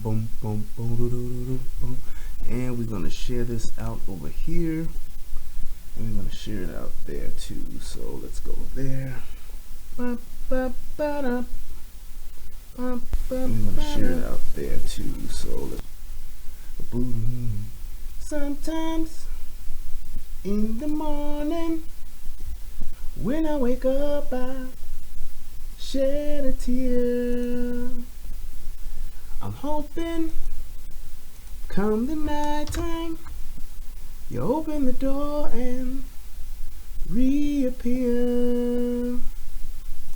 boom, boom, boom, doo, doo, doo, doo, boom. And we're gonna share this out over here. And we're gonna share it out there too. So let's go there. And we're gonna share it out there too. So let's boom. Sometimes in the morning when I wake up, I shed a tear. I'm hoping come the night time you open the door and reappear.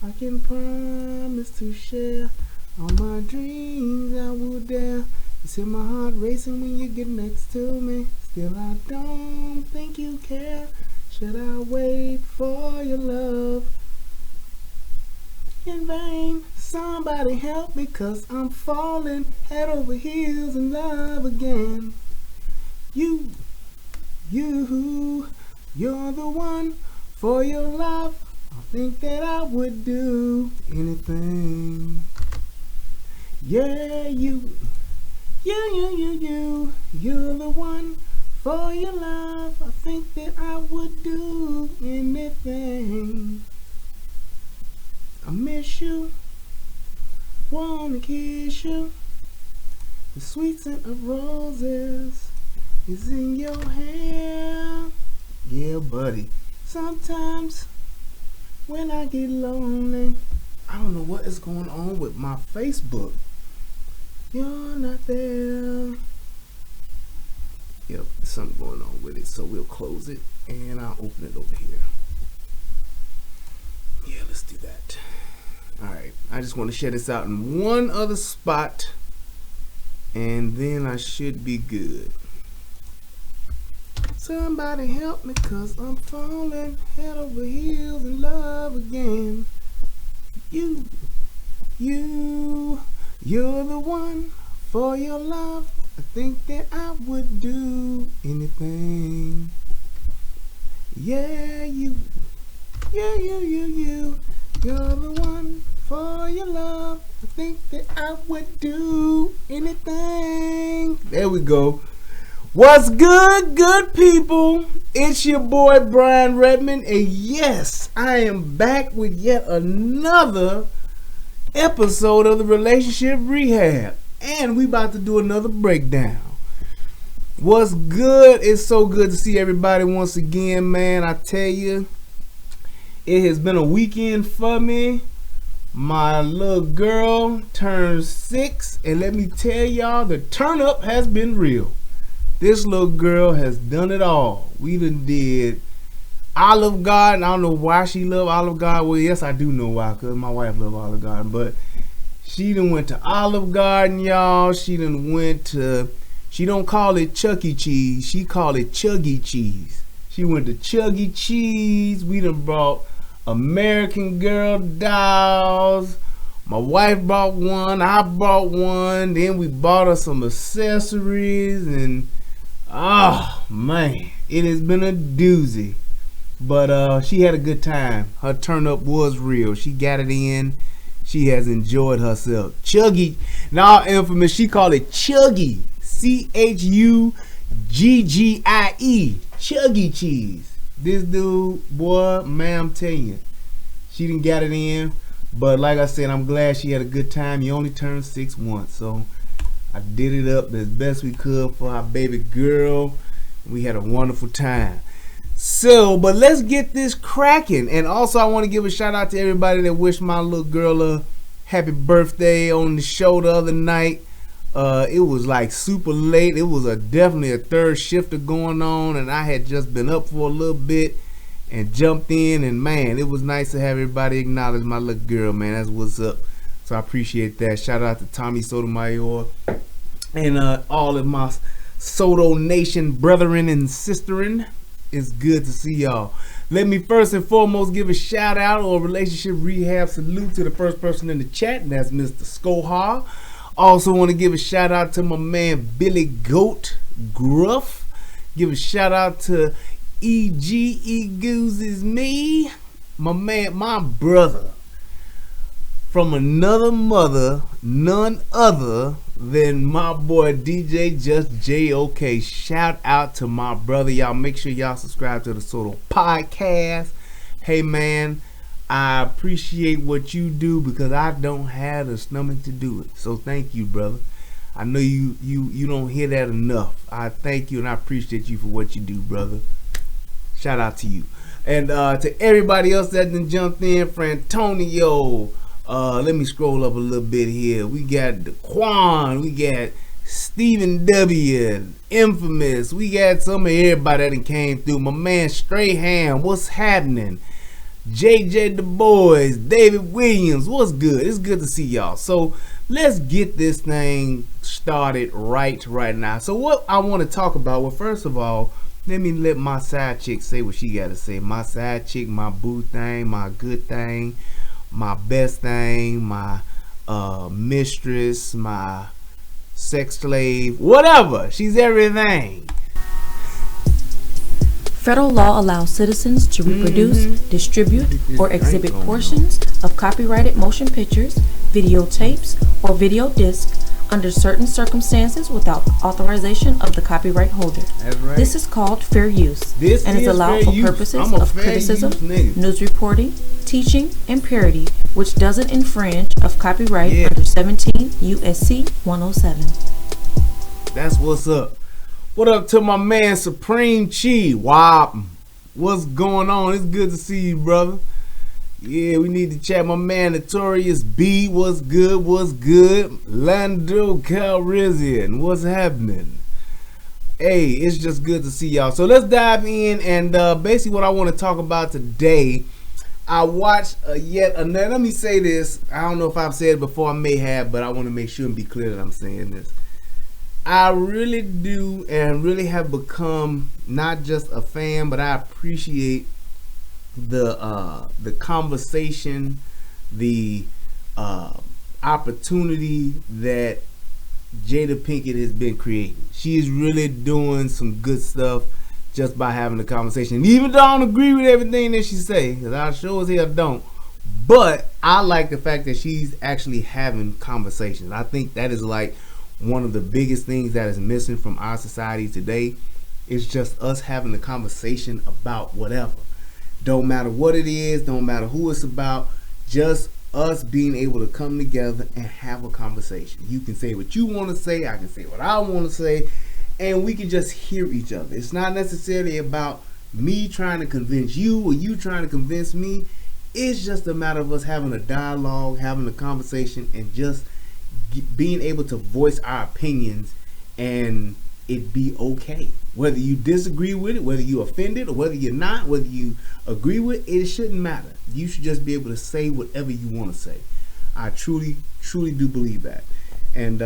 I can promise to share all my dreams I would dare. You set my heart racing when you get next to me. Still I don't think you care. Should I wait for your love in vain? Somebody help me, 'cause I'm falling head over heels in love again. You're the one. For your love, I think that I would do anything. Yeah, you're the one. For your love, I think that I would do anything. I miss you, wanna kiss you. The sweet scent of roses is in your hair. Yeah, buddy. Sometimes when I get lonely, I don't know what is going on with my Facebook. You're not there. Yep, there's something going on with it. So we'll close it and I'll open it over here. Yeah, let's do that. Alright, I just want to share this out in one other spot and then I should be good. Somebody help me, 'cause I'm falling head over heels in love again. You're the one. For your love, I think that I would do anything. Yeah, you're the one. For your love, I think that I would do anything. There we go. What's good, good people? It's your boy Brian Redmond, and yes, I am back with yet another episode of the Relationship Rehab, and we about to do another breakdown. What's good? It's so good to see everybody once again, man. I tell you, it has been a weekend for me. My little girl turned 6, and let me tell y'all, the turn up has been real. This little girl has done it all. We done did Olive Garden. I don't know why she loved Olive Garden. Well, yes, I do know why, because my wife loved Olive Garden. But she done went to Olive Garden, y'all. She done went to, she don't call it Chuck E. Cheese. She call it Chug E. Cheese. She went to Chug E. Cheese. We done brought American Girl dolls. My wife bought one. I bought one. Then we bought her some accessories. And oh man, it has been a doozy. But she had a good time. Her turn up was real. She got it in. She has enjoyed herself. Chuggy. Now infamous, she called it Chuggy. Chuggie. Chuggy Cheese. This dude, boy, man, I'm telling you, she didn't got it in. But like I said, I'm glad she had a good time. You only turned 6 once, so I did it up as best we could for our baby girl. We had a wonderful time. So, but let's get this cracking. And also, I want to give a shout out to everybody that wished my little girl a happy birthday on the show the other night. It was like super late. It was definitely a third shifter going on, and I had just been up for a little bit and jumped in, and man, it was nice to have everybody acknowledge my little girl, man. That's what's up. So I appreciate that. Shout out to Tommy Sotomayor and all of my Soto Nation brethren and sisterin. It's good to see y'all. Let me first and foremost give a shout out or relationship rehab salute to the first person in the chat, and that's Mr. Skohar. Also want to give a shout out to my man Billy Goat Gruff. Give a shout out to E.G. Goose is me. My man, my brother from another mother, none other than my boy DJ Just JOK. Shout out to my brother. Y'all make sure y'all subscribe to the Soto Podcast. Hey man, I appreciate what you do because I don't have the stomach to do it. So thank you, brother. I know you don't hear that enough. I thank you and I appreciate you for what you do, brother. Shout out to you. And to everybody else that done jumped in, Frantonio. Let me scroll up a little bit here. We got Quan, we got Stephen W, Infamous. We got some of everybody that done came through. My man Strahan, what's happening? JJ Du Bois, David Williams, what's good? It's good to see y'all. So let's get this thing started right now. So what I want to talk about, well, first of all, let me let my side chick say what she got to say. My side chick, my boo thing, my good thing, my best thing, my mistress, my sex slave, whatever. She's everything. Federal law allows citizens to reproduce, distribute, or exhibit portions of copyrighted motion pictures, videotapes, or video discs under certain circumstances without authorization of the copyright holder. That's right. This is called fair use and is allowed for purposes of criticism, news reporting, teaching, and parody, which doesn't infringe of copyright under 17 U.S.C. 107. That's what's up. What up to my man Supreme Chi? Wow, what's going on? It's good to see you, brother. Yeah, we need to chat. My man Notorious B, what's good? What's good? Lando Calrissian, what's happening? Hey, it's just good to see y'all. So let's dive in, and basically what I want to talk about today, I watched yet another. Let me say this. I don't know if I've said it before. I may have, but I want to make sure and be clear that I'm saying this. I really do and really have become not just a fan, but I appreciate the conversation, the opportunity that Jada Pinkett has been creating. She is really doing some good stuff just by having a conversation. Even though I don't agree with everything that she say, because I sure as hell don't. But I like the fact that she's actually having conversations. I think that is like one of the biggest things that is missing from our society today. Is just us having a conversation about whatever. Don't matter what it is, don't matter who it's about, just us being able to come together and have a conversation. You can say what you want to say, I can say what I want to say, and we can just hear each other. It's not necessarily about me trying to convince you or you trying to convince me. It's just a matter of us having a dialogue, having a conversation, and just being able to voice our opinions and it be okay. Whether you disagree with it, whether you're offended or whether you're not, whether you agree with it, it shouldn't matter. You should just be able to say whatever you want to say. I truly do believe that. And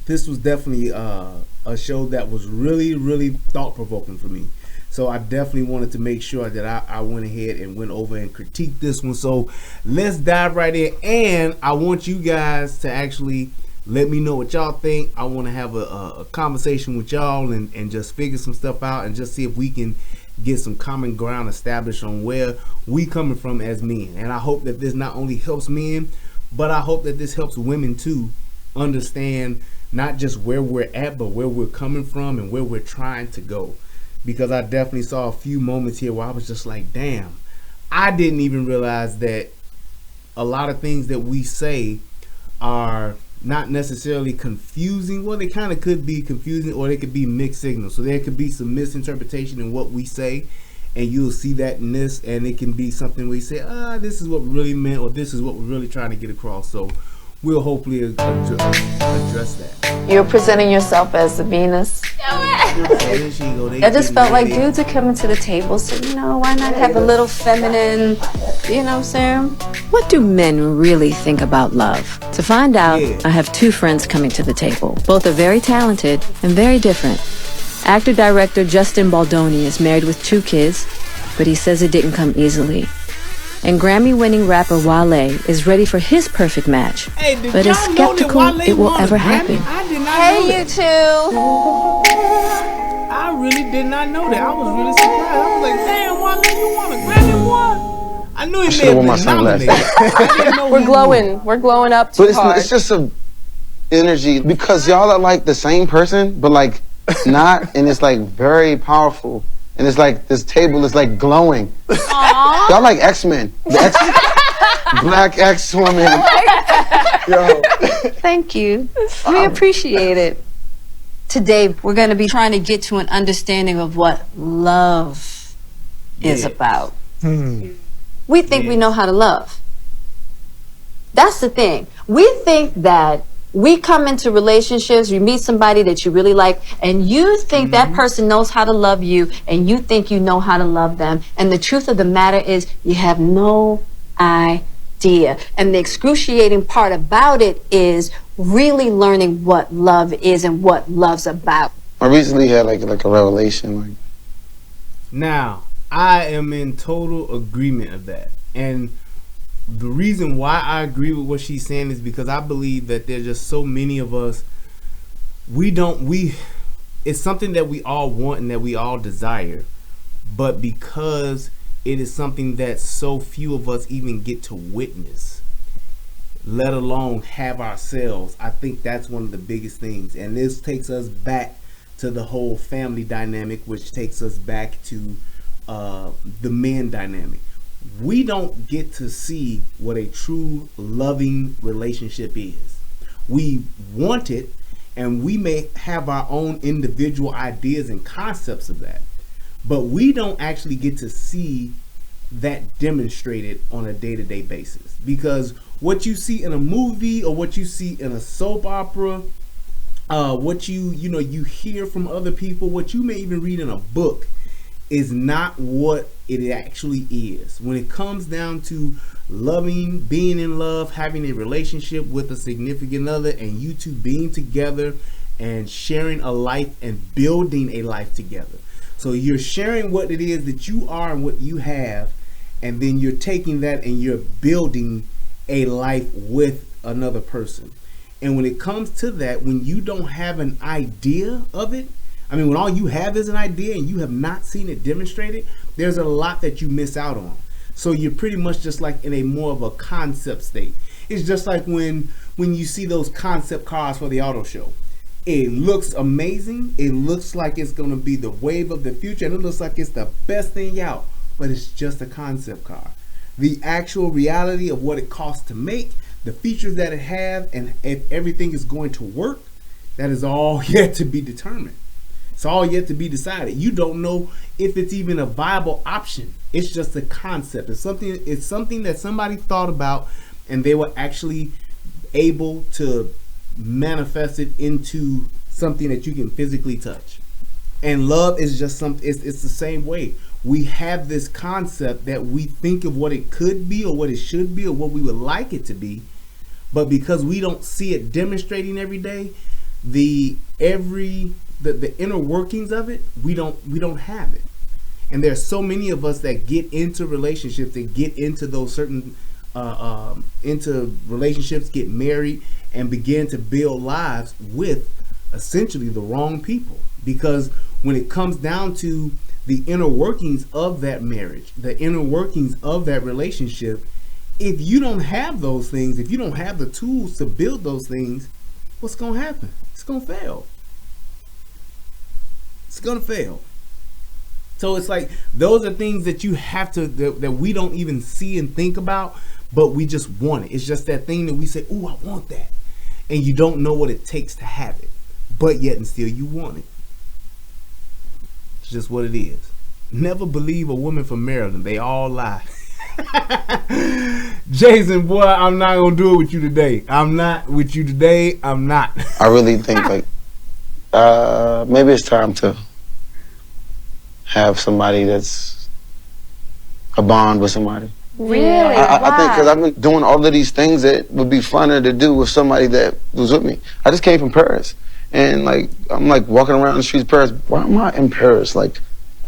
this was definitely a show that was really thought-provoking for me. So I definitely wanted to make sure that I went ahead and went over and critiqued this one. So let's dive right in. And I want you guys to actually let me know what y'all think. I want to have a conversation with y'all and just figure some stuff out and just see if we can get some common ground established on where we coming from as men. And I hope that this not only helps men, but I hope that this helps women too understand not just where we're at, but where we're coming from and where we're trying to go. Because I definitely saw a few moments here where I was just like, damn, I didn't even realize that a lot of things that we say are not necessarily confusing. Well, they kind of could be confusing, or they could be mixed signals. So there could be some misinterpretation in what we say, and you'll see that in this, and it can be something where you say, this is what we really meant, or this is what we're really trying to get across. So we'll hopefully address that. You're presenting yourself as a Venus. I just felt like dudes are coming to the table, so why not have a little feminine, you know what I'm saying? What do men really think about love? To find out, I have two friends coming to the table. Both are very talented and very different. Actor-director Justin Baldoni is married with 2 kids, but he says it didn't come easily. And Grammy-winning rapper Wale is ready for his perfect match, but is skeptical it will ever happen. Hey, you two! I really did not know that. I was really surprised. I was like, damn, Wale, you won a Grammy Award? I knew he may have been nominated. We're glowing up too hard. It's just a energy because y'all are like the same person, but like not, and it's like very powerful. And it's like this table is like glowing. Aww. Y'all like X-Men. Black X-woman. Yo. Thank you. We appreciate it. Today, we're going to be trying to get to an understanding of what love is about. We think we know how to love. That's the thing. We think that we come into relationships, you meet somebody that you really like, and you think that person knows how to love you, and you think you know how to love them. And the truth of the matter is, you have no idea. And the excruciating part about it is really learning what love is and what love's about. I recently had like a revelation. Now, I am in total agreement of that. And the reason why I agree with what she's saying is because I believe that there's just so many of us, it's something that we all want and that we all desire, but because it is something that so few of us even get to witness, let alone have ourselves, I think that's one of the biggest things. And this takes us back to the whole family dynamic, which takes us back to the men dynamic. We don't get to see what a true loving relationship is. We want it, and we may have our own individual ideas and concepts of that, but we don't actually get to see that demonstrated on a day-to-day basis. Because what you see in a movie or what you see in a soap opera, what you hear from other people, what you may even read in a book, is not what it actually is. When it comes down to loving, being in love, having a relationship with a significant other, and you two being together and sharing a life and building a life together. So you're sharing what it is that you are and what you have, and then you're taking that and you're building a life with another person. And when it comes to that, when you don't have an idea of it, when all you have is an idea and you have not seen it demonstrated, there's a lot that you miss out on. So you're pretty much just like in a more of a concept state. It's just like when you see those concept cars for the auto show. It looks amazing. It looks like it's going to be the wave of the future, and it looks like it's the best thing out, but it's just a concept car. The actual reality of what it costs to make, the features that it have, and if everything is going to work, that is all yet to be determined. It's all yet to be decided. You don't know if it's even a viable option. It's just a concept. It's something that somebody thought about, and they were actually able to manifest it into something that you can physically touch. And love is just something. It's the same way. We have this concept that we think of what it could be or what it should be or what we would like it to be, but because we don't see it demonstrating every day, the inner workings of it, we don't have it. And there's so many of us that get into relationships and get into those certain into relationships, get married, and begin to build lives with essentially the wrong people. Because when it comes down to the inner workings of that marriage, the inner workings of that relationship, if you don't have those things, if you don't have the tools to build those things, what's going to happen? It's going to fail. It's going to fail. So it's like those are things that you have to, that we don't even see and think about, but we just want it. It's just that thing that we say, oh, I want that. And you don't know what it takes to have it, but yet and still you want it. It's just what it is. Never believe a woman from Maryland. They all lie. Jason, boy, I'm not going to do it with you today. I'm not with you today. I'm not. I really think maybe it's time to have somebody that's a bond with somebody. Really? I think because I've been doing all of these things that would be funner to do with somebody that was with me. I just came from Paris, and I'm walking around the streets of Paris. Why am I in Paris?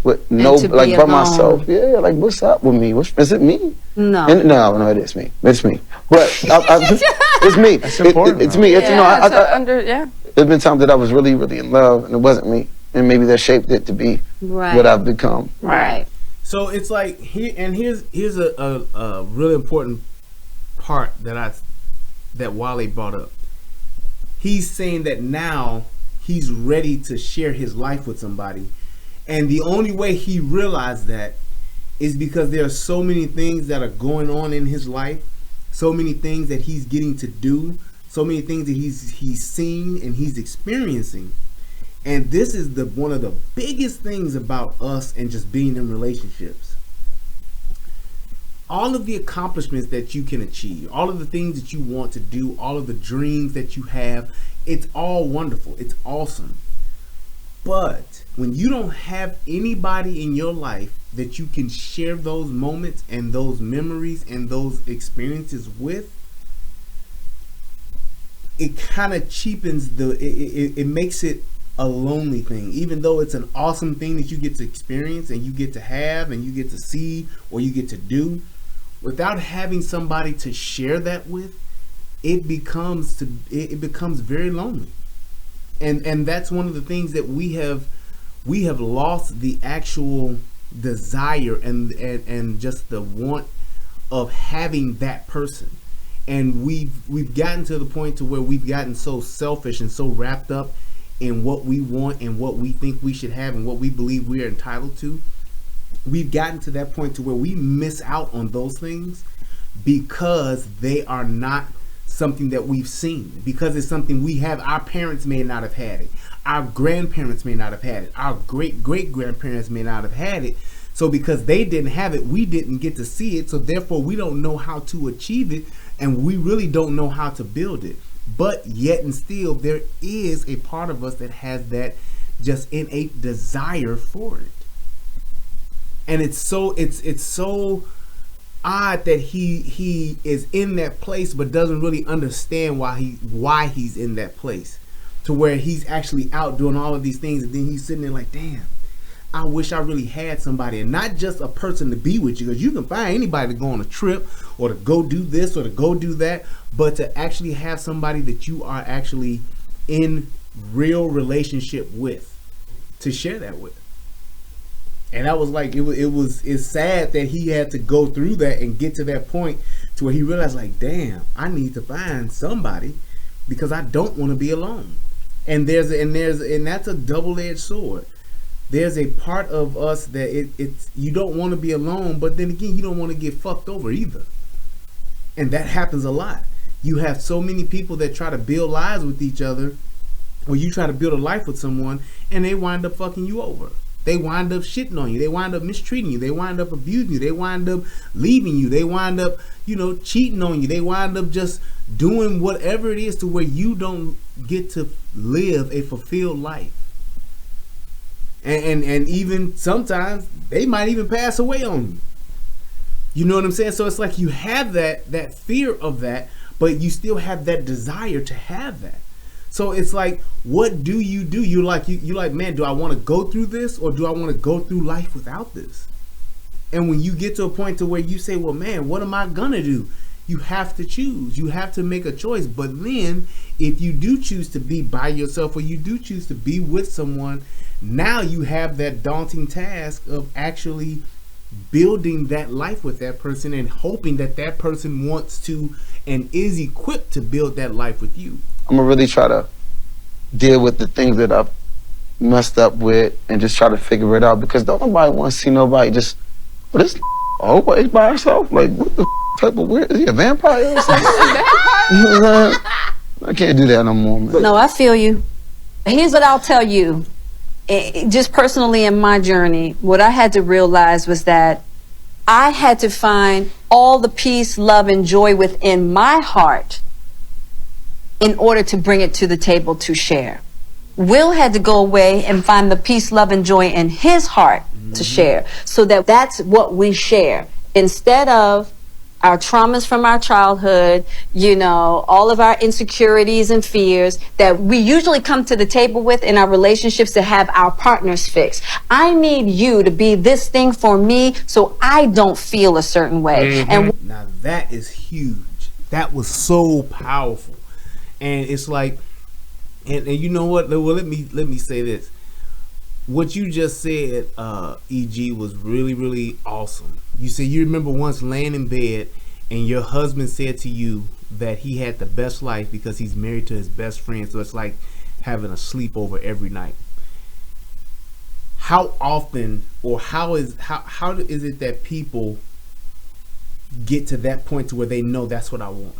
With no, by myself. Yeah, what's up with me? Is it me? No. No, it is me. It's me. But it's me. That's important. It's me. Yeah. There's been times that I was really, really in love, and it wasn't me, and maybe that shaped it to be what I've become. Right. So it's like here's a really important part that Wale brought up. he's saying that now he's ready to share his life with somebody. And the only way he realized that is because there are so many things that are going on in his life, so many things that he's getting to do, so many things that he's seen and he's experiencing. And this is one of the biggest things about us and just being in relationships. All of the accomplishments that you can achieve, all of the things that you want to do, all of the dreams that you have, it's all wonderful. It's awesome. But when you don't have anybody in your life that you can share those moments and those memories and those experiences with, it kind of cheapens it makes it a lonely thing. Even though it's an awesome thing that you get to experience and you get to have and you get to see or you get to do, without having somebody to share that with, it becomes very lonely. And that's one of the things that we have lost, the actual desire and just the want of having that person. And we've gotten to the point to where we've gotten so selfish and so wrapped up in what we want and what we think we should have and what we believe we are entitled to. We've gotten to that point to where we miss out on those things because they are not something that we've seen, because it's something we have. Our parents may not have had it, our grandparents may not have had it, our great grandparents may not have had it. So because they didn't have it, we didn't get to see it, so therefore we don't know how to achieve it, and we really don't know how to build it. But yet and still, there is a part of us that has that just innate desire for it. And it's so odd that he is in that place but doesn't really understand why he's in that place, to where he's actually out doing all of these things, and then he's sitting there like, damn, I wish I really had somebody, and not just a person to be with you, because you can find anybody to go on a trip or to go do this or to go do that, but to actually have somebody that you are actually in real relationship with, to share that with. And that was like, it's sad that he had to go through that and get to that point to where he realized, like, damn, I need to find somebody because I don't want to be alone. And that's a double-edged sword. There's a part of us that it's you don't want to be alone, but then again, you don't want to get fucked over either. And that happens a lot. You have so many people that try to build lives with each other, or you try to build a life with someone, and they wind up fucking you over. They wind up shitting on you. They wind up mistreating you. They wind up abusing you. They wind up leaving you. They wind up, cheating on you. They wind up just doing whatever it is to where you don't get to live a fulfilled life. And even sometimes they might even pass away on you. You know what I'm saying? So it's like you have that fear of that, but you still have that desire to have that. So it's like, what do? You're like, man, do I want to go through this, or do I want to go through life without this? And when you get to a point to where you say, well, man, what am I gonna do? You have to choose. You have to make a choice. But then if you do choose to be by yourself, or you do choose to be with someone, now you have that daunting task of actually building that life with that person and hoping that that person wants to and is equipped to build that life with you. I'm gonna really try to deal with the things that I've messed up with and just try to figure it out, because don't nobody want to see nobody just, well, this always by herself. Like, what the type of weird, is he a vampire or something? I can't do that no more, man. No, I feel you. Here's what I'll tell you. Just personally in my journey, what I had to realize was that I had to find all the peace, love, and joy within my heart in order to bring it to the table to share. Will had to go away and find the peace, love, and joy in his heart to share, so that that's what we share. Instead of our traumas from our childhood, all of our insecurities and fears that we usually come to the table with in our relationships to have our partners fix. I need you to be this thing for me so I don't feel a certain way. And now that is huge. That was so powerful. And it's like, and you know what? Well, let me say this. What you just said, EG, was really, really awesome. You said you remember once laying in bed and your husband said to you, that he had the best life because he's married to his best friend. So it's like having a sleepover every night. How often, or how is it that people get to that point to where they know that's what I want?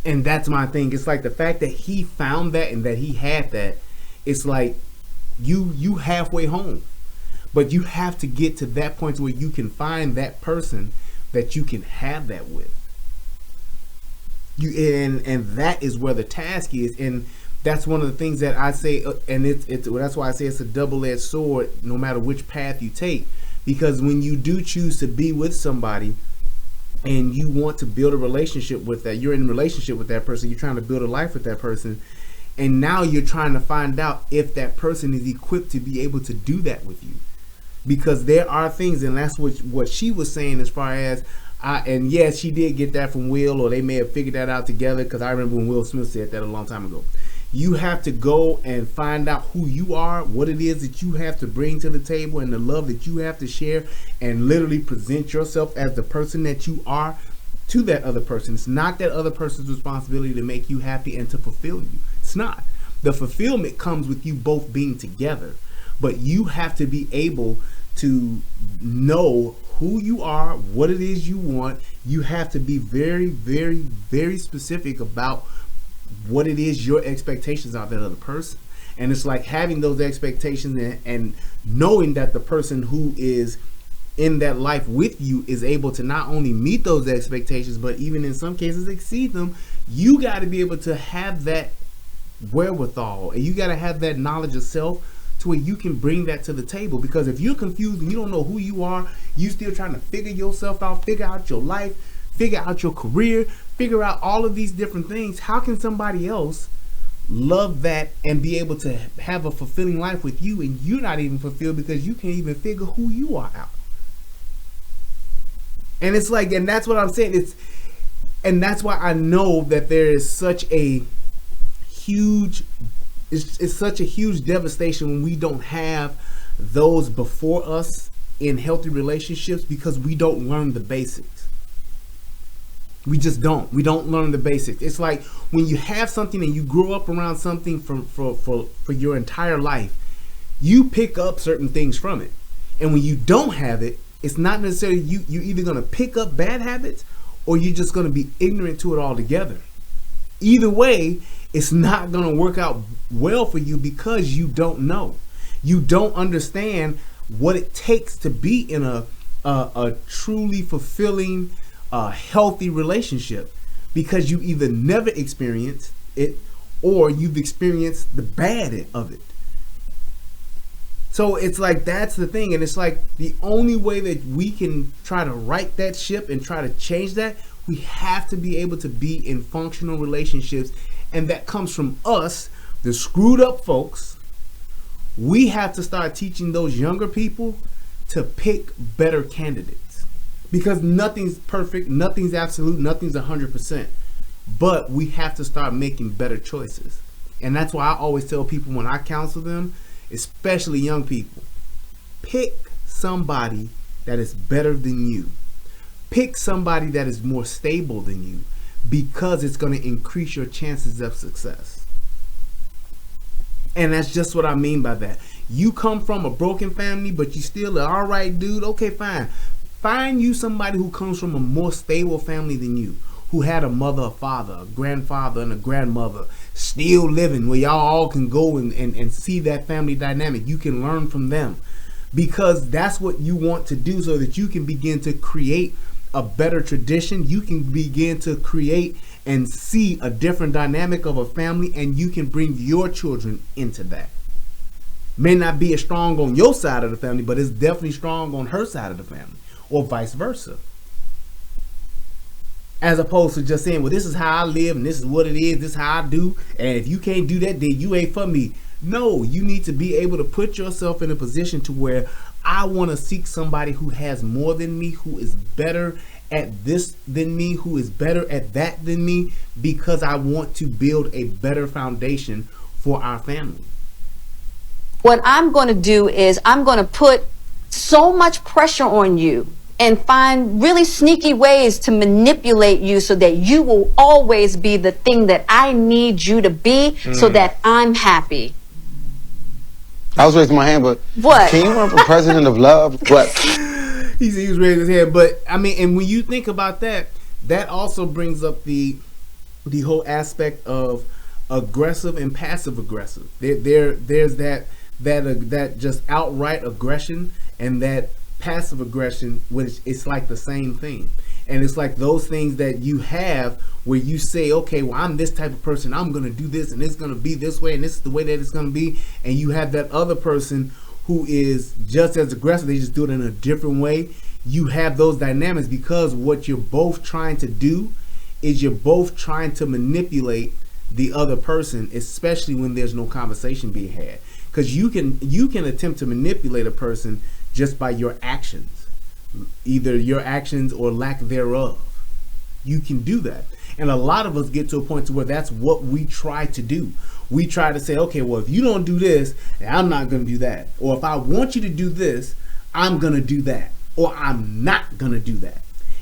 And that's my thing. It's like the fact that he found that and that he had that. It's like you halfway home, but you have to get to that point where you can find that person that you can have that with. And that is where the task is. And that's one of the things that I say, and that's why I say it's a double-edged sword no matter which path you take. Because when you do choose to be with somebody and you want to build a relationship with that, you're in a relationship with that person, you're trying to build a life with that person, and now you're trying to find out if that person is equipped to be able to do that with you. Because there are things, and that's what she was saying as far as, and yes, she did get that from Will, or they may have figured that out together, because I remember when Will Smith said that a long time ago. You have to go and find out who you are, what it is that you have to bring to the table, and the love that you have to share, and literally present yourself as the person that you are to that other person. It's not that other person's responsibility to make you happy and to fulfill you. It's not. The fulfillment comes with you both being together, but you have to be able to know who you are, what it is you want. You have to be very, very, very specific about what it is your expectations are of that other person. And it's like having those expectations and knowing that the person who is in that life with you is able to not only meet those expectations, but even in some cases exceed them. You got to be able to have that wherewithal, and you got to have that knowledge of self to where you can bring that to the table. Because if you're confused and you don't know who you are, you still trying to figure yourself out, figure out your life, figure out your career, figure out all of these different things, how can somebody else love that and be able to have a fulfilling life with you, and you're not even fulfilled because you can't even figure who you are out? And it's like, and that's what I'm saying. And that's why I know that there is such a huge, it's such a huge devastation when we don't have those before us in healthy relationships, because we don't learn the basics. We just don't. We don't learn the basics. It's like when you have something and you grow up around something for your entire life, you pick up certain things from it. And when you don't have it, it's not necessarily you're either going to pick up bad habits or you're just going to be ignorant to it altogether. Either way, it's not going to work out well for you because you don't know. You don't understand what it takes to be in a truly fulfilling, healthy relationship, because you either never experienced it or you've experienced the bad of it. So it's like, that's the thing. And it's like the only way that we can try to right that ship and try to change that, we have to be able to be in functional relationships. And that comes from us, the screwed up folks. We have to start teaching those younger people to pick better candidates, because nothing's perfect, nothing's absolute, nothing's 100%. But we have to start making better choices. And that's why I always tell people when I counsel them, especially young people, pick somebody that is better than you. Pick somebody that is more stable than you, because it's going to increase your chances of success. And that's just what I mean by that. You come from a broken family, but you still an all right dude. Okay, fine. Find you somebody who comes from a more stable family than you, who had a mother, a father, a grandfather, and a grandmother still living, where y'all all can go and see that family dynamic. You can learn from them, because that's what you want to do, so that you can begin to create a better tradition. You can begin to create and see a different dynamic of a family, and you can bring your children into that. May not be as strong on your side of the family, but it's definitely strong on her side of the family, or vice versa. As opposed to just saying, well, this is how I live and this is what it is, this is how I do, and if you can't do that, then you ain't for me. No, you need to be able to put yourself in a position to where I want to seek somebody who has more than me, who is better at this than me, who is better at that than me, because I want to build a better foundation for our family. What I'm going to do is I'm going to put so much pressure on you and find really sneaky ways to manipulate you so that you will always be the thing that I need you to be so that I'm happy. I was raising my hand, but What? can you run for president of love? What? He said he was raising his hand, but I mean, and when you think about that, that also brings up the whole aspect of aggressive and passive aggressive. There's that just outright aggression and that passive aggression, which it's like the same thing. And it's like those things that you have where you say, okay, well, I'm this type of person, I'm going to do this, and it's going to be this way, and this is the way that it's going to be. And you have that other person who is just as aggressive, they just do it in a different way. You have those dynamics because what you're both trying to do is you're both trying to manipulate the other person, especially when there's no conversation being had. Because you can attempt to manipulate a person just by your actions, either your actions or lack thereof. You can do that. And a lot of us get to a point to where that's what we try to do. We try to say, okay, well, if you don't do this, I'm not going to do that. Or if I want you to do this, I'm going to do that. Or I'm not going to do that.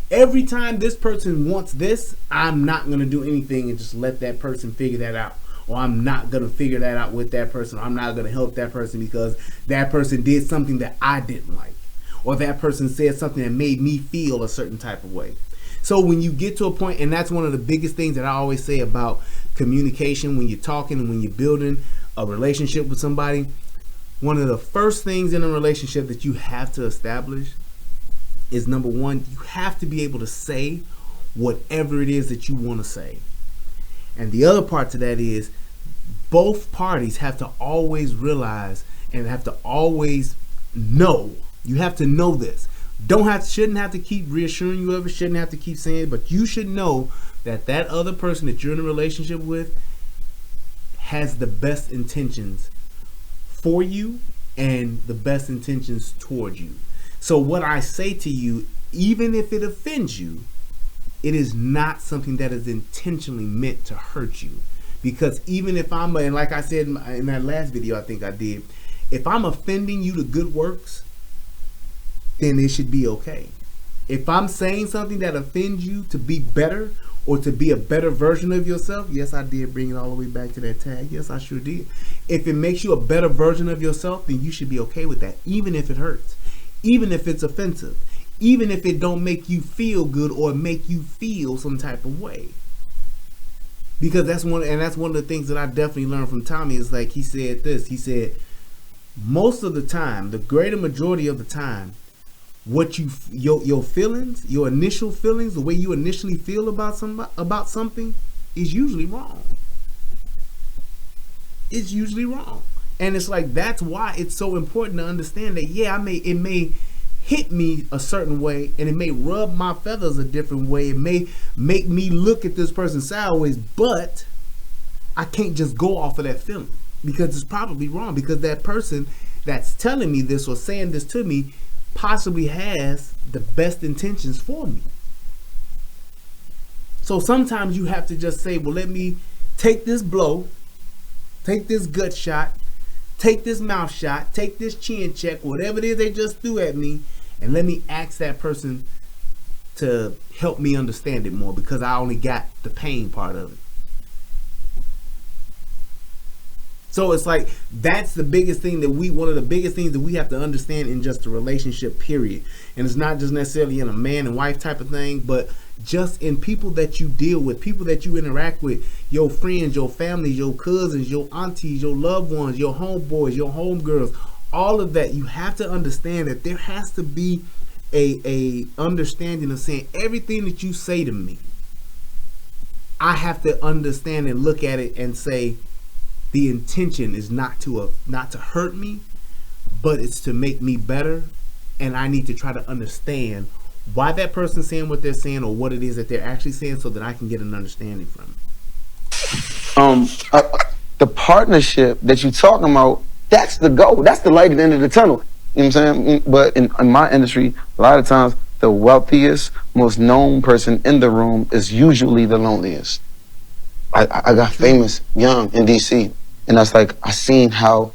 Every time this person wants this, I'm not going to do anything and just let that person figure that out. Or I'm not going to figure that out with that person. Or I'm not going to help that person because that person did something that I didn't like. Or that person said something that made me feel a certain type of way. So when you get to a point, and that's one of the biggest things that I always say about communication when you're talking and when you're building a relationship with somebody, one of the first things in a relationship that you have to establish is, number one, you have to be able to say whatever it is that you want to say. And the other part to that is both parties have to always realize and have to always know. You have to know this. Shouldn't have to keep reassuring you of it, shouldn't have to keep saying it, but you should know that that other person that you're in a relationship with has the best intentions for you and the best intentions toward you. So what I say to you, even if it offends you, it is not something that is intentionally meant to hurt you. Because even if and like I said in that last video I think I did, if I'm offending you to good works, then it should be okay. If I'm saying something that offends you to be better or to be a better version of yourself, yes, I did bring it all the way back to that tag. Yes, I sure did. If it makes you a better version of yourself, then you should be okay with that, even if it hurts, even if it's offensive, even if it don't make you feel good or make you feel some type of way. Because that's one of the things that I definitely learned from Tommy is like he said this. He said, most of the time, the greater majority of the time, what your feelings, your initial feelings, the way you initially feel about something is usually wrong. It's usually wrong. And it's like, that's why it's so important to understand that, yeah, it may hit me a certain way and it may rub my feathers a different way. It may make me look at this person sideways, but I can't just go off of that feeling because it's probably wrong, because that person that's telling me this or saying this to me possibly has the best intentions for me. So sometimes you have to just say, well, let me take this blow, take this gut shot, take this mouth shot, take this chin check, whatever it is they just threw at me, and let me ask that person to help me understand it more, because I only got the pain part of it. So it's like, that's the biggest thing one of the biggest things that we have to understand in just a relationship, period. And it's not just necessarily in a man and wife type of thing, but just in people that you deal with, people that you interact with, your friends, your family, your cousins, your aunties, your loved ones, your homeboys, your homegirls, all of that. You have to understand that there has to be a understanding of saying, everything that you say to me, I have to understand and look at it and say, the intention is not to hurt me, but it's to make me better. And I need to try to understand why that person's saying what they're saying, or what it is that they're actually saying, so that I can get an understanding from it. The partnership that you're talking about, that's the goal. That's the light at the end of the tunnel. You know what I'm saying? But in my industry, a lot of times, the wealthiest, most known person in the room is usually the loneliest. I got famous young in DC, and that's like, I seen how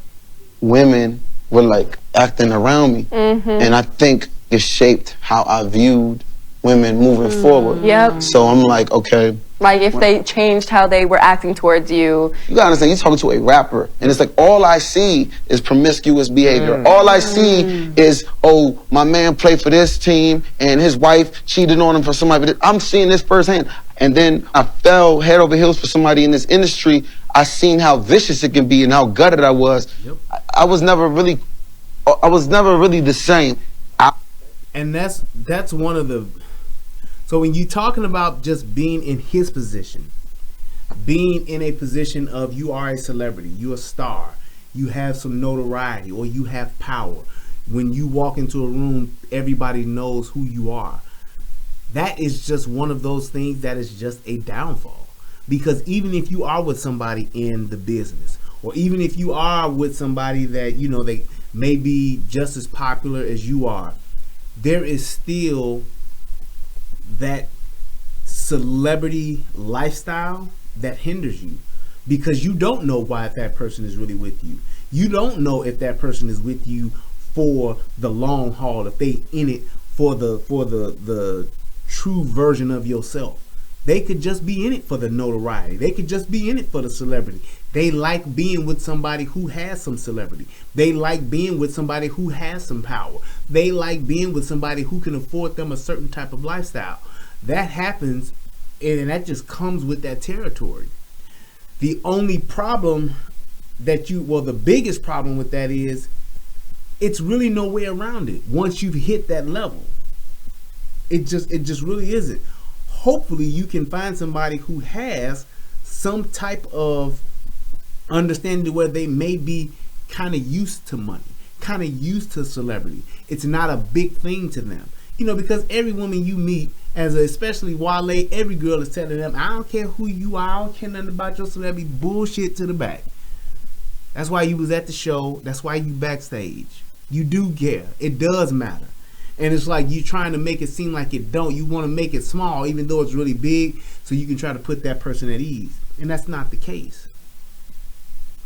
women were like acting around me. And I think it shaped how I viewed women moving forward. Yep. So I'm like, okay. Like if they changed how they were acting towards you. You gotta understand, you're talking to a rapper, and it's like all I see is promiscuous behavior. All I see is, oh, my man played for this team, and his wife cheated on him for somebody. I'm seeing this firsthand. And then I fell head over heels for somebody in this industry. I seen how vicious it can be and how gutted I was. Yep. I was never really the same. And that's one of the. So when you're talking about just being in his position, being in a position of you are a celebrity, you're a star, you have some notoriety, or you have power. When you walk into a room, everybody knows who you are. That is just one of those things that is just a downfall. Because even if you are with somebody in the business, or even if you are with somebody that, you know, they may be just as popular as you are, there is still that celebrity lifestyle that hinders you, because you don't know why that person is really with you. You don't know if that person is with you for the long haul, if they in it for the true version of yourself. They could just be in it for the notoriety. They could just be in it for the celebrity. They like being with somebody who has some celebrity. They like being with somebody who has some power. They like being with somebody who can afford them a certain type of lifestyle. That happens, and that just comes with that territory. The only problem the biggest problem with that is it's really no way around it. Once you've hit that level, it just really isn't. Hopefully you can find somebody who has some type of understanding to where they may be kind of used to money, kind of used to celebrity. It's not a big thing to them. You know, because every woman you meet, especially Wale, every girl is telling them, I don't care who you are, I don't care nothing about your celebrity, bullshit to the back. That's why you was at the show. That's why you backstage. You do care. It does matter. And it's like you trying to make it seem like it don't. You want to make it small, even though it's really big, so you can try to put that person at ease. And that's not the case.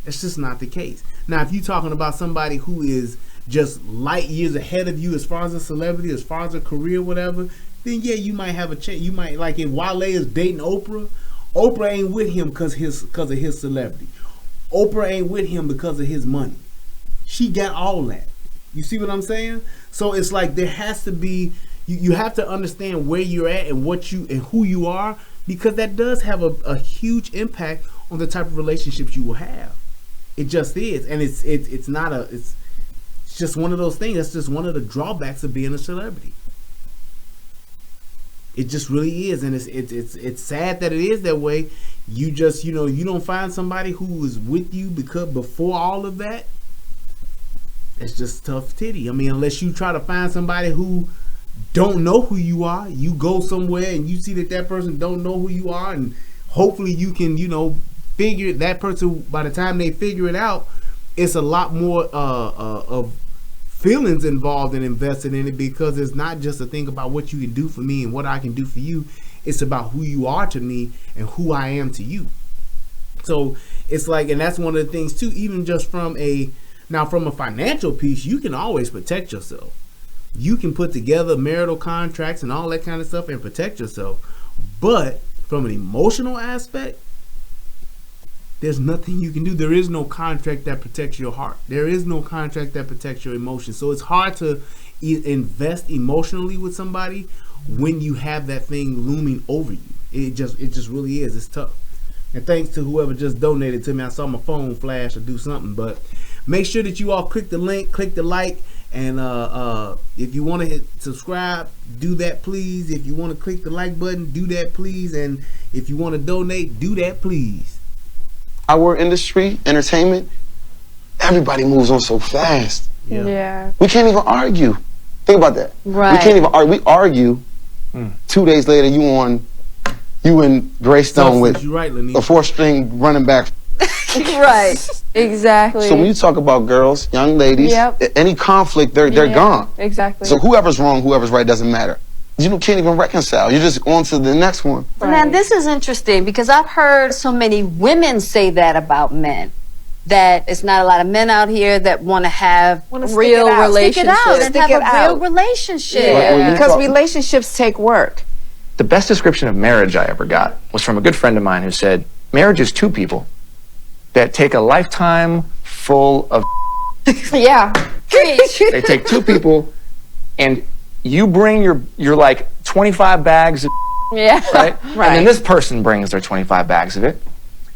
It's just not the case. Now, if you're talking about somebody who is just light years ahead of you as far as a celebrity, as far as a career, whatever, then yeah, you might have a chance. You might, like if Wale is dating Oprah, Oprah ain't with him because of his celebrity. Oprah ain't with him because of his money. She got all that. You see what I'm saying? So it's like there has to be, you have to understand where you're at and who you are, because that does have a huge impact on the type of relationships you will have. It just is, and it's just one of those things. That's just one of the drawbacks of being a celebrity. It just really is, and it's sad that it is that way. You just you don't find somebody who is with you because before all of that. It's just tough titty. I mean, unless you try to find somebody who don't know who you are, you go somewhere and you see that person don't know who you are, and hopefully you can, figure that person, by the time they figure it out, it's a lot more of feelings involved and invested in it, because it's not just a thing about what you can do for me and what I can do for you. It's about who you are to me and who I am to you. So it's like, and that's one of the things too, even just from a financial piece, you can always protect yourself. You can put together marital contracts and all that kind of stuff and protect yourself. But from an emotional aspect, there's nothing you can do. There is no contract that protects your heart. There is no contract that protects your emotions. So it's hard to invest emotionally with somebody when you have that thing looming over you. It just really is. It's tough. And thanks to whoever just donated to me. I saw my phone flash or do something, but make sure that you all click the link, click the like, and if you want to hit subscribe, do that please. If you want to click the like button, do that please. And if you want to donate, do that please. Our industry, entertainment, everybody moves on so fast. Yeah. We can't even argue. Think about that. Right. We can't even argue. We argue. 2 days later, you and Greystone with You're right, a 4-string running back. Right. Exactly. So when you talk about girls, young ladies, any conflict, they're gone. Exactly. So whoever's wrong, whoever's right, doesn't matter. You can't even reconcile. You're just on to the next one. Right. Now, this is interesting because I've heard so many women say that about men. that it's not a lot of men out here that want to have Real stick it out and relationships. have a real relationship. Yeah. Because relationships take work. The best description of marriage I ever got was from a good friend of mine who said, marriage is two people that take a lifetime full of Yeah. They take two people and you bring your like 25 bags of Yeah. right? And then this person brings their 25 bags of it.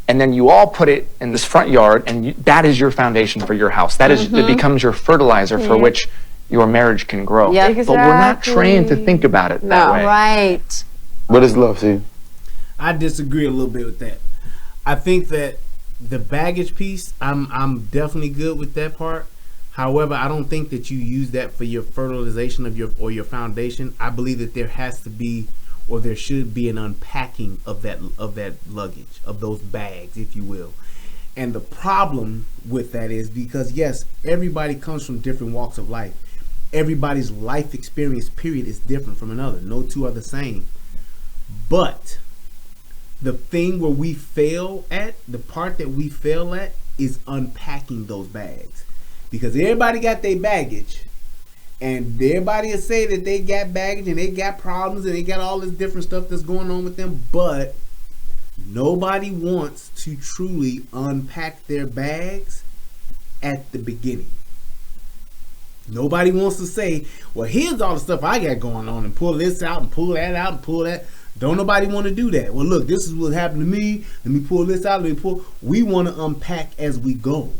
And then you all put it in this front yard, and that is your foundation for your house. That is, it becomes your fertilizer for which your marriage can grow. Yeah. But we're not trained to think about it that way. Right. What is love to you? I disagree a little bit with that. I think that the baggage piece, I'm definitely good with that part. However, I don't think that you use that for your fertilization of your foundation. I believe that there has to be, or there should be, an unpacking of that luggage, of those bags, if you will. And the problem with that is because, yes, everybody comes from different walks of life. Everybody's life experience period is different from another. No two are the same. But the thing where we fail at, the part that we fail at, is unpacking those bags. Because everybody got their baggage, and everybody will say that they got baggage and they got problems and they got all this different stuff that's going on with them, but nobody wants to truly unpack their bags at the beginning. Nobody wants to say, well, here's all the stuff I got going on, and pull this out and pull that out and pull that. Don't nobody want to do that. Well, look, this is what happened to me. Let me pull this out. Let me pull. We want to unpack as we go.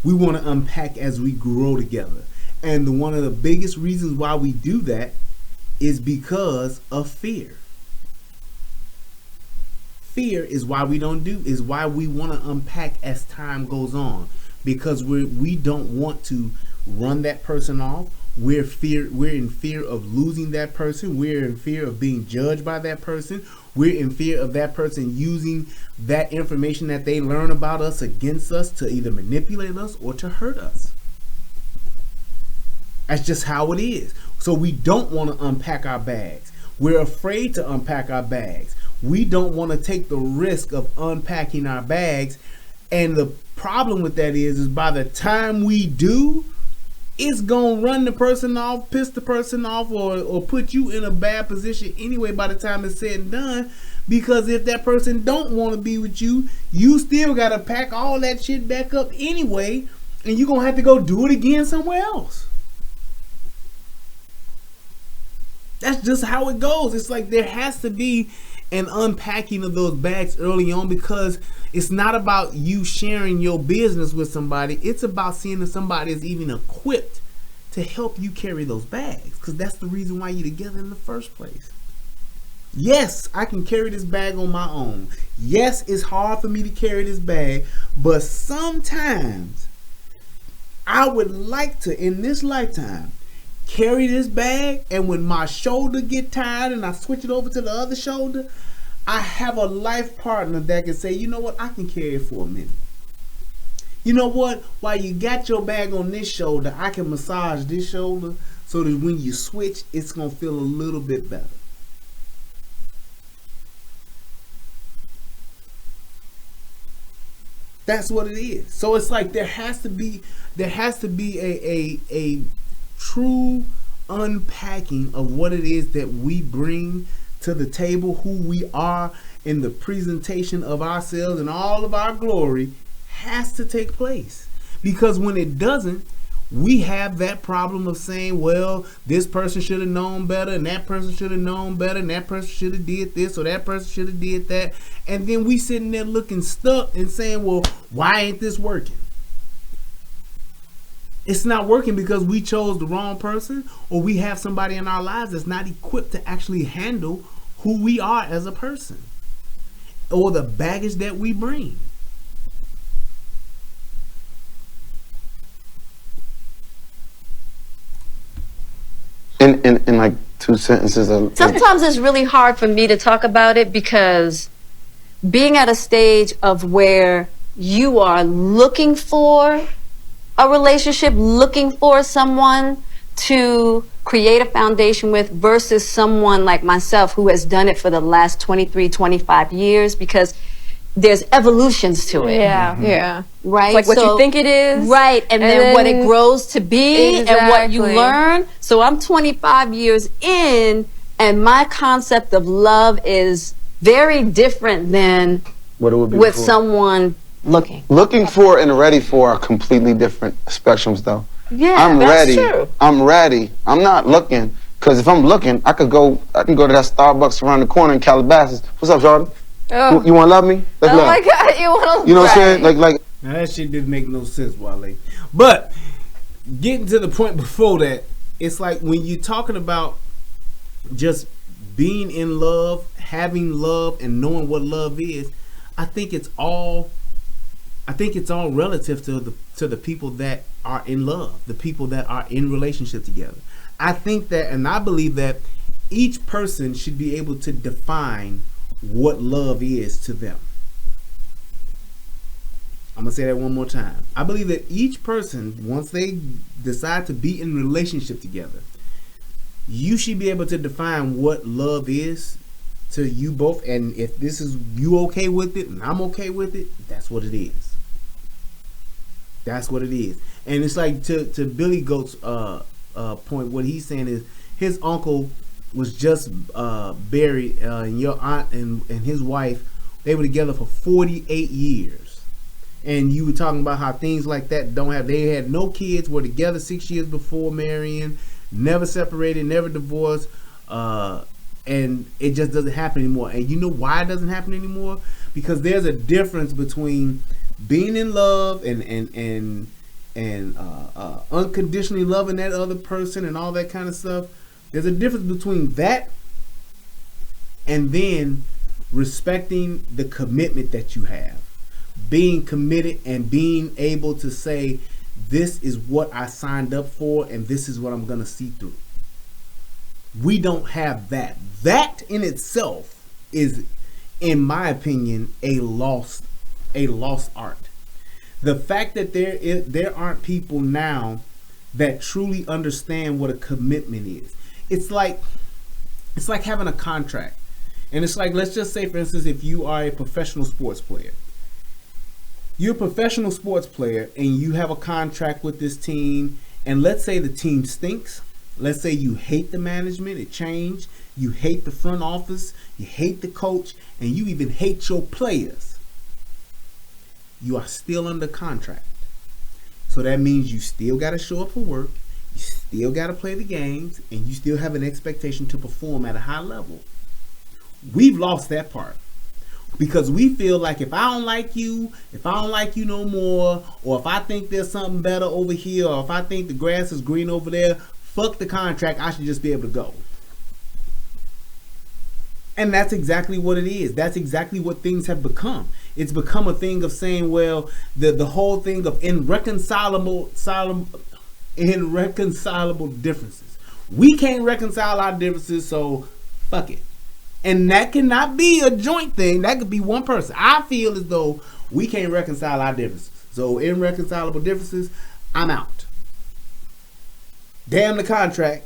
We want to unpack as we grow together. And one of the biggest reasons why we do that is because of fear. Fear is why we don't do, is why we want to unpack as time goes on. Because we don't want to run that person off. We're in fear of losing that person. We're in fear of being judged by that person. We're in fear of that person using that information that they learn about us against us to either manipulate us or to hurt us. That's just how it is. So we don't want to unpack our bags. We're afraid to unpack our bags. We don't want to take the risk of unpacking our bags. And the problem with that is by the time we do, it's going to run the person off, piss the person off, or put you in a bad position anyway by the time it's said and done. Because if that person don't want to be with you, you still got to pack all that shit back up anyway, and you're going to have to go do it again somewhere else. That's just how it goes. It's like there has to be an unpacking of those bags early on, because it's not about you sharing your business with somebody. It's about seeing if somebody is even equipped to help you carry those bags, because that's the reason why you're together in the first place. Yes, I can carry this bag on my own. Yes, it's hard for me to carry this bag, but sometimes I would like to, in this lifetime, carry this bag, and when my shoulder get tired and I switch it over to the other shoulder, I have a life partner that can say, you know what, I can carry it for a minute. You know what, while you got your bag on this shoulder, I can massage this shoulder so that when you switch, it's going to feel a little bit better. That's what it is. So it's like there has to be a true unpacking of what it is that we bring to the table, who we are in the presentation of ourselves, and all of our glory has to take place. Because when it doesn't, we have that problem of saying, well, this person should have known better, and that person should have known better, and that person should have did this, or that person should have did that. And then we sitting there looking stuck and saying, well, why ain't this working? It's not working because we chose the wrong person, or we have somebody in our lives that's not equipped to actually handle who we are as a person, or the baggage that we bring. In like 2 sentences. Sometimes it's really hard for me to talk about it, because being at a stage of where you are looking for a relationship, looking for someone to create a foundation with, versus someone like myself who has done it for the last 23, 25 years, because there's evolutions to it. Yeah. Yeah. Right? It's like what you think it is. Right. And then what it grows to be and what you Exactly. learn. So I'm 25 years in, and my concept of love is very different than What it would be with before. someone looking. Looking for and ready for are completely different spectrums, though. Yeah, I'm that's ready. true. I'm ready. I'm not looking, because if I'm looking, I can go to that Starbucks around the corner in Calabasas. What's up, Jordan? Oh, You want to love me? Let's oh love. my God, you want to You know what I'm saying? Like. Now that shit didn't make no sense, Wale. But getting to the point before that, it's like when you're talking about just being in love, having love, and knowing what love is, I think it's all relative to the people that are in love, the people that are in relationship together. I think that, and I believe that each person should be able to define what love is to them. I'm gonna say that one more time. I believe that each person, once they decide to be in relationship together, you should be able to define what love is to you both. And if this is you okay with it and I'm okay with it, that's what it is. That's what it is. And it's like to Billy Goat's point, what he's saying is his uncle was just buried, and your aunt and his wife, they were together for 48 years. And you were talking about how things like that they had no kids, were together 6 years before marrying, never separated, never divorced, and it just doesn't happen anymore. And you know why it doesn't happen anymore? Because there's a difference between being in love and unconditionally loving that other person and all that kind of stuff. There's a difference between that and then respecting the commitment that you have. Being committed and being able to say, this is what I signed up for and this is what I'm going to see through. We don't have that. That in itself is, in my opinion, a lost art. The fact that there aren't people now that truly understand what a commitment is. It's like having a contract. And it's like, let's just say, for instance, if you are a professional sports player. You're a professional sports player and you have a contract with this team, and let's say the team stinks. Let's say you hate the management, it changed. You hate the front office, you hate the coach, and you even hate your players. You are still under contract. So that means you still got to show up for work, you still got to play the games, and you still have an expectation to perform at a high level. We've lost that part. Because we feel like if I don't like you no more, or if I think there's something better over here, or if I think the grass is green over there, fuck the contract, I should just be able to go. And that's exactly what it is. That's exactly what things have become. It's become a thing of saying, well, the whole thing of irreconcilable differences. We can't reconcile our differences, so fuck it. And that cannot be a joint thing. That could be one person. I feel as though we can't reconcile our differences. So irreconcilable differences, I'm out. Damn the contract.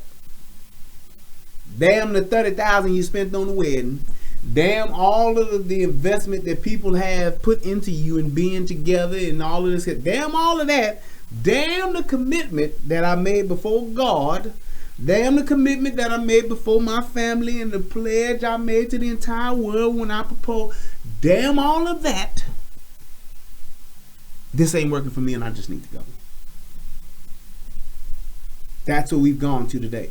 Damn the $30,000 you spent on the wedding. Damn all of the investment that people have put into you and being together and all of this. Damn all of that. Damn the commitment that I made before God. Damn the commitment that I made before my family and the pledge I made to the entire world when I proposed. Damn all of that. This ain't working for me and I just need to go. That's what we've gone to today.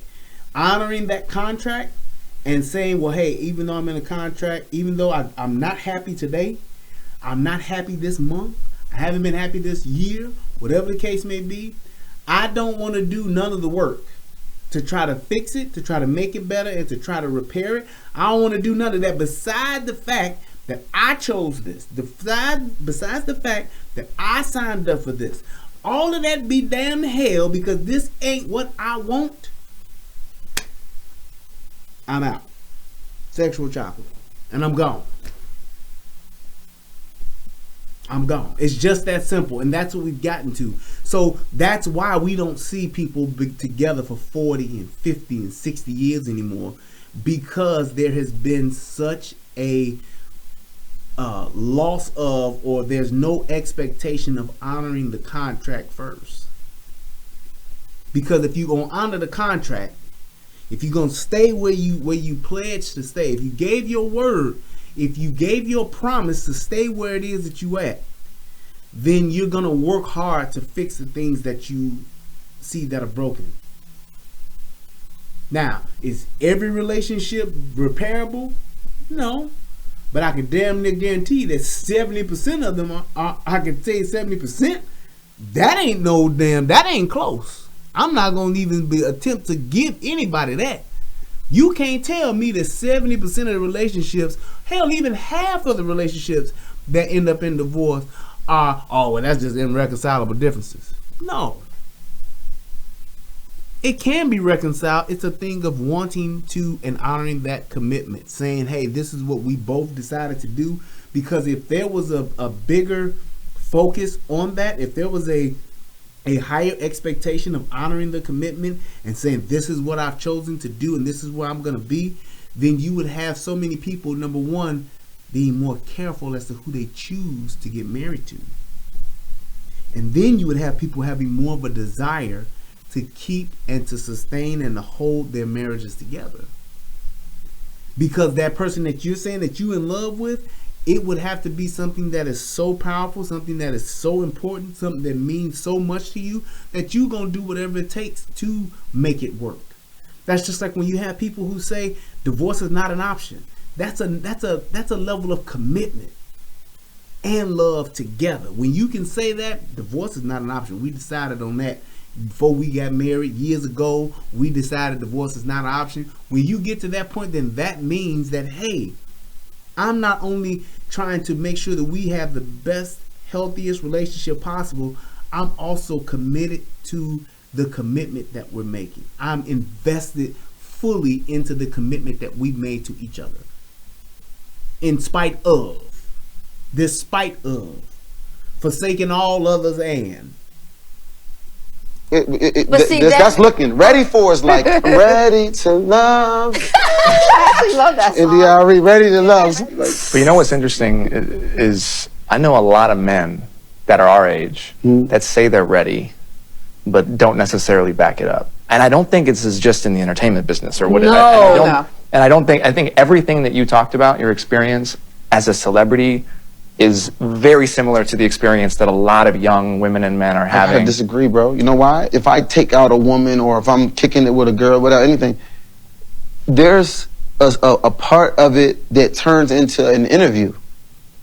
Honoring that contract and saying, well, hey, even though I'm in a contract, even though I'm not happy today, I'm not happy this month, I haven't been happy this year, whatever the case may be, I don't want to do none of the work to try to fix it, to try to make it better, and to try to repair it. I don't want to do none of that beside the fact that I chose this. Besides the fact that I signed up for this. All of that be damn hell because this ain't what I want. I'm out. Sexual chocolate. And I'm gone. I'm gone. It's just that simple. And that's what we've gotten to. So that's why we don't see people be together for 40 and 50 and 60 years anymore. Because there has been such a loss of, or there's no expectation of honoring the contract first. Because if you're gonna honor the contract, if you're gonna stay where you pledged to stay, if you gave your word, if you gave your promise to stay where it is that you at, then you're gonna work hard to fix the things that you see that are broken. Now, is every relationship repairable? No. But I can damn near guarantee that 70% of them I can say 70%, that ain't close. I'm not going to even attempt to give anybody that. You can't tell me that 70% of the relationships, hell, even half of the relationships that end up in divorce are, oh, well, that's just irreconcilable differences. No. It can be reconciled. It's a thing of wanting to and honoring that commitment, saying, hey, this is what we both decided to do. Because if there was a bigger focus on that, if there was a higher expectation of honoring the commitment and saying, this is what I've chosen to do and this is where I'm going to be, then you would have so many people, number one, being more careful as to who they choose to get married to. And then you would have people having more of a desire to keep and to sustain and to hold their marriages together. Because that person that you're saying that you're in love with, it would have to be something that is so powerful, something that is so important, something that means so much to you that you're going to do whatever it takes to make it work. That's just like when you have people who say divorce is not an option. That's a level of commitment and love together. When you can say that, divorce is not an option. We decided on that before we got married years ago. We decided divorce is not an option. When you get to that point, then that means that, hey, I'm not only trying to make sure that we have the best, healthiest relationship possible, I'm also committed to the commitment that we're making. I'm invested fully into the commitment that we made to each other. In spite of, despite of, forsaking all others and. That's looking ready for us, like I'm ready to love. I actually love that song. NDRE, ready to love. But you know what's interesting is I know a lot of men that are our age that say they're ready, but don't necessarily back it up. And I don't think it's just in the entertainment business or what. No. I think everything that you talked about, your experience as a celebrity, is very similar to the experience that a lot of young women and men are having. I disagree, bro. You know why? If I take out a woman or if I'm kicking it with a girl without anything, there's a part of it that turns into an interview.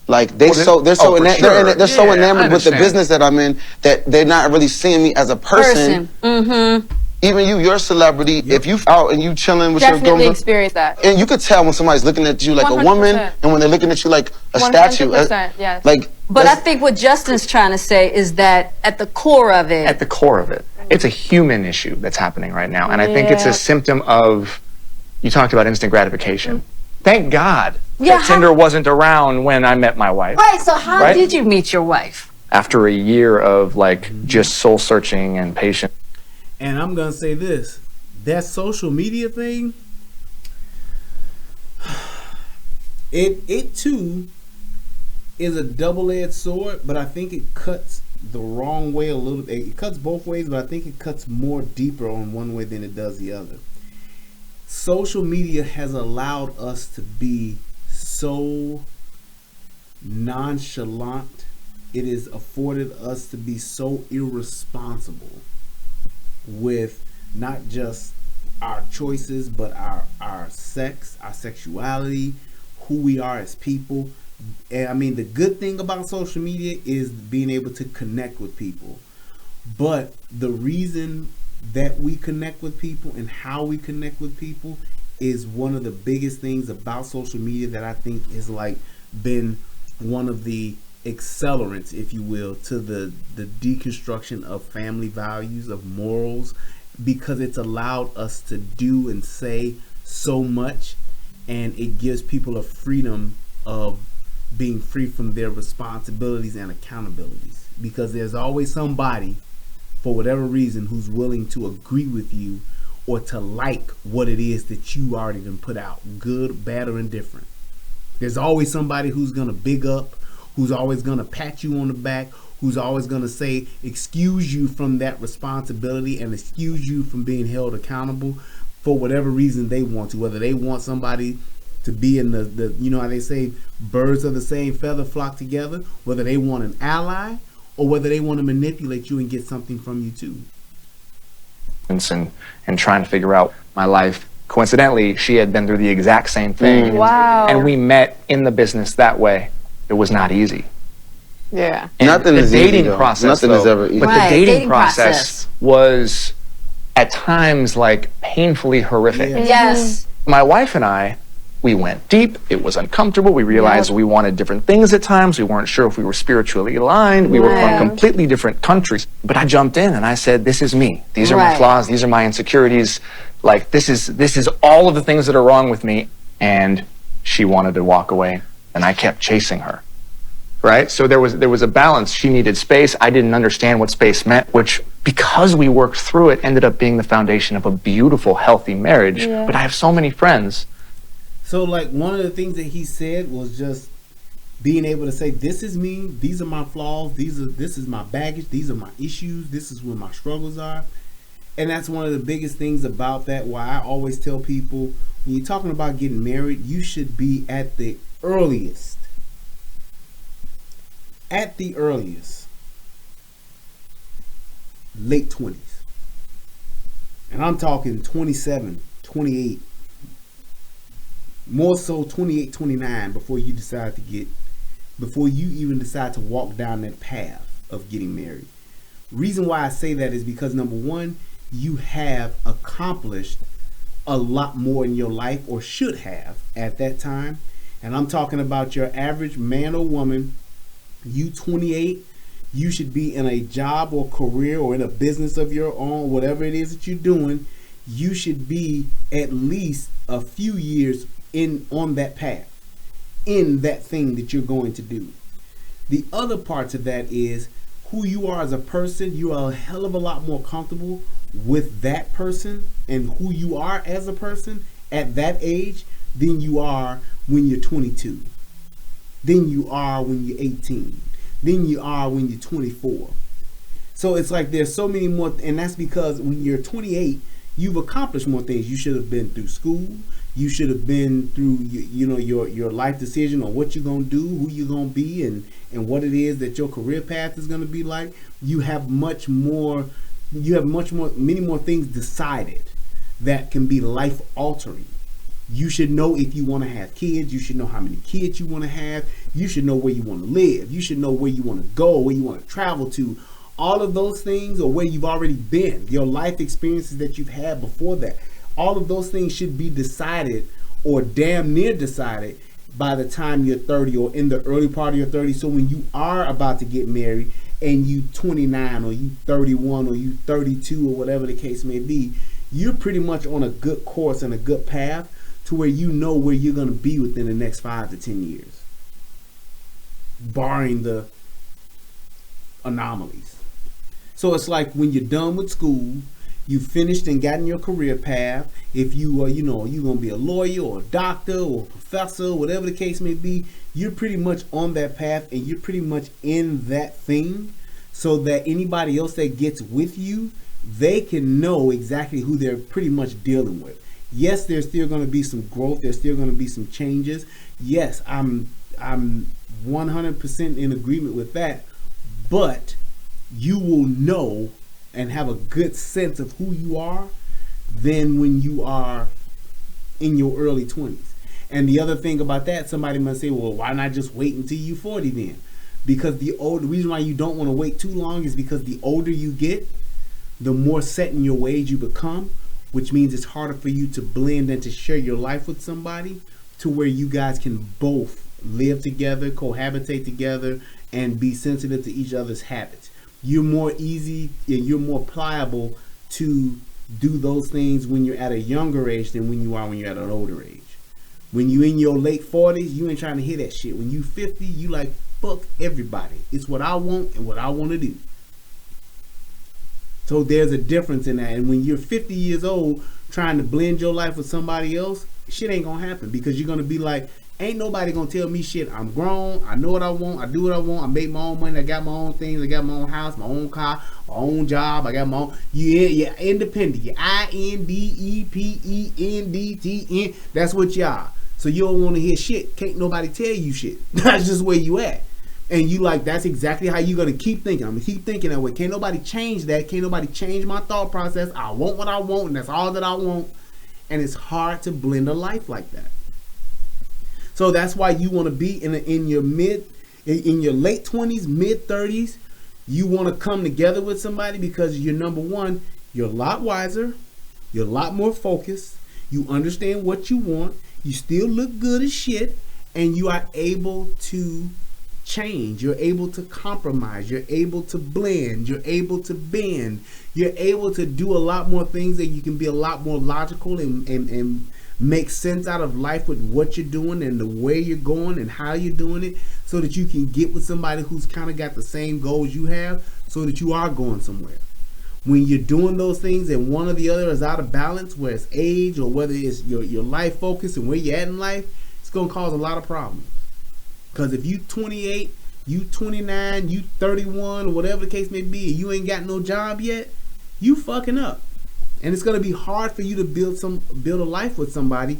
Like they're so enamored with the business that I'm in that they're not really seeing me as a person. Mm-hmm. Even you're a celebrity. Yep. If you out and you chilling with Definitely your girlfriend, experience that. and you could tell when somebody's looking at you like 100%. A woman, and when they're looking at you like a 100%, statue. Yes. Like, but I think what Justin's trying to say is that at the core of it, it's a human issue that's happening right now, and I think it's a symptom of. You talked about instant gratification. Thank God that Tinder wasn't around when I met my wife. Right. So how did you meet your wife? After a year of just soul searching and patience. And I'm going to say this, that social media thing, it too is a double-edged sword, but I think it cuts the wrong way a little bit. It cuts both ways, but I think it cuts more deeper on one way than it does the other. Social media has allowed us to be so nonchalant. It has afforded us to be so irresponsible with not just our choices, but our sex, our sexuality, who we are as people. And I mean, the good thing about social media is being able to connect with people. But the reason that we connect with people and how we connect with people is one of the biggest things about social media that I think is been one of the accelerants, if you will, to the deconstruction of family values, of morals, because it's allowed us to do and say so much, and it gives people a freedom of being free from their responsibilities and accountabilities, because there's always somebody, for whatever reason, who's willing to agree with you or to like what it is that you already done put out, good, bad, or indifferent. There's always somebody who's going to big up, who's always going to pat you on the back, who's always going to say, excuse you from that responsibility and excuse you from being held accountable for whatever reason they want to. Whether they want somebody to be in the you know how they say birds of the same feather flock together, whether they want an ally or whether they want to manipulate you and get something from you too. And trying to figure out my life. Coincidentally, she had been through the exact same thing. Wow. And we met in the business that way. It was not easy. Yeah. And Nothing the is dating easy, though. process, Nothing though, is ever easy. But Right, the dating dating process process. was at times like painfully horrific. Yeah. Yes. My wife and I, we went deep. It was uncomfortable. We realized we wanted different things at times. We weren't sure if we were spiritually aligned. We were Right. from completely different countries. But I jumped in and I said, this is me. These are my Right. flaws. These are my insecurities. Like, this is all of the things that are wrong with me. And she wanted to walk away, and I kept chasing her. Right? So there was a balance. She needed space. I didn't understand what space meant, which, because we worked through it, ended up being the foundation of a beautiful, healthy marriage. Yeah. But I have so many friends. So like one of the things that he said was just being able to say, this is me, these are my flaws, this is my baggage, these are my issues, this is where my struggles are. And that's one of the biggest things about that, why I always tell people, when you're talking about getting married, you should be at the earliest, late 20s. And I'm talking 27, 28, more so 28, 29 before you even decide to walk down that path of getting married. Reason why I say that is because, number one, you have accomplished a lot more in your life, or should have at that time. And I'm talking about your average man or woman. You 28, you should be in a job or career or in a business of your own, whatever it is that you're doing. You should be at least a few years on that path, in that thing that you're going to do. The other part to that is who you are as a person. You are a hell of a lot more comfortable with that person and who you are as a person at that age than you are when you're 22, than you are when you're 18, than you are when you're 24. So it's like there's so many more, and that's because when you're 28, you've accomplished more things. You should have been through school. You should have been through, your life decision on what you're going to do, who you're going to be, and what it is that your career path is going to be like. You have many more things decided that can be life altering. You should know if you want to have kids. You should know how many kids you want to have. You should know where you want to live. You should know where you want to go, where you want to travel to. All of those things, or where you've already been, your life experiences that you've had before that. All of those things should be decided, or damn near decided, by the time you're 30 or in the early part of your 30s. So when you are about to get married and you 29 or you 31 or you 32 or whatever the case may be, you're pretty much on a good course and a good path to where you know where you're going to be within the next 5 to 10 years, barring the anomalies. So it's like when you're done with school, you finished and gotten your career path. If you you're going to be a lawyer or a doctor or a professor, whatever the case may be, you're pretty much on that path and you're pretty much in that thing, so that anybody else that gets with you, they can know exactly who they're pretty much dealing with. Yes, there's still going to be some growth. There's still going to be some changes. Yes, I'm 100% in agreement with that. But you will know and have a good sense of who you are than when you are in your early 20s. And the other thing about that, somebody must say, well, why not just wait until you're 40 then? Because the reason why you don't want to wait too long is because the older you get, the more set in your ways you become, which means it's harder for you to blend and to share your life with somebody to where you guys can both live together, cohabitate together, and be sensitive to each other's habits. You're more easy and you're more pliable to do those things when you're at a younger age than when you are when you're at an older age. When you're in your late 40s, you ain't trying to hear that shit. When you 50, you like, fuck everybody. It's what I want and what I want to do. So there's a difference in that. And when you're 50 years old trying to blend your life with somebody else, shit ain't gonna happen, because you're gonna be like, Ain't nobody gonna tell me shit. I'm grown. I know what I want. I do what I want. I make my own money. I got my own things. I got my own house, my own car, my own job. I got my own. Yeah, independent. You INDEPENDTN. That's what y'all. So you don't want to hear shit. Can't nobody tell you shit. That's just where you at. And you like, that's exactly how you gonna keep thinking. I'm gonna keep thinking that way. Can't nobody change that. Can't nobody change my thought process. I want what I want, and that's all that I want. And it's hard to blend a life like that. So that's why you want to be in your late 20s, mid 30s. You want to come together with somebody because you're, number one, you're a lot wiser, you're a lot more focused, you understand what you want, you still look good as shit, and you are able to change. You're able to compromise. You're able to blend. You're able to bend. You're able to do a lot more things, and you can be a lot more logical and make sense out of life with what you're doing and the way you're going and how you're doing it, so that you can get with somebody who's kind of got the same goals you have, so that you are going somewhere. When you're doing those things and one or the other is out of balance, whether it's age or whether it's your life focus and where you're at in life, it's going to cause a lot of problems. Because if you 28, you 29, you 31, or whatever the case may be, and you ain't got no job yet, you fucking up. And it's going to be hard for you to build a life with somebody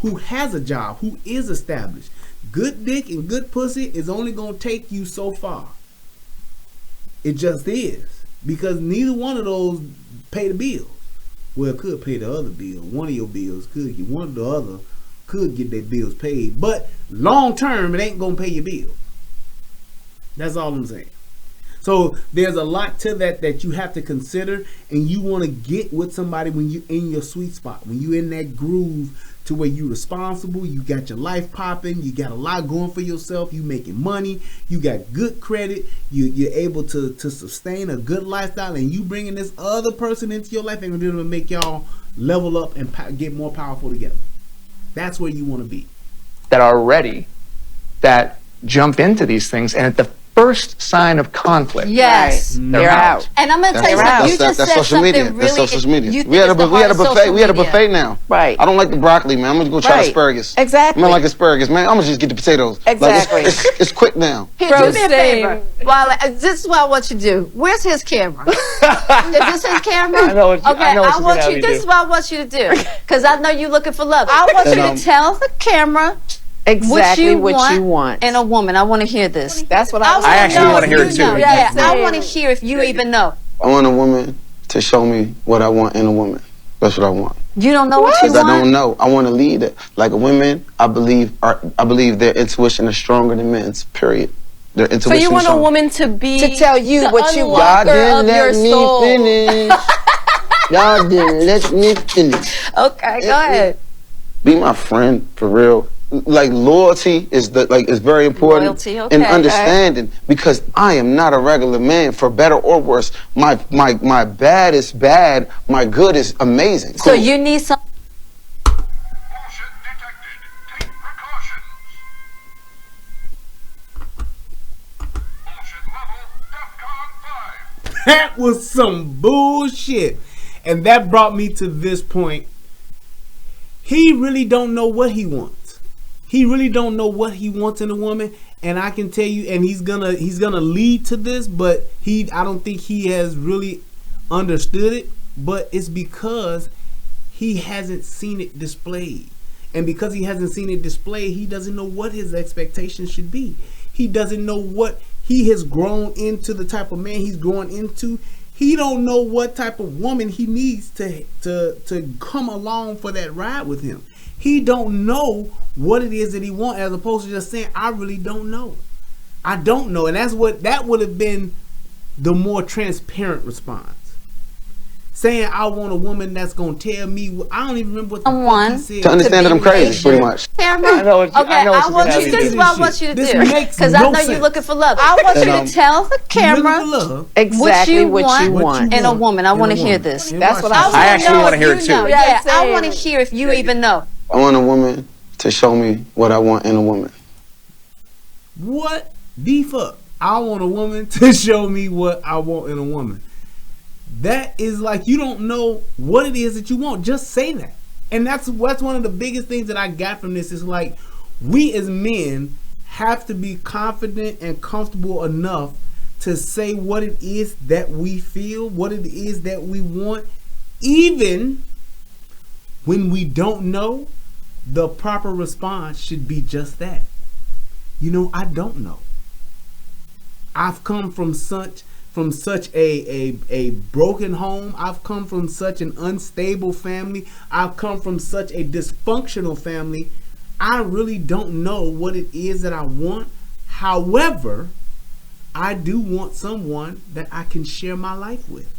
who has a job, who is established. Good dick and good pussy is only going to take you so far. It just is. Because neither one of those pay the bills. Well, it could pay the other bill. One of your bills could get, one of the other could get their bills paid. But long term, it ain't going to pay your bill. That's all I'm saying. So there's a lot to that you have to consider, and you want to get with somebody when you're in your sweet spot, when you're in that groove to where you're responsible, you got your life popping, you got a lot going for yourself, you making money, you got good credit, you're able to sustain a good lifestyle, and you bringing this other person into your life and going to make y'all level up and get more powerful together. That's where you want to be. That are ready, that jump into these things, and at the first sign of conflict, Yes. they're out. And I'm gonna tell you something. You just That's said social media. something That's really. social media. You think We had it's the a heart of buffet. social We had a media. buffet now. Right. I don't like the broccoli, man. I'm gonna go try Right. asparagus. Exactly. I don't like asparagus, man. I'm gonna just get the potatoes. Exactly. Like, it's quick now. Here, do me a favor. Well, this is what I want you to do. Where's his camera? Is this his camera? I know what you- Okay, I know what I you're want gonna you. have me This do. is what I want you to do, because I know you're looking for love. I want you to tell the camera Exactly what you want in in a woman. I want to hear this. That's what I was I actually know wanna if hear you it too. know. Yeah, I Same. want to hear if you even know. I want a woman to show me what I want in a woman. That's what I want. You don't know what you Because I want. don't know. I want to lead it. Like women, I believe their intuition is stronger than men's. Period. Their intuition. So you want is a stronger. woman to be To tell you the what you want. Y'all unlocker didn't of your let me soul. finish. Y'all didn't let me finish. Okay, go ahead. Be my friend for real. Like loyalty is very important. Loyalty, okay. And understanding, because I am not a regular man, for better or worse. My bad is bad. My good is amazing. So you need some. Bullshit detected. Take precautions. Bullshit level DEFCON 5. That was some bullshit. And that brought me to this point. He really don't know what he wants. He really don't know what he wants in a woman. And I can tell you, and he's gonna lead to this, but I don't think he has really understood it. But it's because he hasn't seen it displayed. And because he hasn't seen it displayed, he doesn't know what his expectations should be. He doesn't know what he has grown into, the type of man he's growing into. He don't know what type of woman he needs to come along for that ride with him. He don't know what it is that he wants, as opposed to just saying, I really don't know. I don't know. And that would have been the more transparent response. Saying I want a woman that's gonna tell me, I don't even remember what the fuck he said. To understand that I'm crazy, patient. pretty much. Camera. I know what you- Okay, I know what I you're want gonna you. have This me is do. what I want you to This do. makes Because I no know sense. you're looking for love. I want you to tell the camera You looking for love. Exactly what you What want. you in a woman. I in want a to hear woman. this. And That's watch what this. I actually know wanna if hear you it too. know. Yeah, Yeah, I same. want to hear if you even know. I want a woman to show me what I want in a woman. What the fuck? I want a woman to show me what I want in a woman. That is like, you don't know what it is that you want. Just say that. And that's one of the biggest things that I got from this is like, We as men have to be confident and comfortable enough to say what it is that we feel, what it is that we want, even when we don't know. The proper response should be just that. I don't know. I've come from such a broken home. I've come from such an unstable family. I've come from such a dysfunctional family. I really don't know what it is that I want. However, I do want someone that I can share my life with.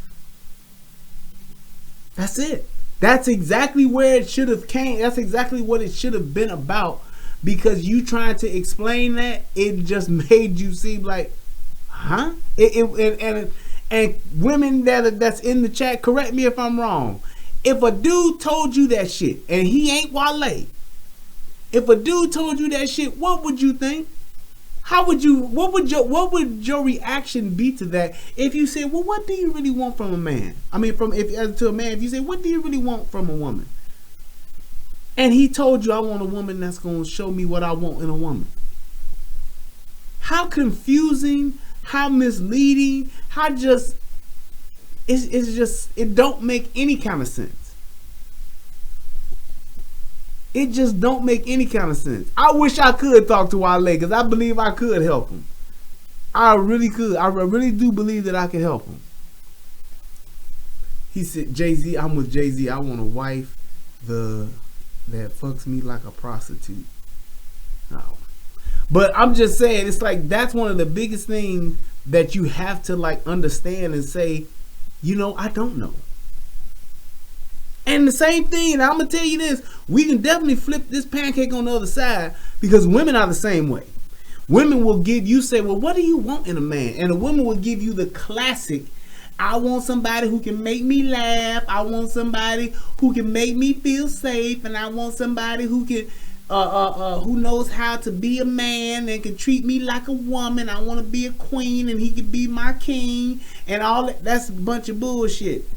That's it. That's exactly where it should have came. That's exactly what it should have been about. Because you trying to explain that, it just made you seem like, huh? And women that's in the chat, correct me if I'm wrong. If a dude told you that shit and he ain't Wale, if a dude told you that shit, what would you think? What would your reaction be to that if you said, well, what do you really want from a man? I mean, to a man, if you say, what do you really want from a woman? And he told you, I want a woman that's going to show me what I want in a woman. How confusing, how misleading, it don't make any kind of sense. It just don't make any kind of sense. I wish I could talk to Wale because I believe I could help him. I really could. I really do believe that I could help him. He said, Jay-Z, I'm with Jay-Z. I want a wife that fucks me like a prostitute. No. But I'm just saying, it's like that's one of the biggest things that you have to understand and say, I don't know. And the same thing, and I'm going to tell you this, we can definitely flip this pancake on the other side because women are the same way. Women will say, well, what do you want in a man? And a woman will give you the classic, I want somebody who can make me laugh. I want somebody who can make me feel safe. And I want somebody who can, who knows how to be a man and can treat me like a woman. I want to be a queen and he can be my king and all that. That's a bunch of bullshit.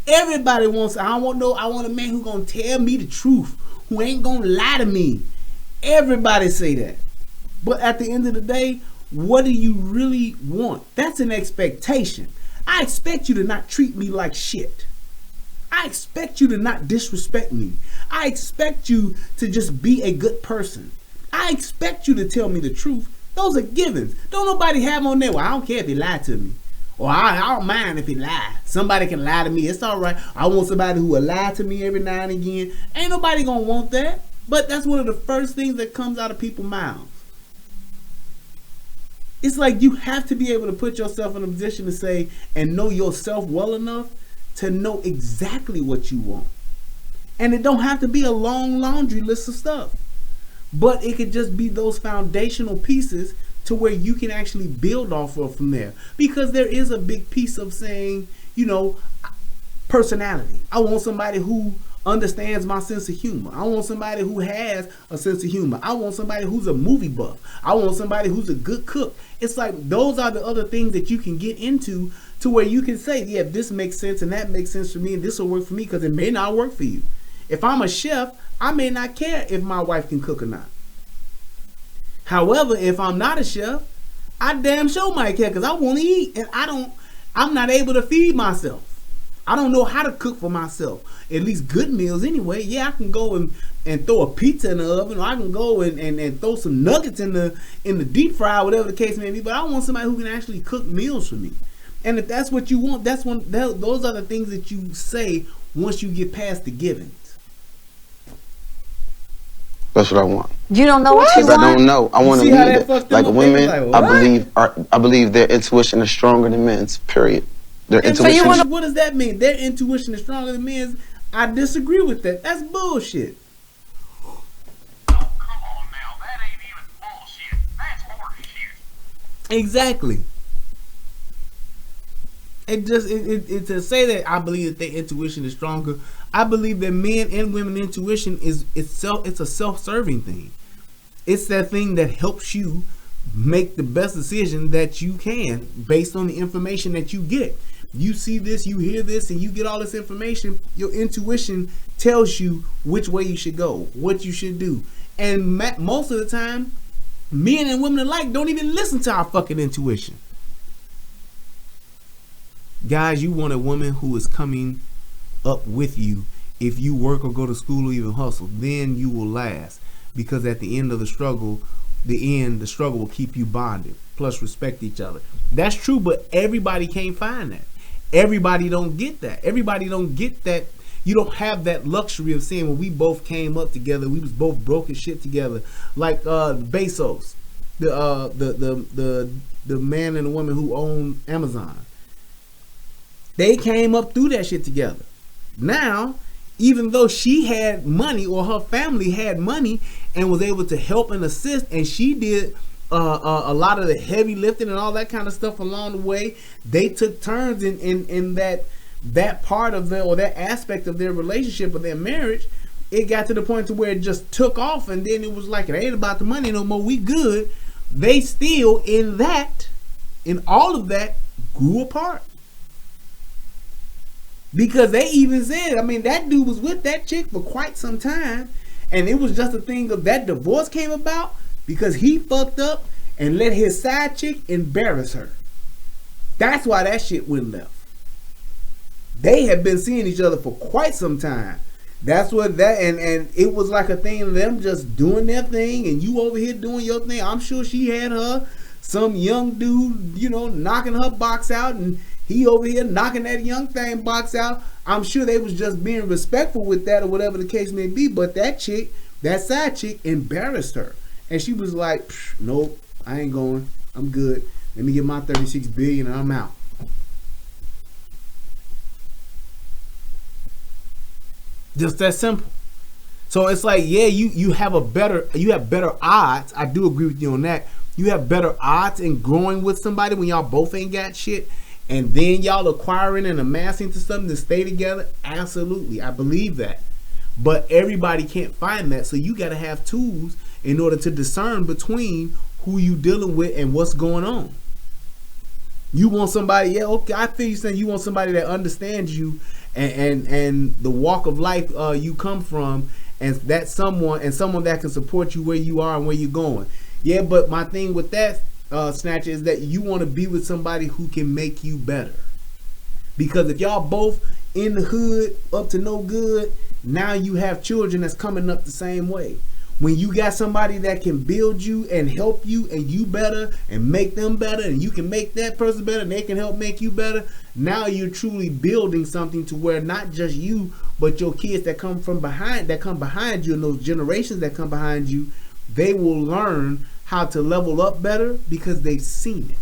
Everybody wants, I want a man who's going to tell me the truth, who ain't going to lie to me. Everybody say that. But at the end of the day, what do you really want? That's an expectation. I expect you to not treat me like shit. I expect you to not disrespect me. I expect you to just be a good person. I expect you to tell me the truth. Those are givens. Don't nobody have on there, well, I don't care if he lied to me. Or I don't mind if he lied. Somebody can lie to me. It's all right. I want somebody who will lie to me every now and again. Ain't nobody gonna want that. But that's one of the first things that comes out of people's mouths. It's like you have to be able to put yourself in a position to say and know yourself well enough to know exactly what you want. And it don't have to be a long laundry list of stuff. But it could just be those foundational pieces to where you can actually build off of from there. Because there is a big piece of saying, personality. I want somebody who understands my sense of humor. I want somebody who has a sense of humor. I want somebody who's a movie buff. I want somebody who's a good cook. It's like those are the other things that you can get into to where you can say, yeah, this makes sense and that makes sense for me and this will work for me because it may not work for you. If I'm a chef, I may not care if my wife can cook or not. However, if I'm not a chef, I damn sure might care because I want to eat and I'm not able to feed myself. I don't know how to cook for myself. At least good meals anyway. Yeah, I can go and throw a pizza in the oven, or I can go and throw some nuggets in the deep fry, whatever the case may be. But I want somebody who can actually cook meals for me. And if that's what you want, those are the things that you say once you get past the givings. That's what I want. You don't know what you want? I don't know. I want to lead it. Like women, Like, I believe their intuition is stronger than men's. Period. Their intuition. What does that mean? Their intuition is stronger than men's. I disagree with that. That's bullshit. Oh, come on now. That ain't even bullshit. That's horseshit. Exactly. It to say that I believe that their intuition is stronger. I believe that men and women intuition it's a self-serving thing. It's that thing that helps you make the best decision that you can based on the information that you get. You see this, you hear this, and you get all this information. Your intuition tells you which way you should go, what you should do. And most of the time, men and women alike don't even listen to our fucking intuition. Guys, you want a woman who is coming up with you. If you work or go to school or even hustle, then you will last. Because at the end of the struggle, the struggle will keep you bonded. Plus respect each other. That's true, but everybody can't find that. Everybody don't get that. Everybody don't get that. You don't have that luxury of saying, well, we both came up together. We was both broke as shit together. Like Bezos, the man and the woman who own Amazon. They came up through that shit together. Now, even though she had money or her family had money and was able to help and assist, and she did a lot of the heavy lifting and all that kind of stuff along the way, they took turns in that part of or that aspect of their relationship or their marriage. It got to the point to where it just took off, and then it was like, it ain't about the money no more, we good. They still in all of that grew apart. Because they even said, I mean, that dude was with that chick for quite some time, and it was just a thing of that divorce came about because he fucked up and let his side chick embarrass her. That's why that shit went left. They had been seeing each other for quite some time. That's what that, and it was like a thing of them just doing their thing, and you over here doing your thing. I'm sure she had some young dude, knocking her box out, and he over here knocking that young thing box out. I'm sure they was just being respectful with that or whatever the case may be. But that chick, that side chick, embarrassed her. And she was like, nope, I ain't going. I'm good. Let me get my $36 billion and I'm out. Just that simple. So it's like, yeah, you have better odds. I do agree with you on that. You have better odds in growing with somebody when y'all both ain't got shit. And then y'all acquiring and amassing to something to stay together. Absolutely. I believe that. But everybody can't find that. So you got to have tools in order to discern between who you dealing with and what's going on. You want somebody, yeah, okay, I feel you saying you want somebody that understands you and the walk of life you come from, and that someone that can support you where you are and where you're going. Yeah, but my thing with that, Snatcher, is that you want to be with somebody who can make you better. Because if y'all both in the hood up to no good, now you have children that's coming up the same way. When you got somebody that can build you and help you and you better and make them better, and you can make that person better and they can help make you better, now you're truly building something to where not just you, but your kids that come behind you, and those generations that come behind you, they will learn how to level up better because they've seen it.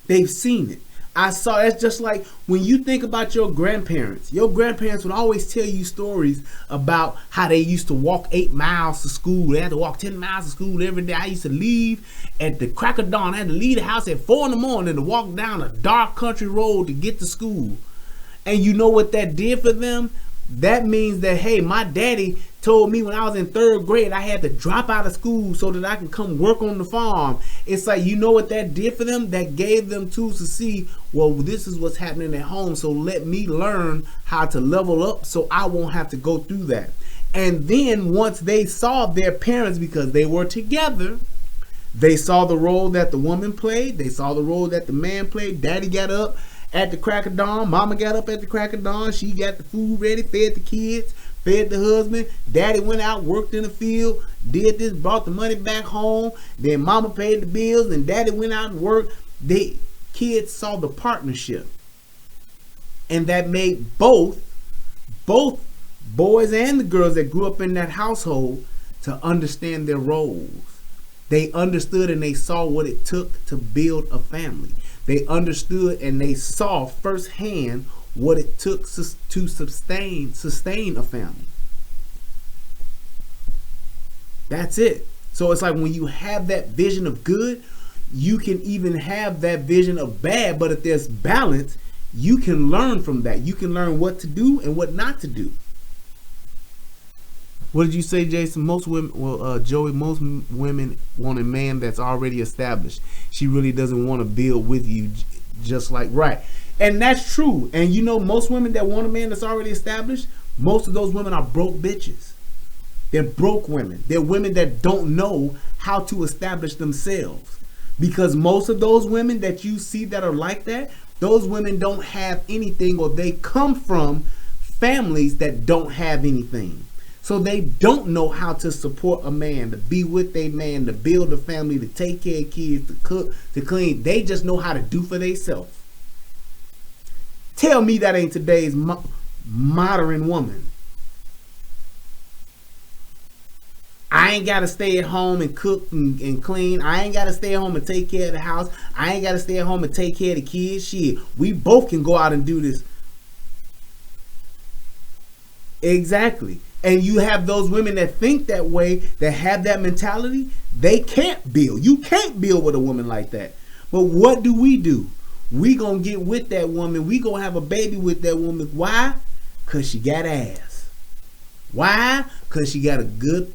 They've seen it. That's just like when you think about your grandparents. Your grandparents would always tell you stories about how they used to walk 8 miles to school. They had to walk 10 miles to school every day. I used to leave at the crack of dawn. I had to leave the house at 4 in the morning to walk down a dark country road to get to school. And you know what that did for them? That means that, hey, my daddy told me when I was in 3rd grade I had to drop out of school so that I can come work on the farm. It's like, you know what that did for them? That gave them tools to see, well, this is what's happening at home, so let me learn how to level up so I won't have to go through that. And then once they saw their parents, because they were together, they saw the role that the woman played, they saw the role that the man played. Daddy got up at the crack of dawn, mama got up at the crack of dawn, she got the food ready, fed the kids, fed the husband, daddy went out, worked in the field, did this, brought the money back home, then mama paid the bills and daddy went out and worked. The kids saw the partnership, and that made both boys and the girls that grew up in that household to understand their roles. They understood and they saw what it took to build a family. They understood and they saw firsthand what it took to sustain a family. That's it. So it's like when you have that vision of good, you can even have that vision of bad. But if there's balance, you can learn from that. You can learn what to do and what not to do. What did you say, Jason? Most women, Joey, most women want a man that's already established. She really doesn't want to build with you, just like, right. And that's true. And you know, most women that want a man that's already established, most of those women are broke bitches. They're broke women. They're women that don't know how to establish themselves. Because most of those women that you see that are like that, those women don't have anything, or they come from families that don't have anything. So they don't know how to support a man, to be with a man, to build a family, to take care of kids, to cook, to clean. They just know how to do for themselves. Tell me that ain't today's modern woman. I ain't got to stay at home and cook and clean. I ain't got to stay at home and take care of the house. I ain't got to stay at home and take care of the kids. Shit, we both can go out and do this. Exactly. And you have those women that think that way, that have that mentality. They can't build. You can't build with a woman like that. But what do? We gonna get with that woman. We gonna have a baby with that woman. Why? Because she got ass. Why? Because she got a good,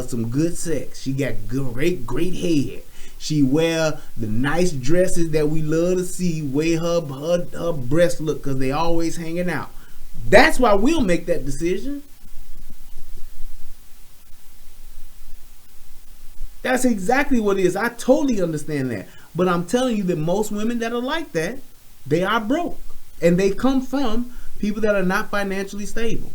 some good sex. She got great head. She wear the nice dresses that we love to see. Way her breasts look, because they always hanging out. That's why we'll make that decision. That's exactly what it is. I totally understand that. But I'm telling you that most women that are like that, they are broke. And they come from people that are not financially stable.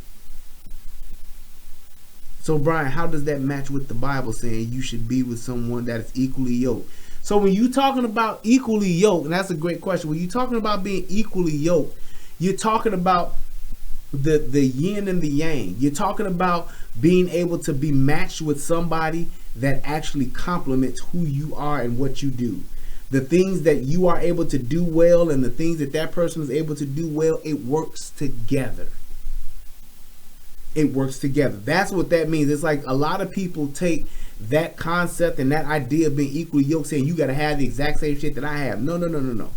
So Brian, how does that match with the Bible saying you should be with someone that is equally yoked? So when you're talking about equally yoked, and that's a great question. When you're talking about being equally yoked, you're talking about the yin and the yang. You're talking about being able to be matched with somebody that actually complements who you are and what you do. The things that you are able to do well and the things that that person is able to do well, it works together. It works together. That's what that means. It's like a lot of people take that concept and that idea of being equally yoked, saying you got to have the exact same shit that I have. No.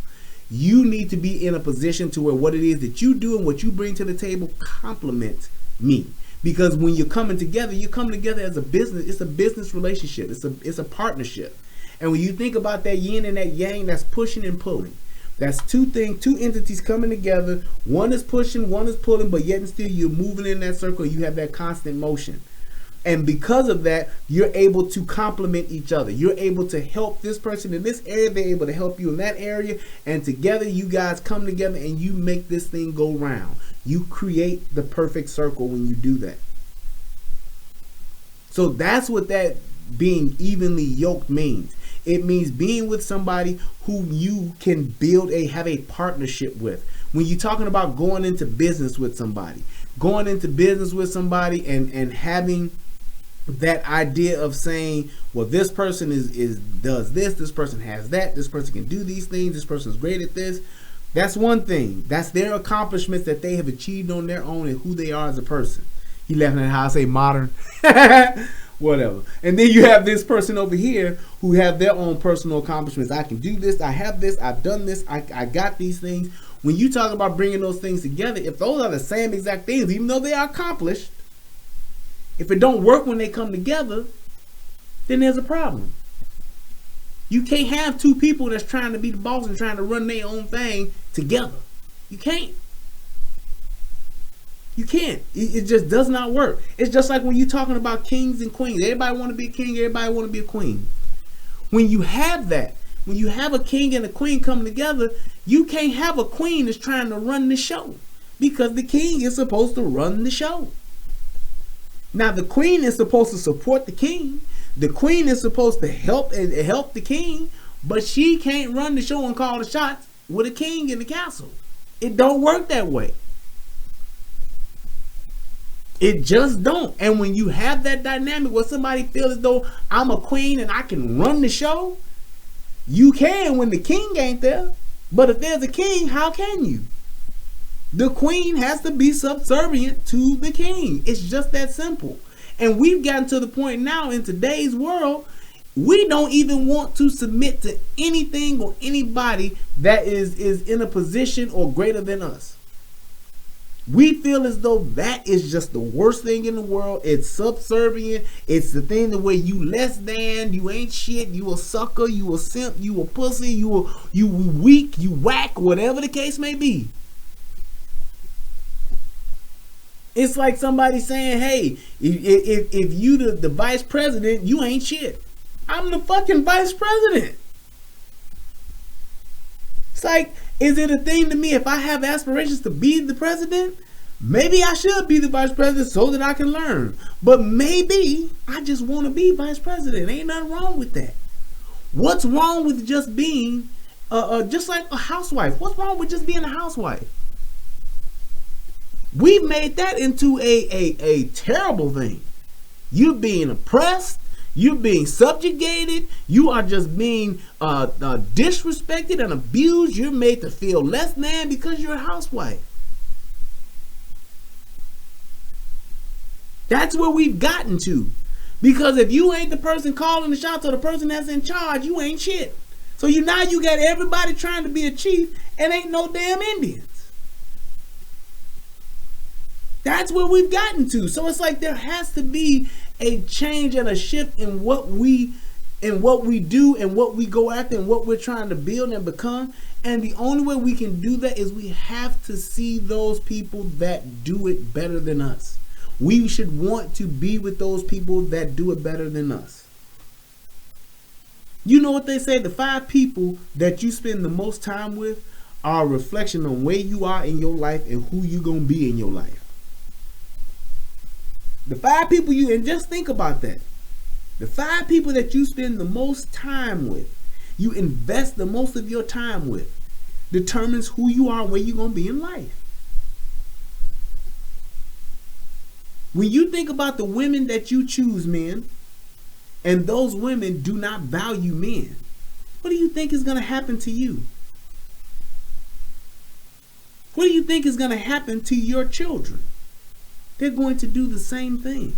You need to be in a position to where what it is that you do and what you bring to the table complements me. Because when you're coming together, you come together as a business. It's a business relationship. It's a partnership. And when you think about that yin and that yang, that's pushing and pulling. That's two entities coming together. One is pushing, one is pulling, but yet and still you're moving in that circle. You have that constant motion. And because of that, you're able to complement each other. You're able to help this person in this area. They're able to help you in that area. And together you guys come together and you make this thing go round. You create the perfect circle when you do that. So that's what that being evenly yoked means. It means being with somebody who you can have a partnership with. When you're talking about going into business with somebody and having that idea of saying, well, this person does this person has that, this person can do these things, this person's great at this. That's one thing. That's their accomplishments that they have achieved on their own and who they are as a person. He laughing at how I say modern. Whatever. And then you have this person over here who have their own personal accomplishments. I can do this. I have this. I've done this. I got these things. When you talk about bringing those things together, if those are the same exact things, even though they are accomplished, if it don't work when they come together, then there's a problem. You can't have two people that's trying to be the boss and trying to run their own thing together. You can't. You can't. It just does not work. It's just like when you're talking about kings and queens. Everybody want to be a king. Everybody want to be a queen. When you have that, when you have a king and a queen coming together, you can't have a queen that's trying to run the show, because the king is supposed to run the show. Now the queen is supposed to support the king. The queen is supposed to help the king, but she can't run the show and call the shots with a king in the castle. It don't work that way. It just don't. And when you have that dynamic where somebody feels as though I'm a queen and I can run the show, you can when the king ain't there. But if there's a king, how can you? The queen has to be subservient to the king. It's just that simple. And we've gotten to the point now in today's world, we don't even want to submit to anything or anybody that is in a position or greater than us. We feel as though that is just the worst thing in the world. It's subservient. It's the thing the way you less than, you ain't shit, you a sucker, you a simp, you a pussy, you weak, you whack, whatever the case may be. It's like somebody saying, hey, if you the vice president, you ain't shit. I'm the fucking vice president. It's like, is it a thing to me if I have aspirations to be the president? Maybe I should be the vice president so that I can learn. But maybe I just want to be vice president. Ain't nothing wrong with that. What's wrong with just being, just like a housewife? What's wrong with just being a housewife? We've made that into a terrible thing. You're being oppressed. You're being subjugated. You are just being disrespected and abused. You're made to feel less than because you're a housewife. That's where we've gotten to. Because if you ain't the person calling the shots or the person that's in charge, you ain't shit. So now you got everybody trying to be a chief and ain't no damn Indians. That's where we've gotten to. So it's like there has to be a change and a shift in what we do and what we go after and what we're trying to build and become. And the only way we can do that is we have to see those people that do it better than us. We should want to be with those people that do it better than us. You know what they say? The 5 people that you spend the most time with are a reflection on where you are in your life and who you're going to be in your life. The 5 people and just think about that. The 5 people that you spend the most time with, you invest the most of your time with, determines who you are and where you're going to be in life. When you think about the women that you choose, men, and those women do not value men, what do you think is going to happen to you? What do you think is going to happen to your children? They're going to do the same thing.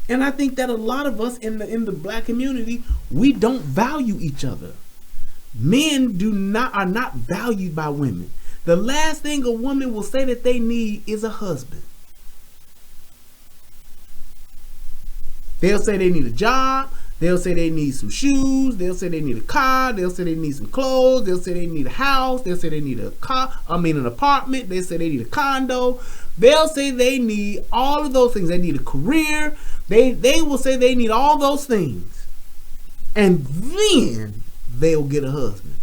And I think that a lot of us in the black community, we don't value each other. Men are not valued by women. The last thing a woman will say that they need is a husband. They'll say they need a job. They'll say they need some shoes. They'll say they need a car. They'll say they need some clothes. They'll say they need a house. They'll say they need an apartment. They say they need a condo. They'll say they need all of those things. They need a career. They will say they need all those things. And then they'll get a husband.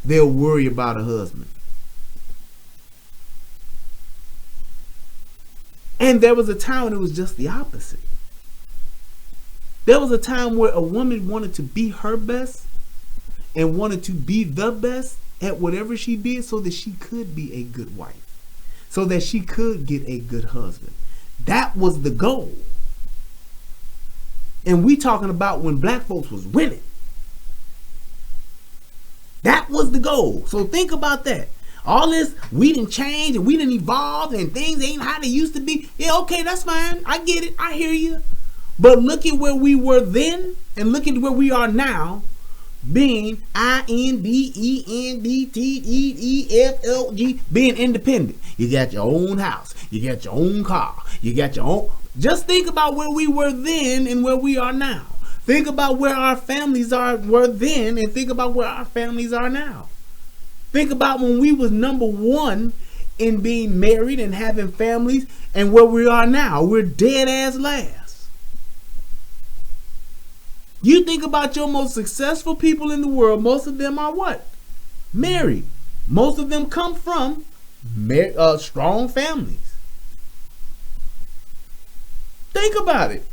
They'll worry about a husband. And there was a time when it was just the opposite. There was a time where a woman wanted to be her best and wanted to be the best at whatever she did so that she could be a good wife, so that she could get a good husband. That was the goal. And we talking about when black folks was winning. That was the goal. So think about that. All this, we didn't change and we didn't evolve and things ain't how they used to be. Yeah, okay, that's fine. I get it. I hear you. But look at where we were then and look at where we are now, being INDEPENDELG, being independent. You got your own house. You got your own car. You got your own. Just think about where we were then and where we are now. Think about where our families were then and think about where our families are now. Think about when we was number one in being married and having families and where we are now. We're dead ass last. You think about your most successful people in the world, most of them are what? Married. Most of them come from strong families. Think about it.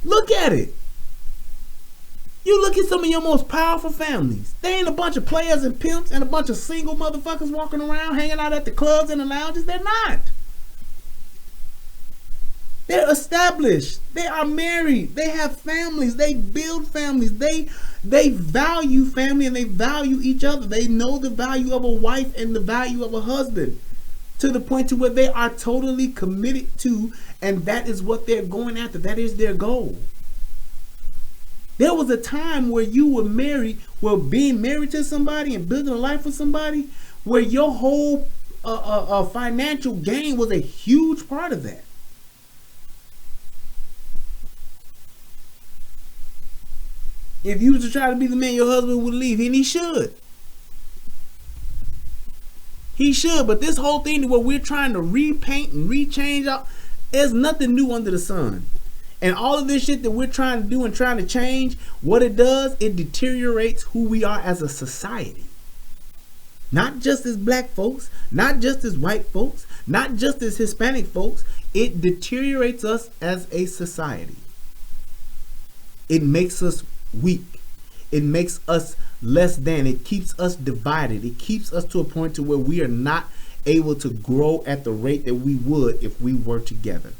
Look at it. You look at some of your most powerful families. They ain't a bunch of players and pimps and a bunch of single motherfuckers walking around hanging out at the clubs and the lounges. They're not. They're established. They are married. They have families. They build families. They value family and they value each other. They know the value of a wife and the value of a husband to the point to where they are totally committed to, and that is what they're going after. That is their goal. There was a time where you were married, where being married to somebody and building a life with somebody, where your whole financial gain was a huge part of that. If you was to try to be the man, your husband would leave, and he should. He should, but this whole thing where we're trying to repaint and rechange out, there's nothing new under the sun. And all of this shit that we're trying to do and trying to change, what it does, it deteriorates who we are as a society. Not just as black folks, not just as white folks, not just as Hispanic folks. It deteriorates us as a society. It makes us weak. It makes us less than. It keeps us divided. It keeps us to a point to where we are not able to grow at the rate that we would if we were together.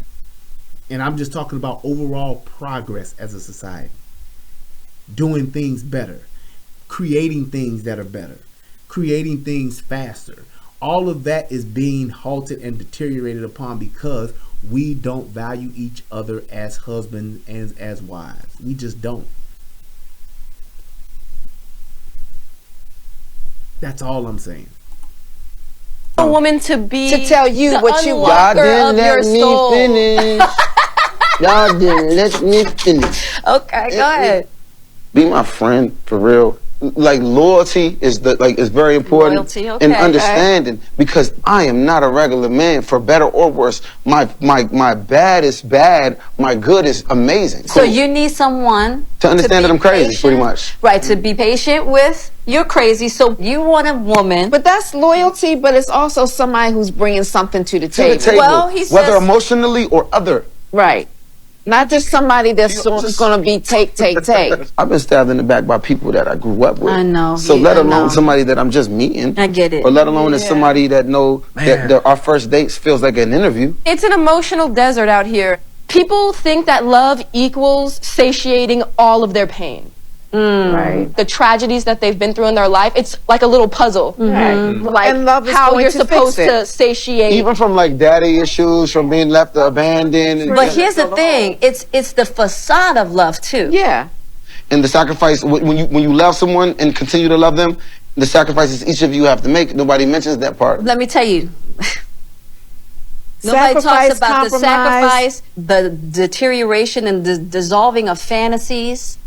And I'm just talking about overall progress as a society. Doing things better. Creating things that are better. Creating things faster. All of that is being halted and deteriorated upon because we don't value each other as husbands and as wives. We just don't. That's all I'm saying. A woman to be To tell you the what you Y'all want. unlocker didn't of your let me soul. finish. Y'all didn't let me finish. Okay, go ahead. Be my friend for real. Like loyalty is is very important. Loyalty, okay, and understanding because I am not a regular man for better or worse. My bad is bad. My good is amazing. So you need someone to understand be that I'm crazy, patient, pretty much. Right, to be patient with you're crazy. So you want a woman. But that's loyalty, but it's also somebody who's bringing something to the To table. the table, Well, he whether says- emotionally or other. Right. Not just somebody that's going to be take. I've been stabbed in the back by people that I grew up with. I know, So yeah, let I alone know. somebody that I'm just meeting. I get it. Or let alone as somebody that know that our first dates feels like an interview. It's an emotional desert out here. People think that love equals satiating all of their pain. Right. The tragedies that they've been through in their life, it's like a little puzzle. Right. Like And love is how going you're to supposed fix it. to satiate. Even from like daddy issues, from being left abandoned. But here's the thing: it's the facade of love too. Yeah. And the sacrifice when you love someone and continue to love them, the sacrifices each of you have to make. Nobody mentions that part. Let me tell you. Nobody talks about the sacrifice, the deterioration, and the dissolving of fantasies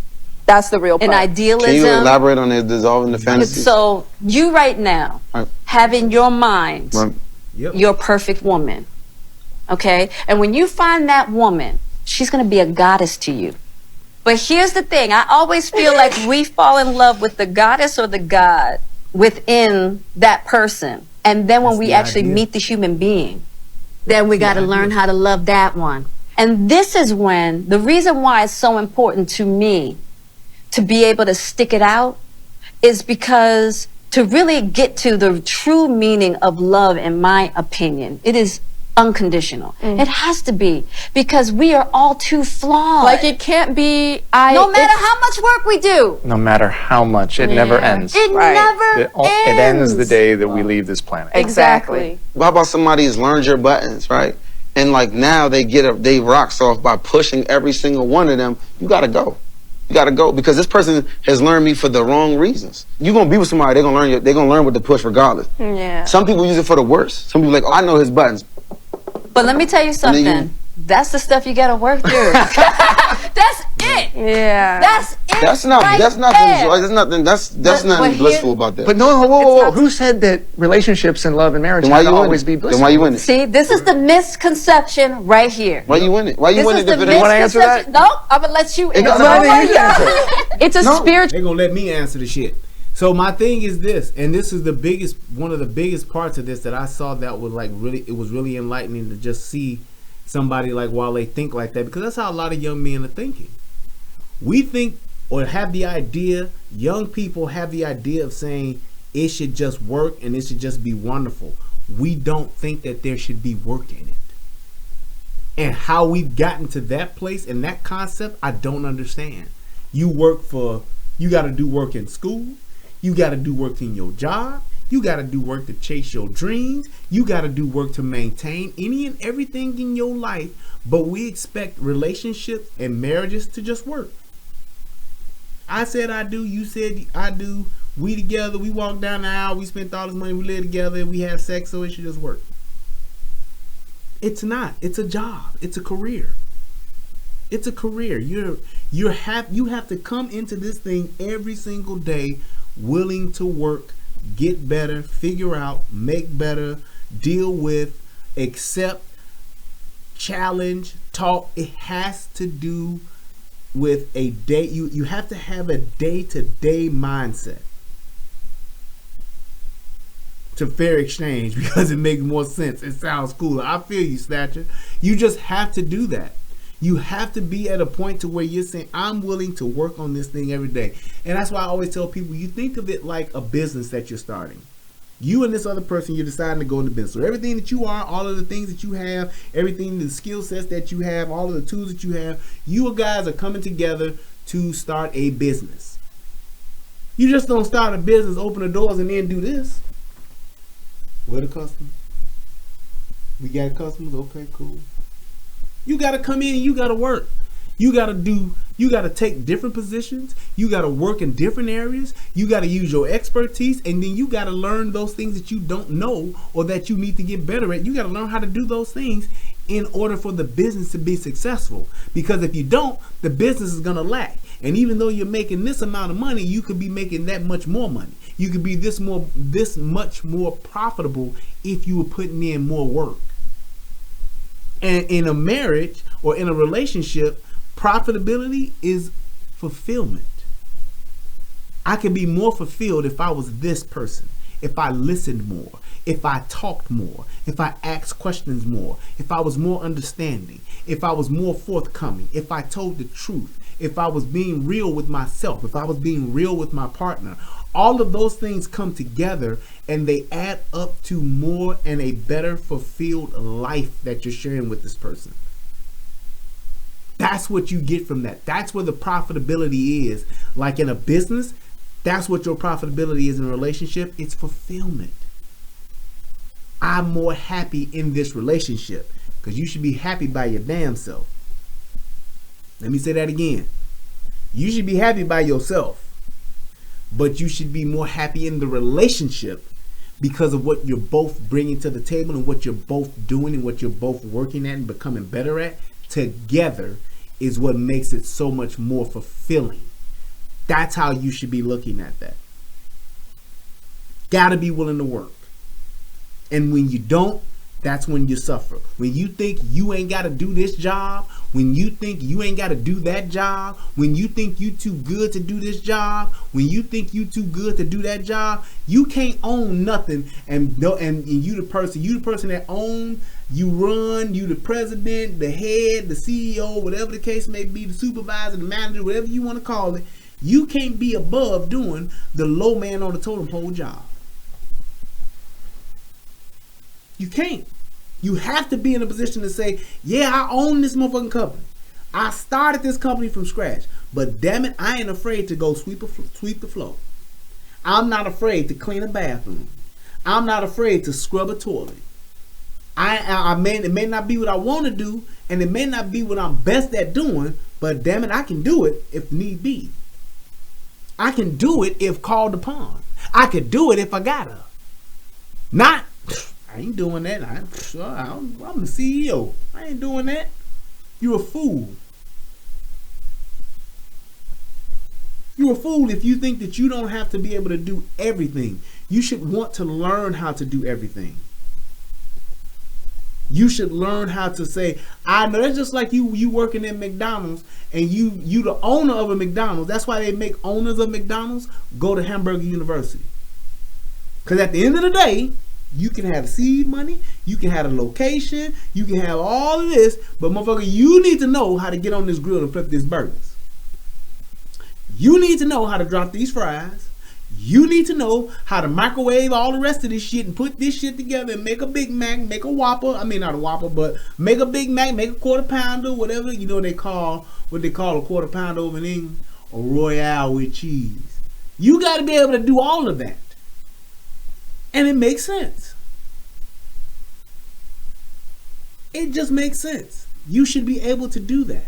That's the real part. and idealism. Can you elaborate on the dissolving the fantasies? So you right now Right. have in your mind Right. Yep. your perfect woman, okay? And when you find that woman, she's going to be a goddess to you. But here's the thing. I always feel like we fall in love with the goddess or the god within that person. And then when That's we the actually idea. meet the human being, then we got to idea. learn how to love that one. And this is when the reason why it's so important to me to be able to stick it out is because to really get to the true meaning of love, in my opinion, it is unconditional. It has to be because we are all too flawed. Like it can't be. No matter how much work we do, No matter how much, it never ends. it Right. never It ends the day that we leave this planet. Exactly. How about somebody who's learned your buttons, right? And like now they rocks off by pushing every single one of them. You gotta go. You gotta go because this person has learned me for the wrong reasons. You gonna be with somebody, they're gonna learn what to push regardless. Yeah. Some people use it for the worst. Some people like, oh, I know his buttons. But let me tell you then you- something. That's the stuff you gotta work through. That's it. Yeah. That's it. That's not right that's nothing there. joy. That's nothing that's But nothing here- blissful about that. But no, whoa, whoa, whoa. not- Who said that relationships and love and marriage then why have you to in always it? be Then blissful? why you in it? See, this is the misconception right here. Why you in it? Why you This in is it the if it You ain't? wanna answer that? misconception. No, I'm gonna let you. It doesn't No, matter. no, You no. can answer. It's a spiritual. They're gonna let me answer the shit. So my thing is this, and this is one of the biggest parts of this that I saw that was like really, it was really enlightening to just see somebody like while they think like that, because that's how a lot of young men are thinking. We think or have the idea, young people have the idea of saying it should just work and it should just be wonderful. We don't think that there should be work in it. And how we've gotten to that place and that concept, I don't understand. You got to do work in school. You got to do work in your job. You got to do work to chase your dreams. You got to do work to maintain any and everything in your life. But we expect relationships and marriages to just work. I said I do. You said I do. We together. We walk down the aisle. We spent all this money. We live together. We have sex. So it should just work. It's not. It's a job. It's a career. It's a career. You have to come into this thing every single day willing to work get better, figure out, make better, deal with, accept, challenge, talk. It has to do with a day. You have to have a day-to-day mindset to fair exchange, because it makes more sense. It sounds cooler. I feel you, Snatcher. You just have to do that. You have to be at a point to where you're saying, I'm willing to work on this thing every day. And that's why I always tell people, you think of it like a business that you're starting. You and this other person, you're deciding to go into business. So everything that you are, all of the things that you have, everything, the skill sets that you have, all of the tools that you have, you guys are coming together to start a business. You just don't start a business, open the doors, and then do this. Where the customers? We got customers? Okay, cool. You got to come in and you got to work. You got to take different positions. You got to work in different areas. You got to use your expertise, and then you got to learn those things that you don't know or that you need to get better at. You got to learn how to do those things in order for the business to be successful. Because if you don't, the business is going to lack. And even though you're making this amount of money, you could be making that much more money. You could be this much more profitable if you were putting in more work. And in a marriage or in a relationship, profitability is fulfillment. I could be more fulfilled if I was this person, if I listened more, if I talked more, if I asked questions more, if I was more understanding, if I was more forthcoming, if I told the truth, if I was being real with myself, if I was being real with my partner. All of those things come together and they add up to more and a better fulfilled life that you're sharing with this person. That's what you get from that. That's where the profitability is. Like in a business, that's what your profitability is in a relationship. It's fulfillment. I'm more happy in this relationship, because you should be happy by your damn self. Let me say that again. You should be happy by yourself, but you should be more happy in the relationship because of what you're both bringing to the table and what you're both doing and what you're both working at and becoming better at together is what makes it so much more fulfilling. That's how you should be looking at that. Gotta be willing to work. And when you don't, that's when you suffer. When you think you ain't got to do this job, when you think you ain't got to do that job, when you think you too good to do this job, when you think you too good to do that job, you can't own nothing. And you the person that owns, you run, you the president, the head, the CEO, whatever the case may be, the supervisor, the manager, whatever you want to call it. You can't be above doing the low man on the totem pole job. You can't. You have to be in a position to say, yeah, I own this motherfucking company. I started this company from scratch. But damn it, I ain't afraid to go sweep the floor. I'm not afraid to clean a bathroom. I'm not afraid to scrub a toilet. It may not be what I want to do, and it may not be what I'm best at doing, but damn it, I can do it if need be. I can do it if called upon. I could do it if I gotta. I ain't doing that. I'm the CEO. I ain't doing that. You're a fool. You're a fool if you think that you don't have to be able to do everything. You should want to learn how to do everything. You should learn how to say, I know. That's just like you working in McDonald's and you the owner of a McDonald's. That's why they make owners of McDonald's go to Hamburger University. Because at the end of the day, you can have seed money, you can have a location, you can have all of this, but motherfucker, you need to know how to get on this grill and flip these burgers. You need to know how to drop these fries. You need to know how to microwave all the rest of this shit and put this shit together and make a Big Mac, make a Whopper. I mean, not a Whopper, but make a Big Mac, make a quarter pounder, whatever. You know what they call a quarter pounder over in England? A Royale with cheese. You got to be able to do all of that. And it makes sense. It just makes sense. You should be able to do that.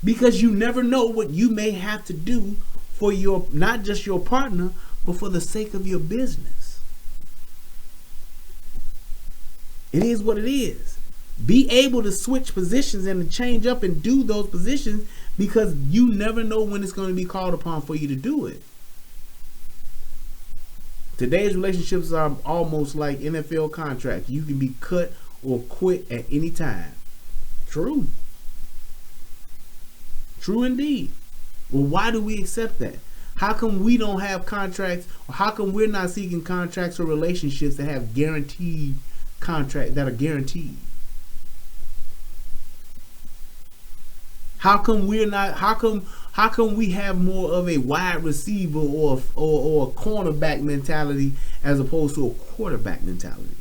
Because you never know what you may have to do for your, not just your partner, but for the sake of your business. It is what it is. Be able to switch positions and to change up and do those positions, because you never know when it's going to be called upon for you to do it. Today's relationships are almost like NFL contracts. You can be cut or quit at any time. True. True indeed. Well, why do we accept that? How come we don't have contracts, or how come we're not seeking contracts or relationships that have guaranteed contract that are guaranteed? How come we're not? How come we have more of a wide receiver or a cornerback mentality as opposed to a quarterback mentality?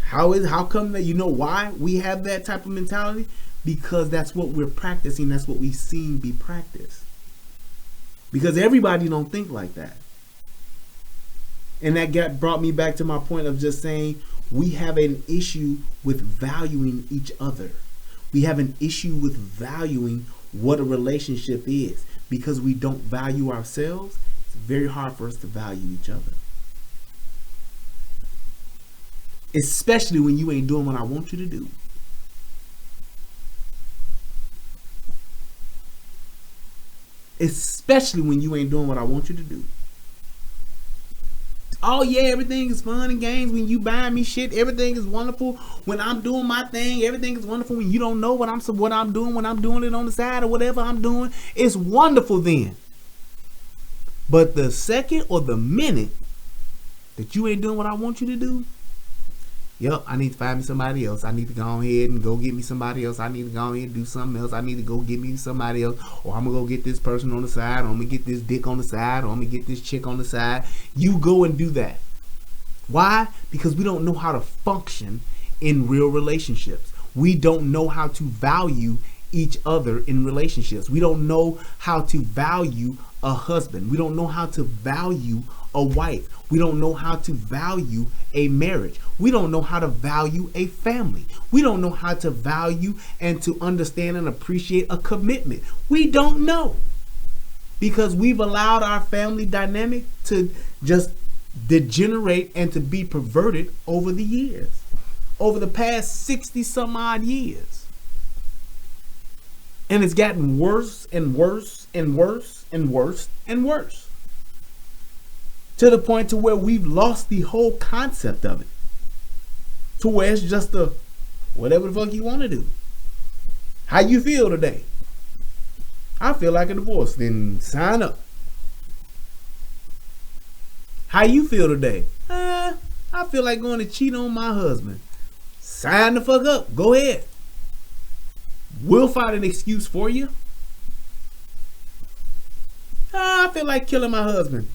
How come that, you know why we have that type of mentality? Because that's what we're practicing. That's what we've seen be practiced. Because everybody don't think like that. And that brought me back to my point of just saying we have an issue with valuing each other. We have an issue with valuing what a relationship is. Because we don't value ourselves, it's very hard for us to value each other. Especially when you ain't doing what I want you to do. Especially when you ain't doing what I want you to do. Oh yeah, everything is fun and games when you buy me shit. Everything is wonderful when I'm doing my thing. Everything is wonderful when you don't know what I'm doing, when I'm doing it on the side or whatever I'm doing. It's wonderful then. But the second or the minute that you ain't doing what I want you to do, yep, I need to find me somebody else. I need to go ahead and go get me somebody else. I need to go ahead and do something else. I need to go get me somebody else. Or I'm going to go get this person on the side. Or I'm going to get this dick on the side. Or I'm going to get this chick on the side. You go and do that. Why? Because we don't know how to function in real relationships. We don't know how to value each other in relationships. We don't know how to value a husband. We don't know how to value a wife. We don't know how to value a marriage. We don't know how to value a family. We don't know how to value and to understand and appreciate a commitment. We don't know. Because we've allowed our family dynamic to just degenerate and to be perverted over the years. Over the past 60 some odd years. And it's gotten worse and worse and worse and worse and worse. To the point to where we've lost the whole concept of it. To where it's just a whatever the fuck you want to do. How you feel today? I feel like a divorce. Then sign up. How you feel today? I feel like going to cheat on my husband. Sign the fuck up. Go ahead. We'll find an excuse for you. I feel like killing my husband.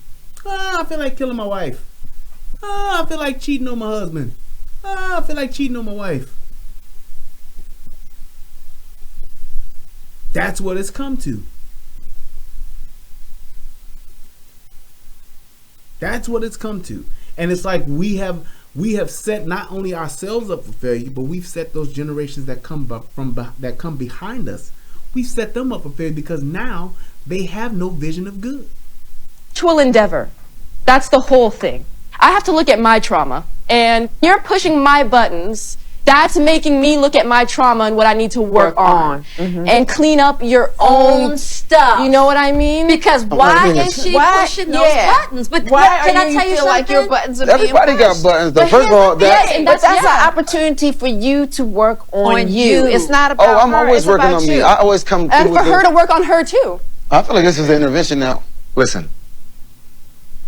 I feel like killing my wife. I feel like cheating on my husband. I feel like cheating on my wife. That's what it's come to. That's what it's come to. And it's like we have set not only ourselves up for failure, but we've set those generations that come behind us. We've set them up for failure because now they have no vision of good. Mutual endeavor. That's the whole thing. I have to look at my trauma, and you're pushing my buttons. That's making me look at my trauma and what I need to work on. Mm-hmm. And clean up your own stuff. You know what I mean? Because why is she pushing those buttons? But can I tell you something? Like your buttons are Everybody got buttons though. First of all, that's an opportunity for you to work on you. It's not about I'm always working on me. I always come and for her to work on her too. I feel like this is an intervention now. Listen.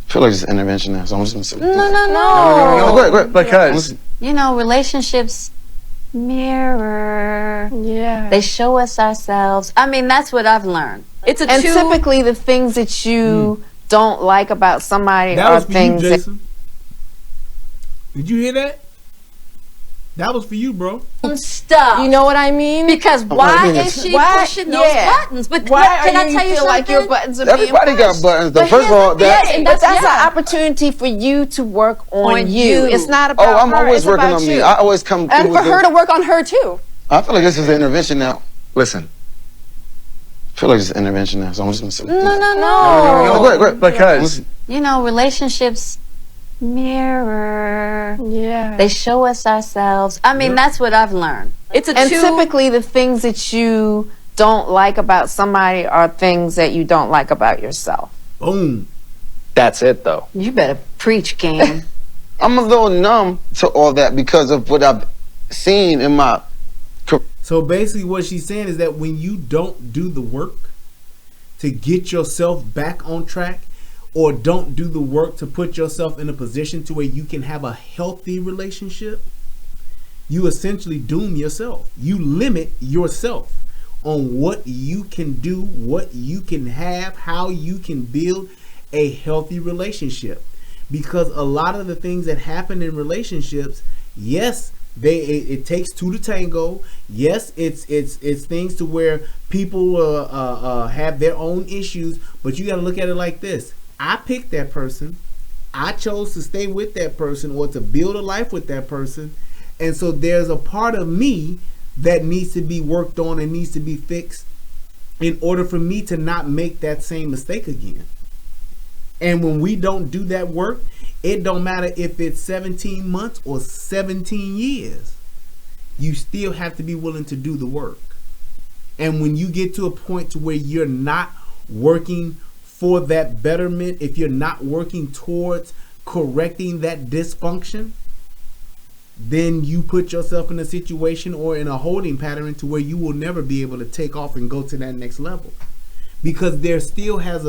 I feel like it's an intervention now, so I'm just going to say. No. Go ahead. Because, you know, relationships mirror. Yeah. They show us ourselves. I mean, that's what I've learned. It's a and typically the things that you don't like about somebody that are was for things you, Jason. Did you hear that? That was for you, bro. Stuff. You know what I mean? Because why is she pushing those buttons? But why can I tell you feel something? like your buttons are Everybody being got buttons though. First of all, that's an opportunity for you to work on you. It's not about I'm always working on me. I always come and for her to work on her too. I feel like this is an intervention now. listen. I feel like it's an intervention now, so I'm just going to say. No. Go ahead. Because, you know, relationships mirror. Yeah. They show us ourselves. I mean, that's what I've learned. It's and typically the things that you don't like about somebody are things that you don't like about yourself. Boom. That's it, though. You better preach, game. I'm a little numb to all that because of what I've seen in my. So basically what she's saying is that when you don't do the work to get yourself back on track, or don't do the work to put yourself in a position to where you can have a healthy relationship, you essentially doom yourself. You limit yourself on what you can do, what you can have, how you can build a healthy relationship. Because a lot of the things that happen in relationships, yes, it takes two to tango. Yes, it's things to where people have their own issues, but you got to look at it like this. I picked that person. I chose to stay with that person or to build a life with that person. And so there's a part of me that needs to be worked on and needs to be fixed in order for me to not make that same mistake again. And when we don't do that work, it don't matter if it's 17 months or 17 years. You still have to be willing to do the work. And when you get to a point to where you're not working for that betterment, if you're not working towards correcting that dysfunction, then you put yourself in a situation or in a holding pattern to where you will never be able to take off and go to that next level. Because there still has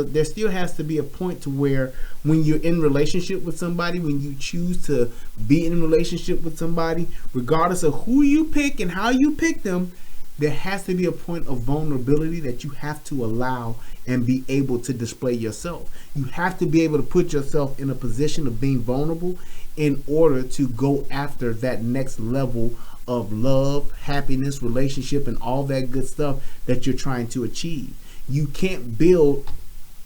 to be a point to where when you're in relationship with somebody, when you choose to be in a relationship with somebody, regardless of who you pick and how you pick them, there has to be a point of vulnerability that you have to allow and be able to display yourself. You have to be able to put yourself in a position of being vulnerable in order to go after that next level of love, happiness, relationship, and all that good stuff that you're trying to achieve. You can't build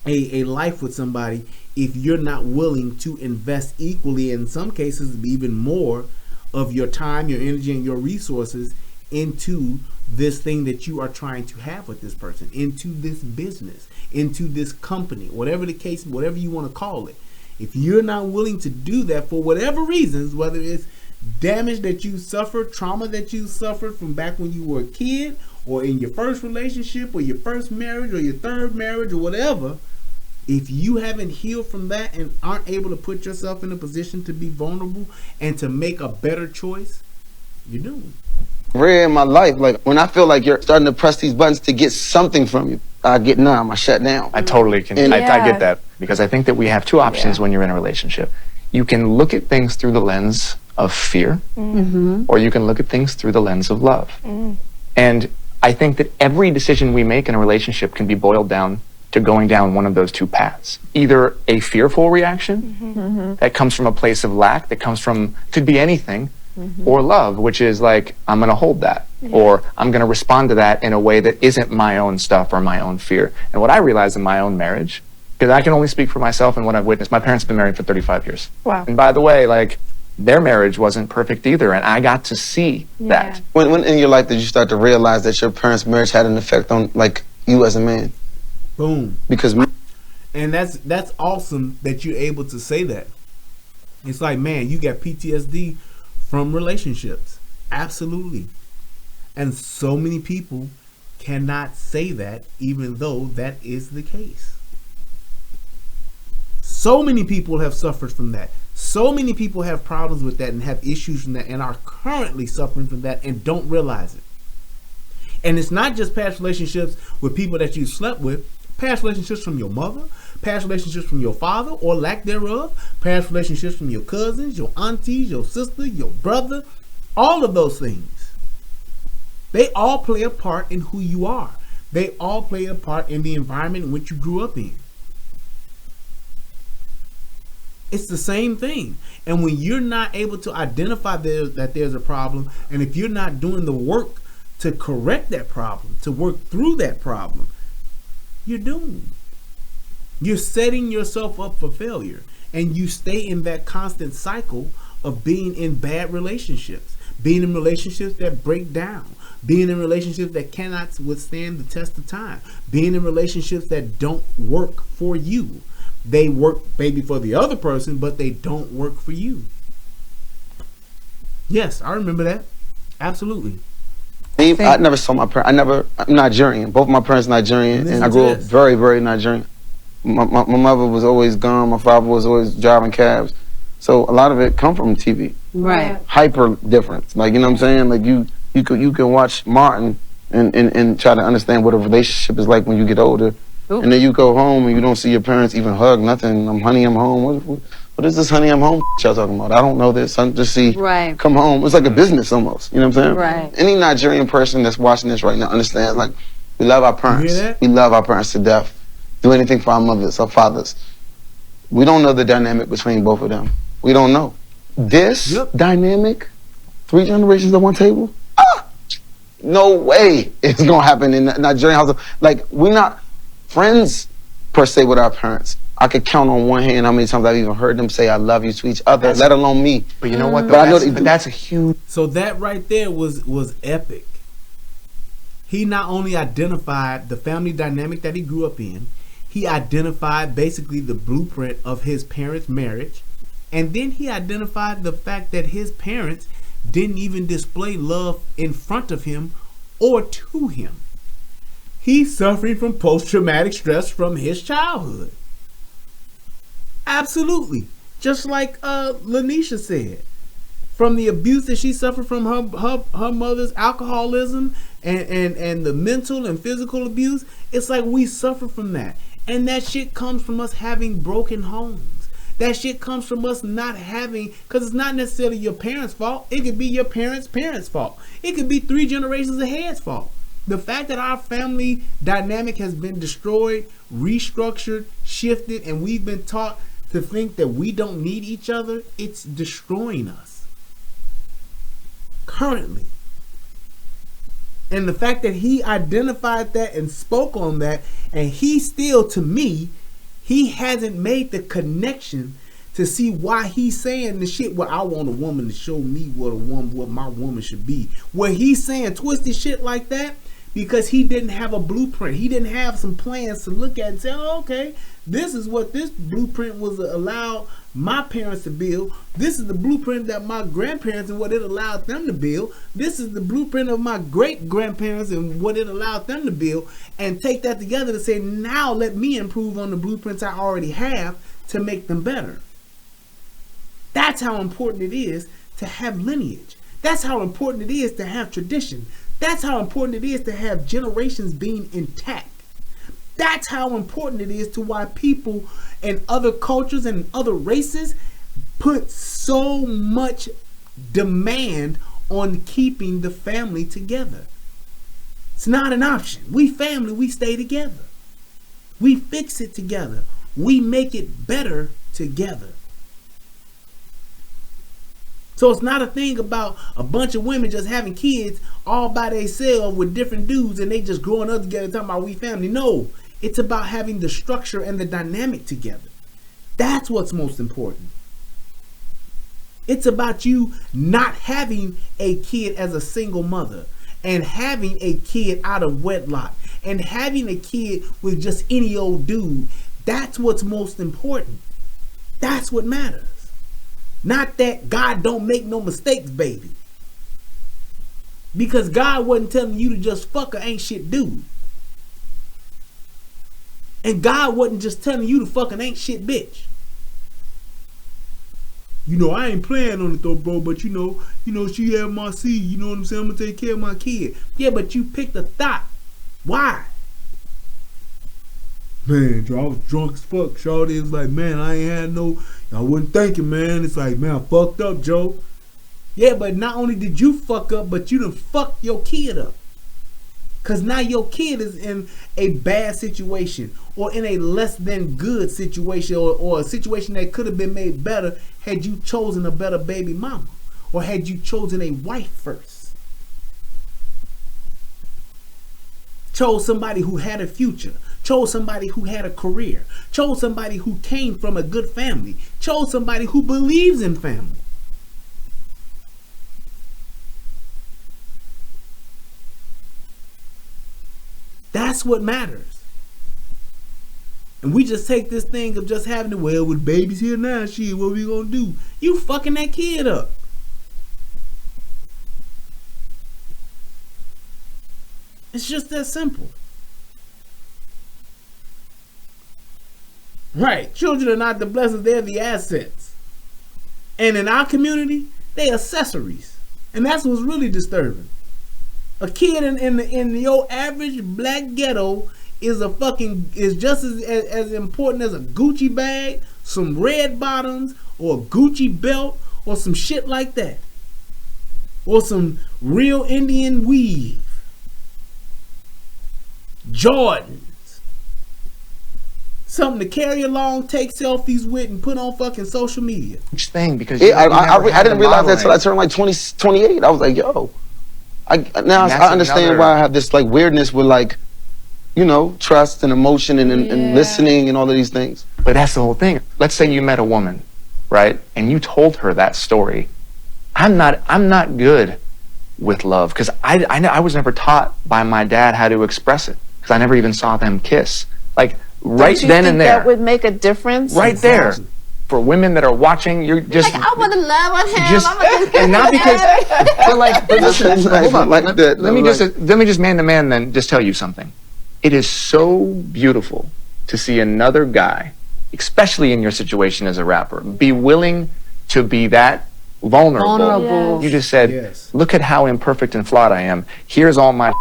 a life with somebody if you're not willing to invest equally, in some cases even more, of your time, your energy, and your resources into this thing that you are trying to have with this person, into this business, into this company, whatever the case, whatever you want to call it. If you're not willing to do that for whatever reasons, whether it's damage that you suffered, trauma that you suffered from back when you were a kid, or in your first relationship, or your first marriage, or your third marriage, or whatever, if you haven't healed from that and aren't able to put yourself in a position to be vulnerable and to make a better choice, you're doomed. Rare in my life, like when I feel like you're starting to press these buttons to get something from you, I get numb, I shut down. I totally can. I get that, because I think that we have two options when you're in a relationship. You can look at things through the lens of fear, or you can look at things through the lens of love. And I think that every decision we make in a relationship can be boiled down to going down one of those two paths. Either a fearful reaction that comes from a place of lack, that comes from, could be anything, or love, which is like, I'm going to hold that, or I'm going to respond to that in a way that isn't my own stuff or my own fear. And what I realized in my own marriage, because I can only speak for myself and what I've witnessed, my parents have been married for 35 years. Wow. And by the way, like, their marriage wasn't perfect either, and I got to see that. When in your life did you start to realize that your parents' marriage had an effect on, like, you as a man? Boom. Because and that's awesome that you're able to say that. It's like, man, you got PTSD from relationships. Absolutely. And so many people cannot say that, even though that is the case. So many people have suffered from that. So many people have problems with that and have issues from that and are currently suffering from that and don't realize it. And it's not just past relationships with people that you slept with, past relationships from your mother, past relationships from your father or lack thereof, past relationships from your cousins, your aunties, your sister, your brother, all of those things. They all play a part in who you are. They all play a part in the environment in which you grew up in. It's the same thing. And when you're not able to identify that there's a problem, and if you're not doing the work to correct that problem, to work through that problem, you're doomed. You're setting yourself up for failure. And you stay in that constant cycle of being in bad relationships, being in relationships that break down, being in relationships that cannot withstand the test of time, being in relationships that don't work for you. They work maybe for the other person, but they don't work for you. Yes, I remember that. Absolutely. I never saw my parents. I'm Nigerian. Both of my parents Nigerian, and I grew up very, very Nigerian. My mother was always gone. My father was always driving cabs. So a lot of it come from TV. Right. Hyper difference. Like, you know what I'm saying? Like you can watch Martin and try to understand what a relationship is like when you get older. Ooh. And then you go home and you don't see your parents even hug, nothing. Honey, I'm home. What is this honey, I'm home y'all talking about? I don't know this. I just see come home. It's like a business almost. You know what I'm saying? Right. Any Nigerian person that's watching this right now understands, like, we love our parents. You hear that? We love our parents to death. Do anything for our mothers, our fathers. We don't know the dynamic between both of them. We don't know. This dynamic, 3 generations at one table? No way it's gonna happen in Nigerian household. Like, we're not friends per se with our parents. I could count on one hand how many times I've even heard them say I love you to each other, let alone me. But you know what? But I know that's a huge. So that right there was epic. He not only identified the family dynamic that he grew up in, he identified basically the blueprint of his parents' marriage, and then he identified the fact that his parents didn't even display love in front of him or to him. He's suffering from post-traumatic stress from his childhood. Absolutely. Just like Lanisha said. From the abuse that she suffered from her mother's alcoholism and the mental and physical abuse, it's like we suffer from that. And that shit comes from us having broken homes. That shit comes from us not having, because it's not necessarily your parents' fault. It could be your parents' parents' fault. It could be 3 generations ahead's fault. The fact that our family dynamic has been destroyed, restructured, shifted, and we've been taught to think that we don't need each other, it's destroying us. Currently. And the fact that he identified that and spoke on that, and he still, to me, he hasn't made the connection to see why he's saying the shit where I want a woman to show me what my woman should be. Where he's saying twisted shit like that because he didn't have a blueprint. He didn't have some plans to look at and say, oh, okay, this is what this blueprint was allowed my parents to build. This is the blueprint that my grandparents and what it allowed them to build. This is the blueprint of my great grandparents and what it allowed them to build. And take that together to say, now let me improve on the blueprints I already have to make them better. That's how important it is to have lineage. That's how important it is to have tradition. That's how important it is to have generations being intact. That's how important it is to why people and other cultures and other races put so much demand on keeping the family together. It's not an option. We family, we stay together. We fix it together. We make it better together. So it's not a thing about a bunch of women just having kids all by themselves with different dudes and they just growing up together talking about we family. No, it's about having the structure and the dynamic together. That's what's most important. It's about you not having a kid as a single mother and having a kid out of wedlock and having a kid with just any old dude. That's what's most important. That's what matters. Not that God don't make no mistakes, baby. Because God wasn't telling you to just fuck a ain't shit dude. And God wasn't just telling you to fuck an ain't shit bitch. You know, I ain't playing on it though, bro, but you know, she had my seed, you know what I'm saying? I'm gonna take care of my kid. Yeah, but you picked a thought. Why? Man, I was drunk as fuck. Shawty was like, man, I ain't had no, I wasn't thinking, man. It's like, man, I fucked up, Joe. Yeah, but not only did you fuck up, but you done fucked your kid up. Because now your kid is in a bad situation or in a less than good situation or a situation that could have been made better had you chosen a better baby mama or had you chosen a wife first. Chose somebody who had a future. Chose somebody who had a career. Chose somebody who came from a good family. Chose somebody who believes in family. That's what matters. And we just take this thing of just having to, well, with babies here now, shit, what we gonna do? You fucking that kid up. It's just that simple. Right. Children are not the blessings, they're the assets. And in our community, they accessories. And that's what's really disturbing. A kid in your average black ghetto is just as important as a Gucci bag, some red bottoms, or a Gucci belt, or some shit like that. Or some real Indian weave. Jordans. Something to carry along, take selfies with, and put on fucking social media. Each thing, because I didn't realize that until I turned like 28. I was like, yo. I understand why I have this like weirdness with like, you know, trust and emotion and listening and all of these things. But that's the whole thing. Let's say you met a woman, right? And you told her that story. I'm not good with love because I was never taught by my dad how to express it because I never even saw them kiss. Like right then and there. That would make a difference. Right there. For women that are watching, you're just like, I want to love on him. And not because, but listen, hold on. Let me just man to man then just tell you something. It is so beautiful to see another guy, especially in your situation as a rapper, be willing to be that vulnerable. Yes. You just said, look at how imperfect and flawed I am. Here's all my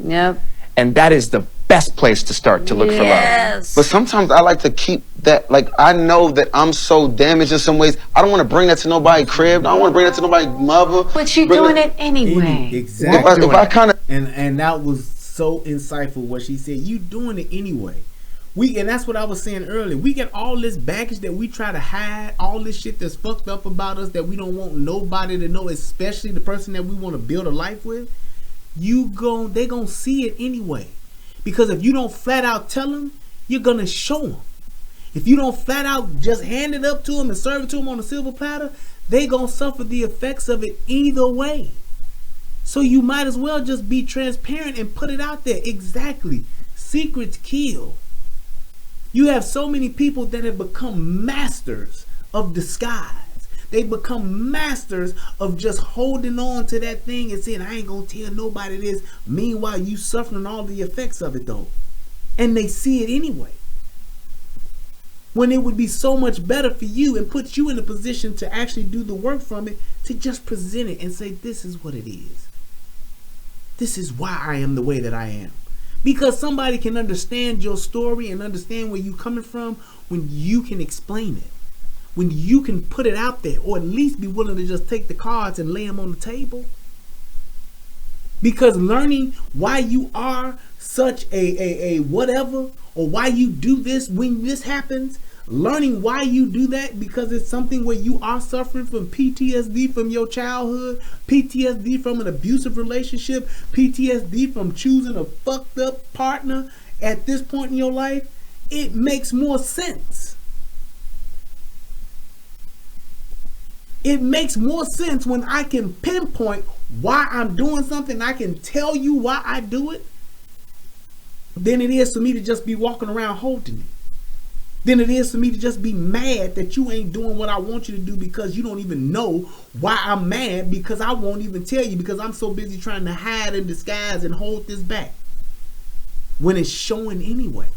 Yep. And that is the best place to start to look for love. But sometimes I like to keep that, like, I know that I'm so damaged in some ways. I don't want to bring that to nobody's crib. I don't want to bring that to nobody's mother. But you're doing it anyway. Exactly. If I kind of... And that was so insightful what she said. You doing it anyway. And that's what I was saying earlier. We get all this baggage that we try to hide, all this shit that's fucked up about us that we don't want nobody to know, especially the person that we want to build a life with. They gonna see it anyway. Because if you don't flat out tell them, you're gonna show them. If you don't flat out just hand it up to them and serve it to them on a silver platter, they gonna suffer the effects of it either way. So you might as well just be transparent and put it out there. Exactly. Secrets kill. You have so many people that have become masters of disguise. They become masters of just holding on to that thing and saying, I ain't gonna tell nobody this. Meanwhile, you suffering all the effects of it though. And they see it anyway. When it would be so much better for you and put you in a position to actually do the work from it, to just present it and say, this is what it is. This is why I am the way that I am. Because somebody can understand your story and understand where you're coming from when you can explain it. When you can put it out there, or at least be willing to just take the cards and lay them on the table. Because learning why you are such a whatever, or why you do this when this happens, learning why you do that because it's something where you are suffering from PTSD from your childhood, PTSD from an abusive relationship, PTSD from choosing a fucked up partner at this point in your life, it makes more sense. It makes more sense when I can pinpoint why I'm doing something. I can tell you why I do it than it is for me to just be walking around holding it. Than it is for me to just be mad that you ain't doing what I want you to do because you don't even know why I'm mad, because I won't even tell you because I'm so busy trying to hide and disguise and hold this back when it's showing anyway.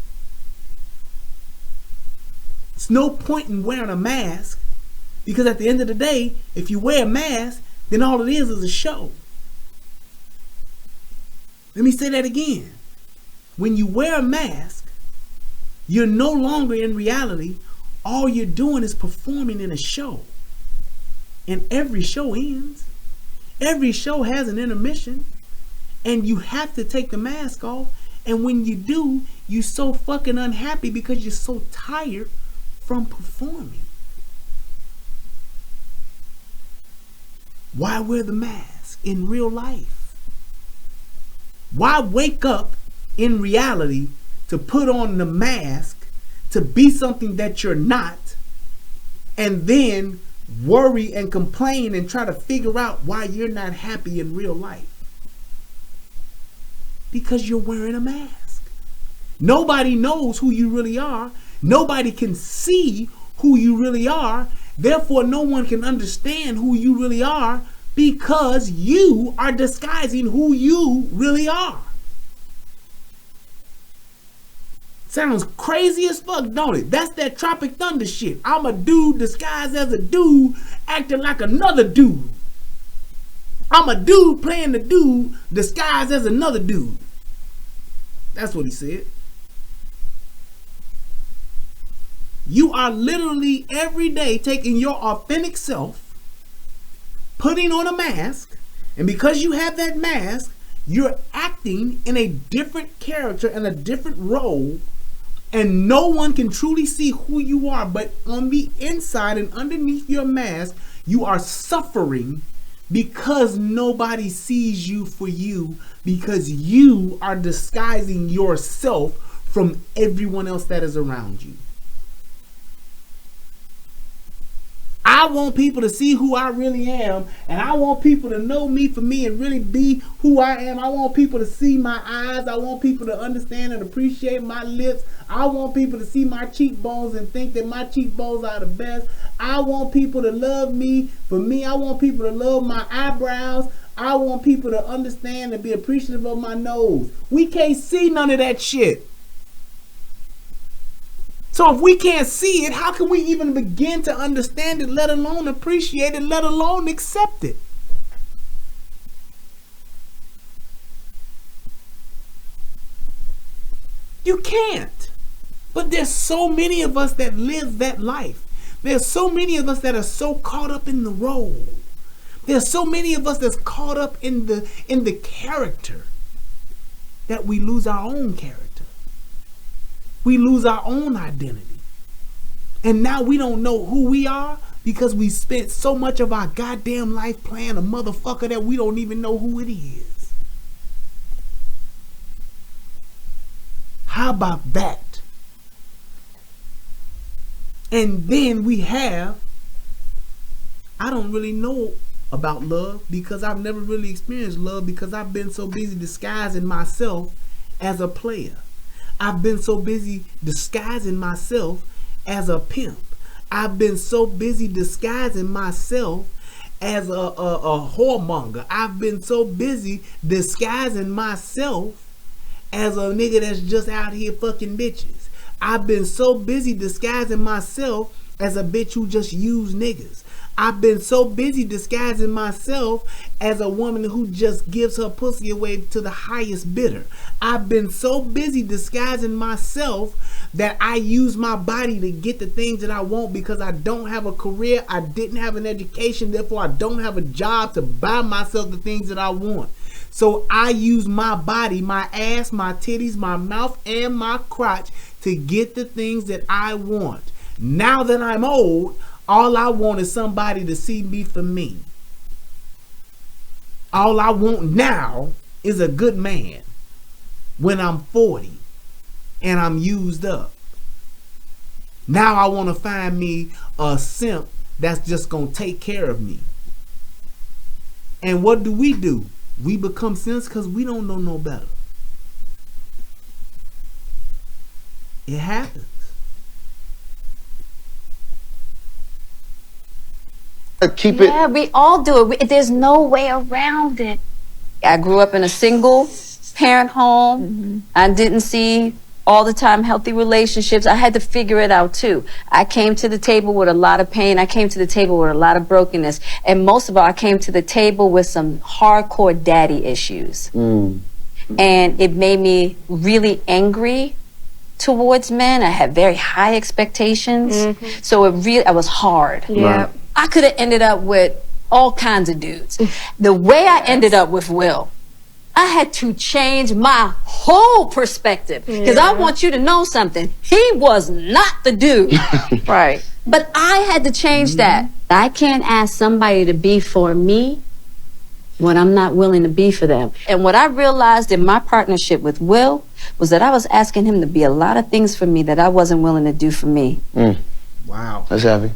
It's no point in wearing a mask. Because at the end of the day, if you wear a mask, then all it is a show. Let me say that again. When you wear a mask, you're no longer in reality. All you're doing is performing in a show. And every show ends. Every show has an intermission. And you have to take the mask off. And when you do, you're so fucking unhappy because you're so tired from performing. Why wear the mask in real life? Why wake up in reality to put on the mask to be something that you're not, and then worry and complain and try to figure out why you're not happy in real life? Because you're wearing a mask. Nobody knows who you really are. Nobody can see who you really are. Therefore, no one can understand who you really are because you are disguising who you really are. Sounds crazy as fuck, don't it? That's that Tropic Thunder shit. I'm a dude disguised as a dude acting like another dude. I'm a dude playing the dude disguised as another dude. That's what he said. You are literally every day taking your authentic self, putting on a mask, and because you have that mask, you're acting in a different character and a different role, and no one can truly see who you are. But on the inside and underneath your mask, you are suffering because nobody sees you for you, because you are disguising yourself from everyone else that is around you. I want people to see who I really am, and I want people to know me for me and really be who I am. I want people to see my eyes. I want people to understand and appreciate my lips. I want people to see my cheekbones and think that my cheekbones are the best. I want people to love me for me. I want people to love my eyebrows. I want people to understand and be appreciative of my nose. We can't see none of that shit. So if we can't see it, how can we even begin to understand it, let alone appreciate it, let alone accept it? You can't. But there's so many of us that live that life. There's so many of us that are so caught up in the role. There's so many of us that's caught up in the character that we lose our own character. We lose our own identity. And now we don't know who we are because we spent so much of our goddamn life playing a motherfucker that we don't even know who it is. How about that? And then we have, I don't really know about love because I've never really experienced love because I've been so busy disguising myself as a player. I've been so busy disguising myself as a pimp. I've been so busy disguising myself as a whoremonger. I've been so busy disguising myself as a nigga that's just out here fucking bitches. I've been so busy disguising myself as a bitch who just use niggas. I've been so busy disguising myself as a woman who just gives her pussy away to the highest bidder. I've been so busy disguising myself that I use my body to get the things that I want because I don't have a career, I didn't have an education, therefore I don't have a job to buy myself the things that I want. So I use my body, my ass, my titties, my mouth, and my crotch to get the things that I want. Now that I'm old, all I want is somebody to see me for me. All I want now is a good man when I'm 40 and I'm used up. Now I want to find me a simp that's just going to take care of me. And what do? We become simps because we don't know no better. It happens. Keep it. Yeah, we all do it. There's no way around it. I grew up in a single parent home. I didn't see all the time healthy relationships. I had to figure it out too. I came to the table with a lot of pain. I came to the table with a lot of brokenness. And most of all, I came to the table with some hardcore daddy issues. And it made me really angry towards men. I had very high expectations. So I was hard. Yeah. I could have ended up with all kinds of dudes. The way I ended up with Will, I had to change my whole perspective. Because I want you to know something. He was not the dude. Right. But I had to change that. I can't ask somebody to be for me what I'm not willing to be for them. And what I realized in my partnership with Will was that I was asking him to be a lot of things for me that I wasn't willing to do for me. Wow. That's heavy.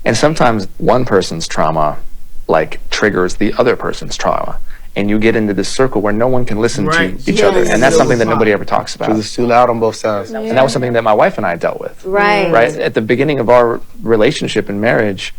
And sometimes one person's trauma like triggers the other person's trauma. And you get into this circle where no one can listen to each other. And that's something that nobody ever talks about. Because it's too loud on both sides. And that was something that my wife and I dealt with. Right. Right? At the beginning of our relationship and marriage,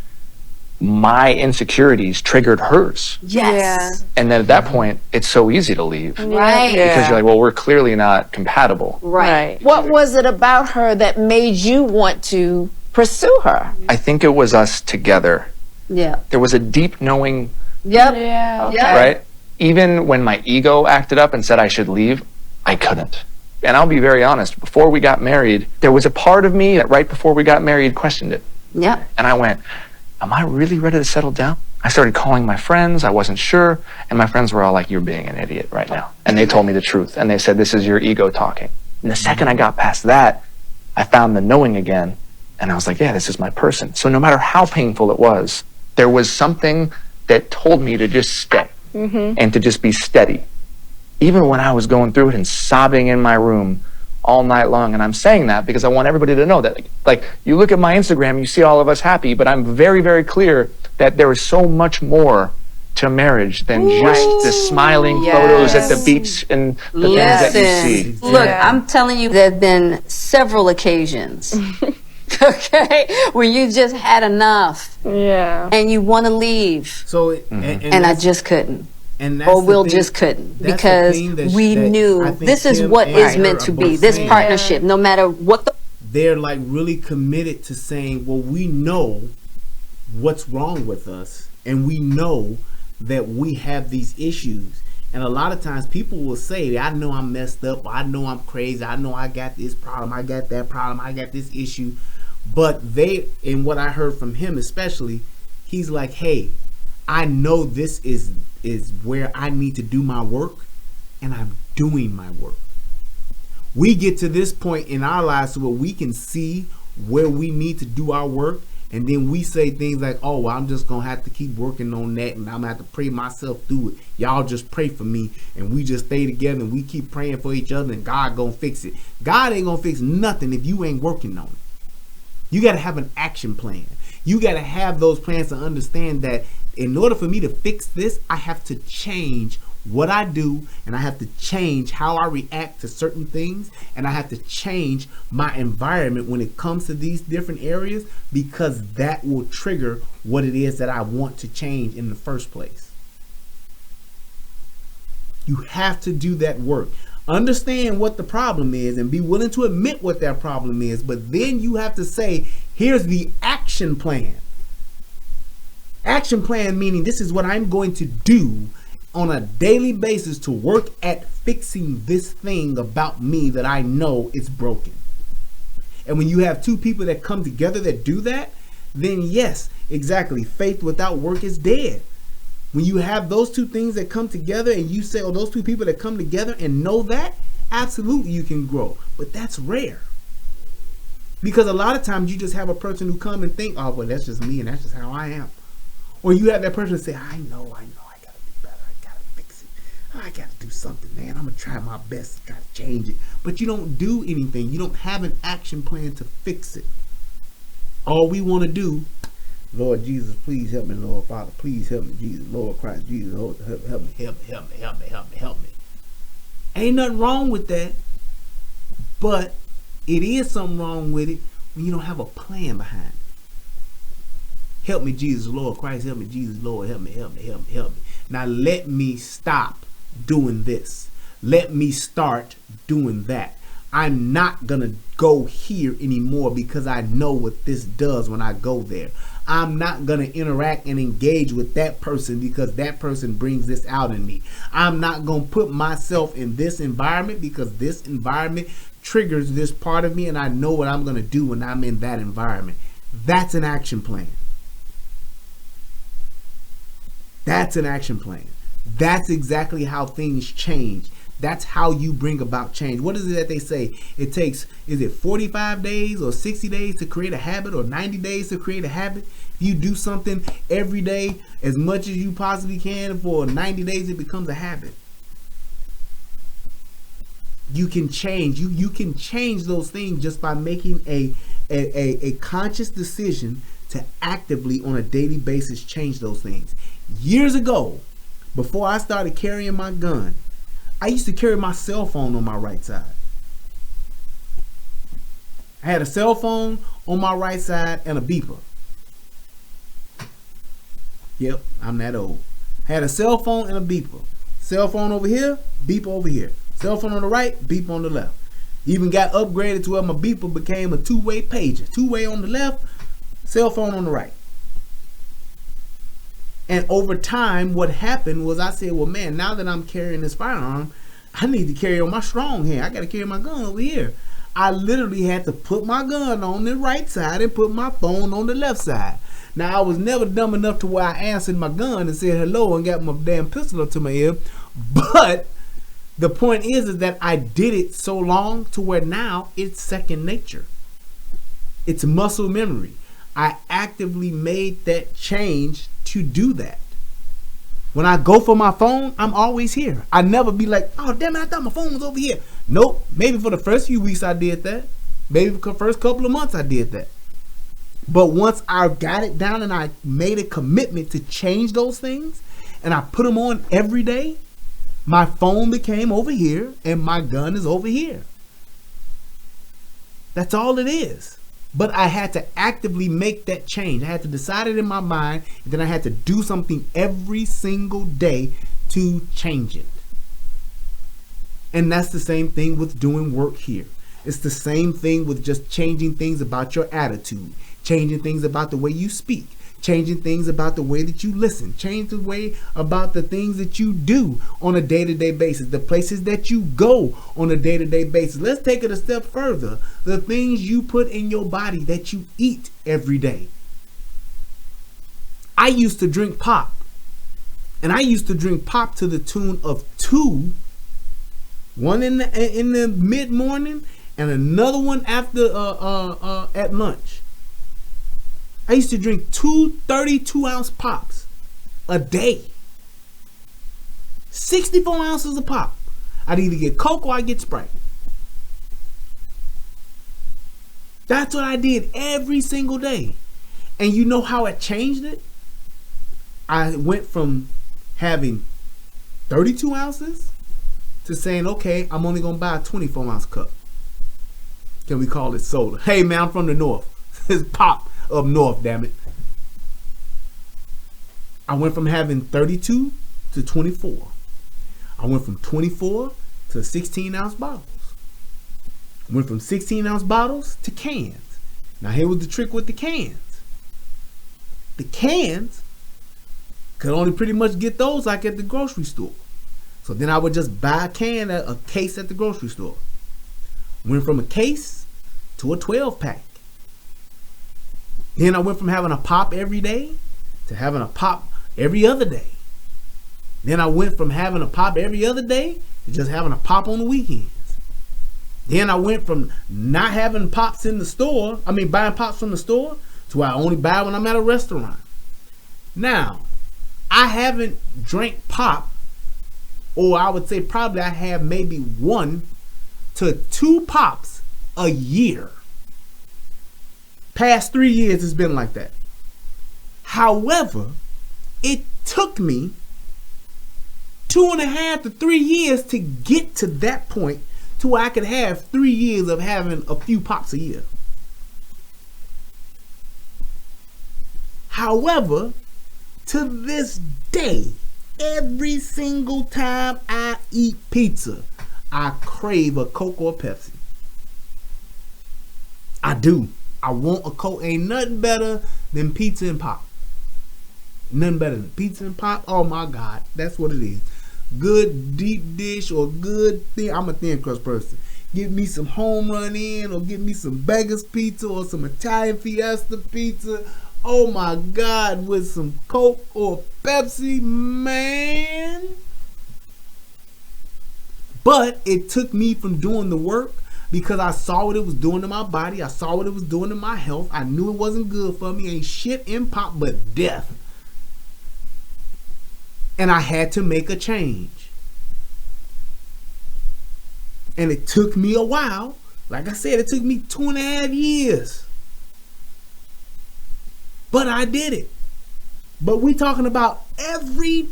my insecurities triggered hers. Yes. And then at that point, it's so easy to leave. Right. Because you're like, well, we're clearly not compatible. Right. What was it about her that made you want to pursue her? I think it was us together. Yeah. There was a deep knowing, Yep. Yeah. Yep. right? Even when my ego acted up and said I should leave, I couldn't. And I'll be very honest, before we got married, there was a part of me that right before we got married questioned it. Yep. And I went, am I really ready to settle down? I started calling my friends. I wasn't sure. And my friends were all like, you're being an idiot right now. And they told me the truth. And they said, this is your ego talking. And the second I got past that, I found the knowing again. And I was like, yeah, this is my person. So no matter how painful it was, there was something that told me to just stay and to just be steady. Even when I was going through it and sobbing in my room all night long. And I'm saying that because I want everybody to know that, like, you look at my Instagram, you see all of us happy, but I'm very, very clear that there is so much more to marriage than just the smiling photos at the beach and the things that you see. Look, I'm telling you, there have been several occasions, okay, where you just had enough. Yeah. And you want to leave. So, And I just couldn't. And that's Or the Will thing- just couldn't. that's the Because thing that we that I knew think this is Kim what and is her meant are to both be. This saying. partnership, no matter what the They're like really committed to saying, well, we know what's wrong with us, and we know that we have these issues. And a lot of times people will say, I know I'm messed up, I know I'm crazy, I know I got this problem, I got that problem, I got this issue. But they, and what I heard from him especially, he's like, hey, I know this is where I need to do my work, and I'm doing my work. We get to this point in our lives where we can see where we need to do our work, and then we say things like, oh, well, I'm just gonna have to keep working on that, and I'm gonna have to pray myself through it. Y'all just pray for me, and we just stay together and we keep praying for each other, and God gonna fix it. God ain't gonna fix nothing if you ain't working on it. You gotta have an action plan. You gotta have those plans to understand that in order for me to fix this, I have to change what I do, and I have to change how I react to certain things, and I have to change my environment when it comes to these different areas, because that will trigger what it is that I want to change in the first place. You have to do that work. Understand what the problem is and be willing to admit what that problem is, but then you have to say, here's the action plan. Action plan meaning this is what I'm going to do on a daily basis to work at fixing this thing about me that I know is broken. And when you have two people that come together that do that, then yes, exactly, faith without work is dead. When you have those two things that come together and you say, oh, those two people that come together and know that, absolutely you can grow. But that's rare. Because a lot of times you just have a person who come and think, oh, well, that's just me and that's just how I am. Or you have that person say, I know, I gotta be better, I gotta fix it. I gotta do something, man. I'm gonna try my best to try to change it. But you don't do anything. You don't have an action plan to fix it. All we want to do, Lord Jesus, please help me, Lord Father, please help me, Jesus, Lord Christ, Jesus, Lord, help me. Ain't nothing wrong with that, but it is something wrong with it when you don't have a plan behind it. Help me, Jesus, Lord Christ, help me, Jesus, Lord, help me. Now let me stop doing this. Let me start doing that. I'm not going to go here anymore because I know what this does when I go there. I'm not going to interact and engage with that person because that person brings this out in me. I'm not going to put myself in this environment because this environment triggers this part of me, and I know what I'm going to do when I'm in that environment. That's an action plan. That's an action plan. That's exactly how things change. That's how you bring about change. What is it that they say? It takes, is it 45 days or 60 days to create a habit, or 90 days to create a habit? If you do something every day as much as you possibly can for 90 days, it becomes a habit. You can change. You can change those things just by making a conscious decision to actively on a daily basis change those things. Years ago, before I started carrying my gun, I used to carry my cell phone on my right side. I had a cell phone on my right side and a beeper. Yep, I'm that old. Had a cell phone and a beeper. Cell phone over here, beeper over here. Cell phone on the right, beeper on the left. Even got upgraded to where my beeper became a two-way pager. Two-way on the left, cell phone on the right. And over time, what happened was I said, well, man, now that I'm carrying this firearm, I need to carry on my strong hand. I got to carry my gun over here. I literally had to put my gun on the right side and put my phone on the left side. Now, I was never dumb enough to where I answered my gun and said hello and got my damn pistol up to my ear. But the point is that I did it so long to where now it's second nature. It's muscle memory. I actively made that change to do that. When I go for my phone, I'm always here. I never be like, oh, damn it, I thought my phone was over here. Nope. Maybe for the first few weeks I did that. Maybe for the first couple of months I did that. But once I got it down and I made a commitment to change those things and I put them on every day, my phone became over here and my gun is over here. That's all it is. But I had to actively make that change. I had to decide it in my mind, and then I had to do something every single day to change it. And that's the same thing with doing work here. It's the same thing with just changing things about your attitude, changing things about the way you speak, changing things about the way that you listen, change the way about the things that you do on a day-to-day basis, the places that you go on a day-to-day basis. Let's take it a step further. The things you put in your body that you eat every day. I used to drink pop, and I used to drink pop to the tune of 2, one in the mid-morning and another one after at lunch. I used to drink 2 32-ounce pops a day. 64 ounces of pop. I'd either get Coke or I'd get Sprite. That's what I did every single day. And you know how it changed it? I went from having 32 ounces to saying, okay, I'm only going to buy a 24-ounce cup. Can we call it soda? Hey, man, I'm from the north. It's pop. Up north, damn it. I went from having 32 to 24. I went from 24 to 16-ounce bottles. I went from 16-ounce bottles to cans. Now here was the trick with the cans. The cans could only pretty much get those like at the grocery store. So then I would just buy a case at the grocery store. Went from a case to a 12-pack. Then I went from having a pop every day to having a pop every other day. Then I went from having a pop every other day to just having a pop on the weekends. Then I went from not having pops in the store, buying pops from the store, to I only buy when I'm at a restaurant. Now, I haven't drank pop, or I would say probably I have maybe 1 to 2 pops a year. Past 3 years it's been like that. However, it took me 2.5 to 3 years to get to that point to where I could have 3 years of having a few pops a year. However, to this day, every single time I eat pizza, I crave a Coke or a Pepsi. I do. I want a Coke. Ain't nothing better than pizza and pop. Nothing better than pizza and pop. Oh my God, that's what it is. Good deep dish or good thing. I'm a thin crust person. Give me some home run in, or give me some Vegas pizza or some Italian Fiesta pizza. Oh my God, with some Coke or Pepsi, man. But it took me from doing the work, because I saw what it was doing to my body. I saw what it was doing to my health. I knew it wasn't good for me. Ain't shit in pop but death. And I had to make a change. And it took me a while. Like I said, it took me 2.5 years. But I did it. But we talking about every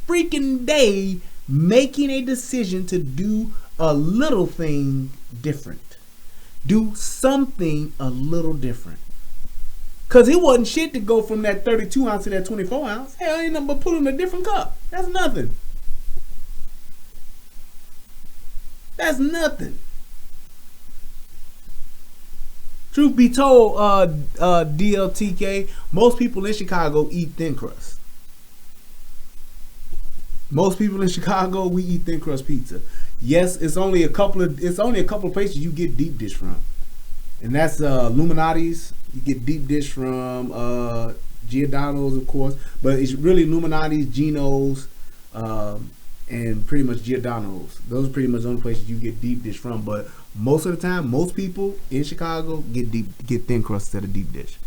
freaking day making a decision to do a little thing different. Do something a little different. Cause it wasn't shit to go from that 32 ounce to that 24 ounce. Hell, ain't nothing but pulling a different cup. That's nothing. That's nothing. Truth be told, DLTK, most people in Chicago eat thin crust. Most people in Chicago, we eat thin crust pizza. Yes, it's only a couple of places you get deep dish from, and that's Illuminati's. You get deep dish from Giordano's, of course, but it's really Illuminati's, Geno's, and pretty much Giordano's. Those are pretty much the only places you get deep dish from. But most of the time, most people in Chicago get thin crust instead of deep dish.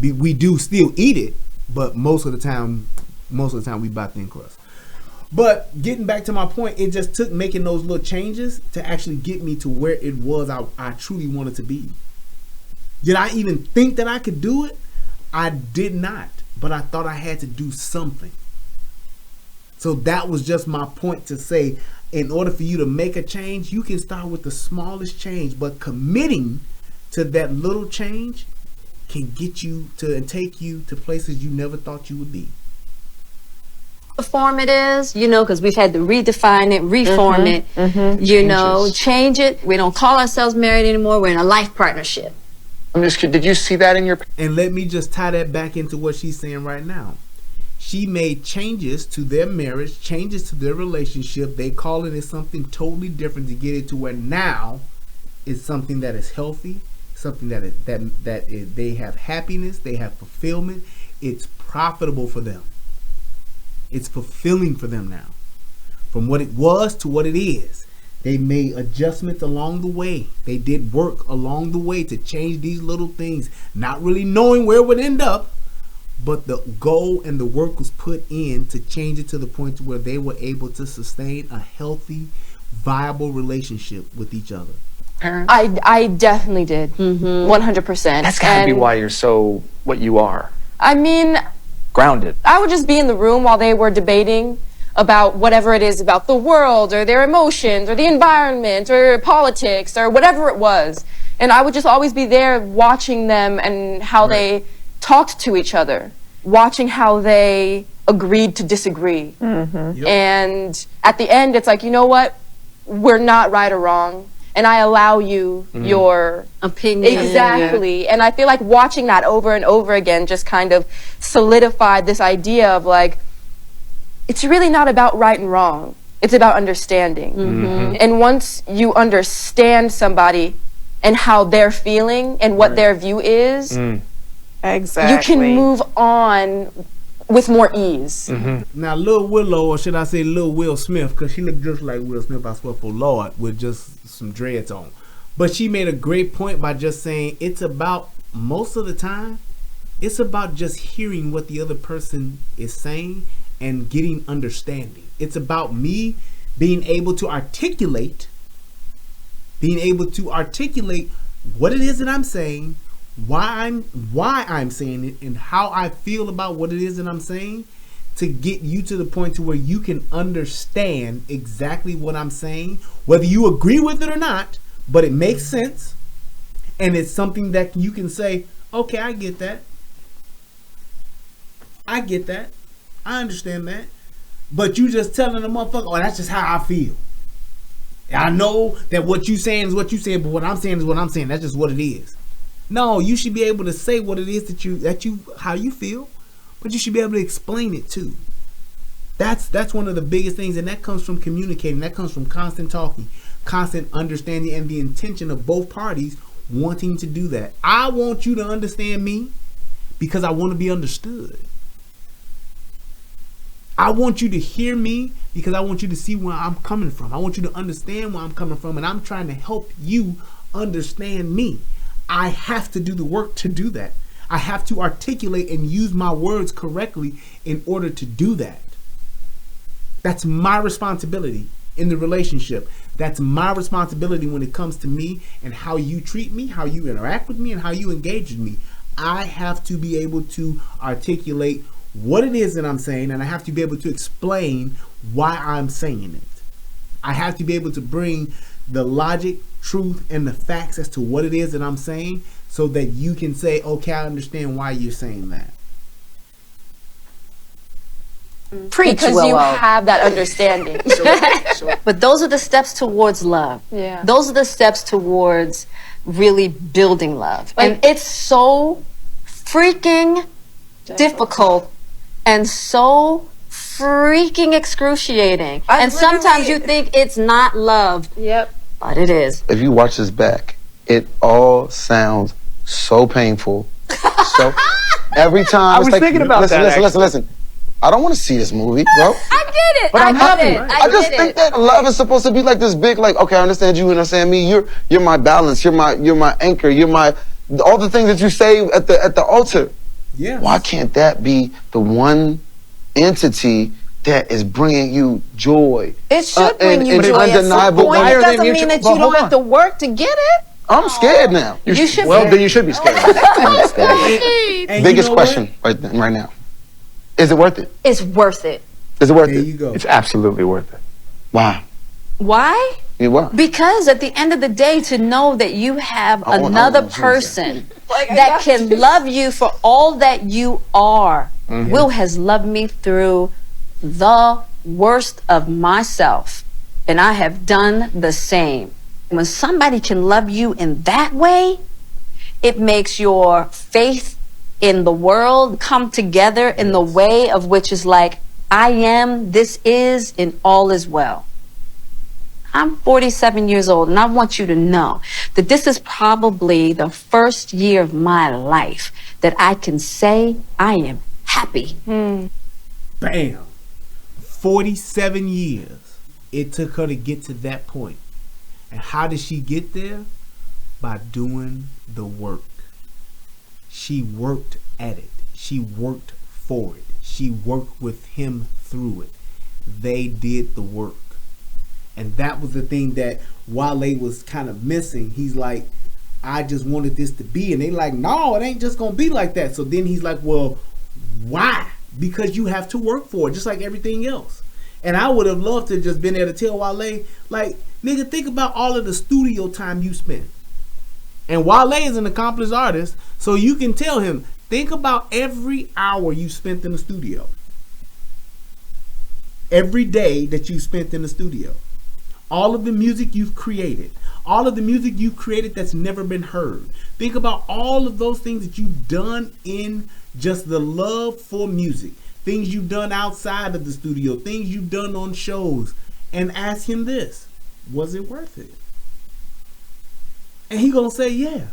We do still eat it, but most of the time we buy thin crust. But getting back to my point, it just took making those little changes to actually get me to where it was I truly wanted to be. Did I even think that I could do it? I did not, but I thought I had to do something. So that was just my point to say, in order for you to make a change, you can start with the smallest change, but committing to that little change can get you to and take you to places you never thought you would be. The form it is, you know, because we've had to redefine it, reform it, change it. We don't call ourselves married anymore. We're in a life partnership. I'm just kidding. Did you see that in your... And let me just tie that back into what she's saying right now. She made changes to their marriage, changes to their relationship. They call it something totally different to get it to where now it's something that is healthy, something they have happiness, they have fulfillment. It's profitable for them. It's fulfilling for them now. From what it was to what it is. They made adjustments along the way. They did work along the way to change these little things, not really knowing where it would end up, but the goal and the work was put in to change it to the point where they were able to sustain a healthy, viable relationship with each other. I definitely did. 100%. That's gotta be why you're so what you are. I mean, grounded. I would just be in the room while they were debating about whatever it is about the world or their emotions or the environment or politics or whatever it was. And I would just always be there watching them and how they talked to each other, watching how they agreed to disagree. And at the end, it's like, you know what? We're not right or wrong. And I allow you your opinion. Exactly. And I feel like watching that over and over again just kind of solidified this idea of like, it's really not about right and wrong. It's about understanding. And once you understand somebody and how they're feeling and what their view is, Exactly. you can move on with more ease. Now, Lil Willow, or should I say Lil Will Smith, because she looked just like Will Smith, I swear for Lord, with just some dreads on. But she made a great point by just saying it's about, most of the time, it's about just hearing what the other person is saying and getting understanding. It's about me being able to articulate what it is that I'm saying, why I'm saying it, and how I feel about what it is that I'm saying, to get you to the point to where you can understand exactly what I'm saying, whether you agree with it or not, but it makes sense, and it's something that you can say, okay, I get that, I understand that, but you just telling the motherfucker, oh, that's just how I feel. I know that what you saying is what you saying, but what I'm saying is what I'm saying. That's just what it is. No, you should be able to say what it is that you how you feel, but you should be able to explain it too. That's one of the biggest things, and that comes from communicating. That comes from constant talking, constant understanding, and the intention of both parties wanting to do that. I want you to understand me because I want to be understood. I want you to hear me because I want you to see where I'm coming from. I want you to understand where I'm coming from, and I'm trying to help you understand me. I have to do the work to do that. I have to articulate and use my words correctly in order to do that. That's my responsibility in the relationship. That's my responsibility when it comes to me and how you treat me, how you interact with me, and how you engage with me. I have to be able to articulate what it is that I'm saying, and I have to be able to explain why I'm saying it. I have to be able to bring the logic, truth, and the facts as to what it is that I'm saying, so that you can say, okay, I understand why you're saying that. Preach, Because Willow. you have that understanding. But those are the steps towards love. Yeah. Those are the steps towards really building love. And it's so freaking difficult and so freaking excruciating. And sometimes you think it's not love. Yep. But it is. If you watch this back, it all sounds so painful. So every time I was thinking about listen, that, listen. I don't want to see this movie, bro. I get it. But I'm happy. I just think that love is supposed to be like this big, like, okay, I understand you, understand me. You're my balance. You're my anchor. You're my all the things that you say at the altar. Yeah. Why can't that be the one entity that is bringing you joy? It should bring you and joy at some undeniable point. way. It doesn't mean that you don't have to work to get it. I'm scared now. You should Well, be. then you should be scared. I'm scared. And Biggest you know question right now. Is it worth it? It's worth it. Is it worth There it? you go. It's absolutely worth it. Wow. Why? Yeah, why? Because at the end of the day, to know that you have I want another to say person that can love you for all that you are. Will has loved me through the worst of myself, and I have done the same. When somebody can love you in that way, it makes your faith in the world come together in the way of which is like, I am, this is, and all is well. I'm 47 years old, and I want you to know that this is probably the first year of my life that I can say I am happy. Bam. 47 years it took her to get to that point. And how did she get there? By doing the work. She worked at it. She worked for it. She worked with him through it. They did the work. And that was the thing that Wale was kind of missing. He's like, I just wanted this to be. And they like, no, it ain't just going to be like that. So then he's like, well, why? Because you have to work for it, just like everything else. And I would have loved to just been there to tell Wale, like, nigga, think about all of the studio time you spent. And Wale is an accomplished artist, so you can tell him, think about every hour you spent in the studio. Every day that you spent in the studio. All of the music you've created. All of the music you've created that's never been heard. Think about all of those things that you've done in just the love for music. Things you've done outside of the studio. Things you've done on shows. And ask him this. Was it worth it? And he gonna say yeah.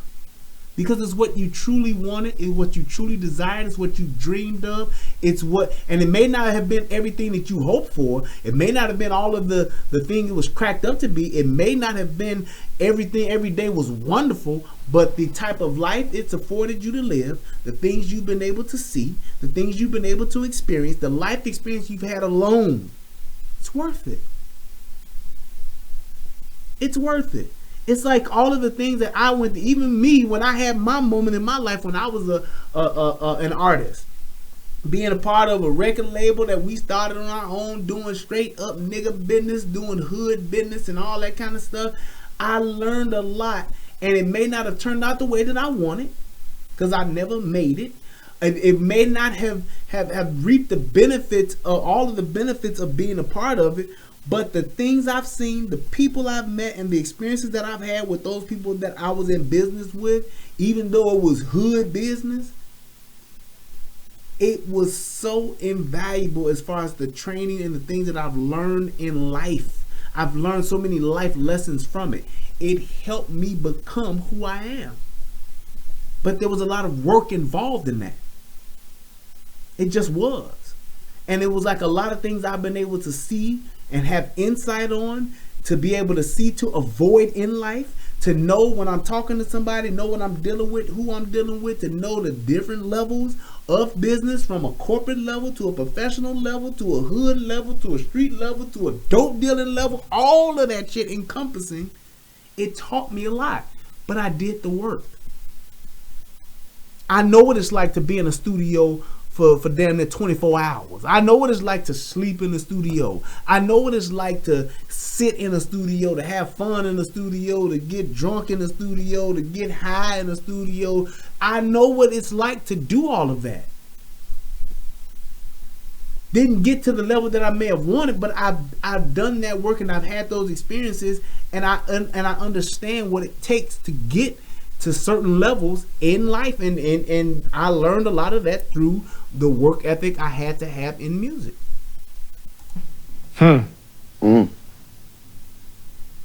Because it's what you truly wanted, it's what you truly desired, it's what you dreamed of, it's what, and it may not have been everything that you hoped for, it may not have been all of the thing it was cracked up to be, it may not have been everything, every day was wonderful, but the type of life it's afforded you to live, the things you've been able to see, the things you've been able to experience, the life experience you've had alone, it's worth it. It's worth it. It's like all of the things that I went through, even me, when I had my moment in my life when I was an artist. Being a part of a record label that we started on our own, doing straight up nigga business, doing hood business and all that kind of stuff. I learned a lot, and it may not have turned out the way that I wanted, because I never made it. It may not have reaped the benefits of all of the benefits of being a part of it. But the things I've seen, the people I've met, and the experiences that I've had with those people that I was in business with, even though it was hood business, it was so invaluable as far as the training and the things that I've learned in life. I've learned so many life lessons from it. It helped me become who I am. But there was a lot of work involved in that. It just was. And it was like a lot of things I've been able to see and have insight on, to be able to see, to avoid in life, to know when I'm talking to somebody, know what I'm dealing with, who I'm dealing with, to know the different levels of business, from a corporate level to a professional level to a hood level to a street level to a dope dealing level, all of that shit encompassing. It taught me a lot, but I did the work. I know what it's like to be in a studio for damn near 24 hours. I know what it's like to sleep in the studio. I know what it's like to sit in the studio, to have fun in the studio, to get drunk in the studio, to get high in the studio. I know what it's like to do all of that. Didn't get to the level that I may have wanted, but I've done that work and I've had those experiences, and I understand what it takes to get to certain levels in life, and I learned a lot of that through the work ethic I had to have in music.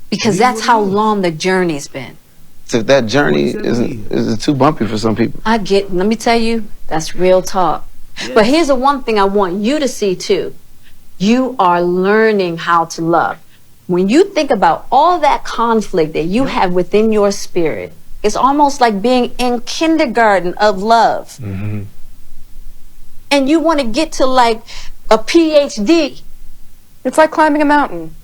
Because that's how long the journey's been. So that journey is too bumpy for some people. I get, let me tell you, that's real talk. Yes. But here's the one thing I want you to see too. You are learning how to love. When you think about all that conflict that you have within your spirit, it's almost like being in kindergarten of love. And you want to get to like a PhD. It's like climbing a mountain.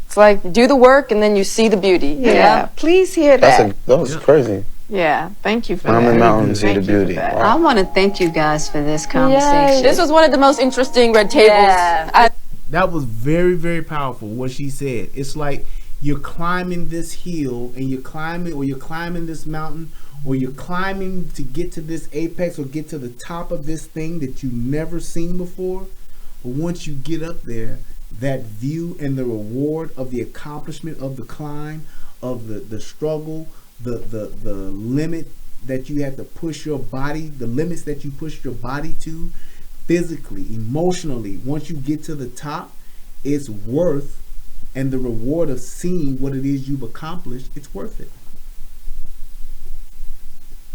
It's like you do the work and then you see the beauty. Yeah. Please hear that. That was crazy. Yeah. Thank you for Climb that. the mountain, see the Thank you for beauty. that. Wow. I want to thank you guys for this conversation. Yay. This was one of the most interesting red tables. Yeah. That was very, very powerful what she said. It's like you're climbing this hill and you're climbing this mountain, or you're climbing to get to this apex or get to the top of this thing that you've never seen before. But once you get up there, that view and the reward of the accomplishment of the climb, of the struggle, the limit that you have to push your body, the limits that you push your body to, physically, emotionally, once you get to the top, it's worth, and the reward of seeing what it is you've accomplished, it's worth it.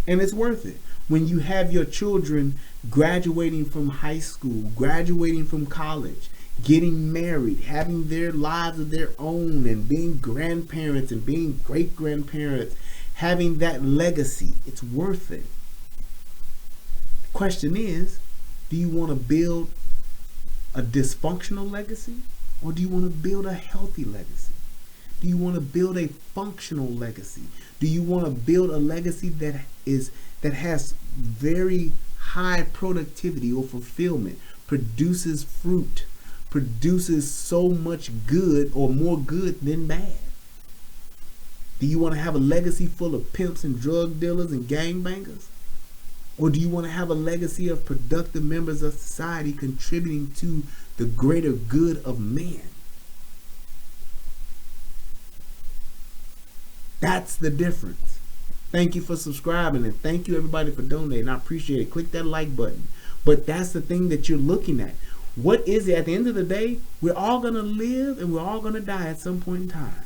And it's worth it. When you have your children graduating from high school, graduating from college, getting married, having their lives of their own, and being grandparents and being great-grandparents, having that legacy, it's worth it. The question is, do you want to build a dysfunctional legacy, or do you want to build a healthy legacy? Do you want to build a functional legacy? Do you want to build a legacy that has very high productivity or fulfillment, produces fruit, produces so much good or more good than bad? Do you want to have a legacy full of pimps and drug dealers and gangbangers? Or do you want to have a legacy of productive members of society contributing to the greater good of man? That's the difference. Thank you for subscribing, and thank you everybody for donating. I appreciate it. Click that like button. But that's the thing that you're looking at. What is it? At the end of the day, we're all going to live and we're all going to die at some point in time.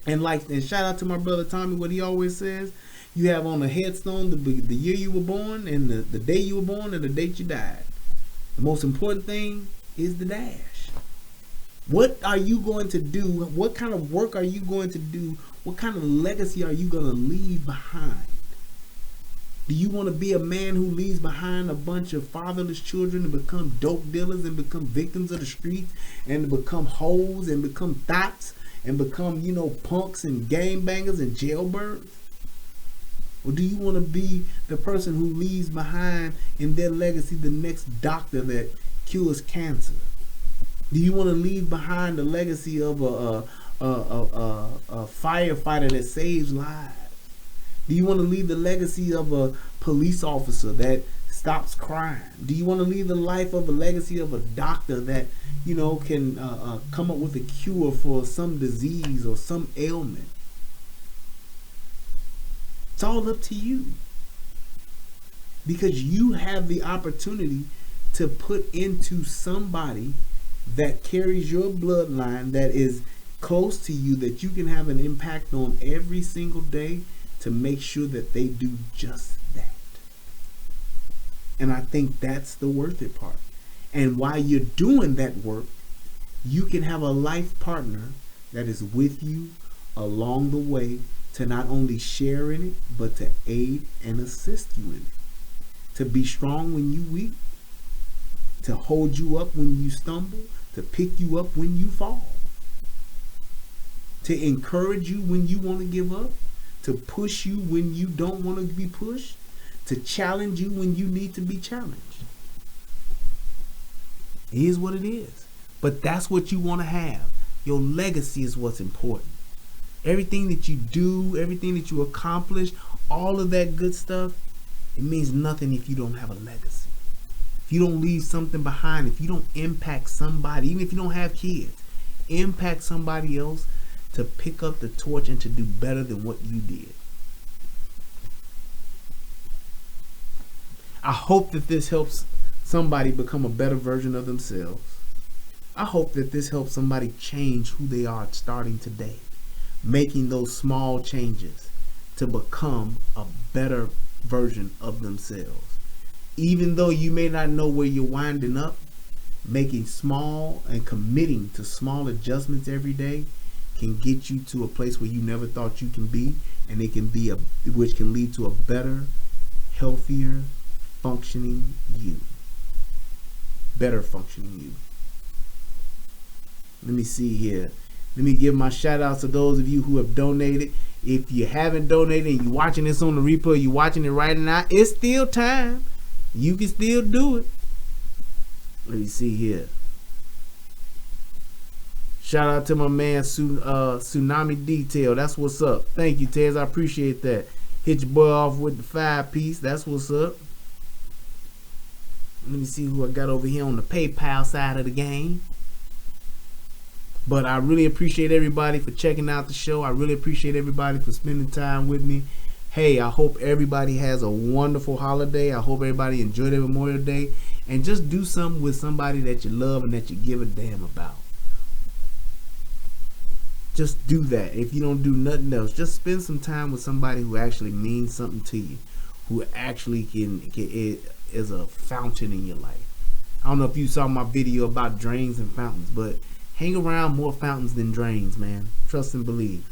And shout out to my brother Tommy, what he always says, you have on a headstone the year you were born and the day you were born and the date you died. The most important thing is the dash. What are you going to do? What kind of work are you going to do? What kind of legacy are you going to leave behind? Do you want to be a man who leaves behind a bunch of fatherless children and become dope dealers and become victims of the streets and become hoes and become thoughts and become, punks and gangbangers and jailbirds? Or do you want to be the person who leaves behind in their legacy the next doctor that cures cancer? Do you want to leave behind the legacy of a firefighter that saves lives? Do you want to leave the legacy of a police officer that stops crime? Do you want to leave the life of a legacy of a doctor that can come up with a cure for some disease or some ailment? It's all up to you, because you have the opportunity to put into somebody that carries your bloodline, that is close to you, that you can have an impact on every single day, to make sure that they do just that. And I think that's the worth it part. And while you're doing that work, you can have a life partner that is with you along the way, to not only share in it, but to aid and assist you in it. To be strong when you weak, to hold you up when you stumble, to pick you up when you fall, to encourage you when you want to give up, to push you when you don't want to be pushed, to challenge you when you need to be challenged. It is what it is. But that's what you want to have. Your legacy is what's important. Everything that you do, everything that you accomplish, all of that good stuff, it means nothing if you don't have a legacy. If you don't leave something behind, if you don't impact somebody, even if you don't have kids, impact somebody else to pick up the torch and to do better than what you did. I hope that this helps somebody become a better version of themselves. I hope that this helps somebody change who they are starting today, making those small changes to become a better version of themselves. Even though you may not know where you're winding up, making small and committing to small adjustments every day can get you to a place where you never thought you can be, and it can be which can lead to a better, healthier, functioning you. Better functioning you. Let me see here. Let me give my shout outs to those of you who have donated. If you haven't donated and you're watching this on the replay, you're watching it right now, it's still time. You can still do it. Let me see here. Shout out to my man Tsunami Detail. That's what's up. Thank you, Tez. I appreciate that. Hit your boy off with the 5-piece. That's what's up. Let me see who I got over here on the PayPal side of the game. But I really appreciate everybody for checking out the show. I really appreciate everybody for spending time with me. Hey, I hope everybody has a wonderful holiday. I hope everybody enjoyed their Memorial Day. And just do something with somebody that you love and that you give a damn about. Just do that. If you don't do nothing else, just spend some time with somebody who actually means something to you, who actually is a fountain in your life. I don't know if you saw my video about drains and fountains, but hang around more fountains than drains, man. Trust and believe.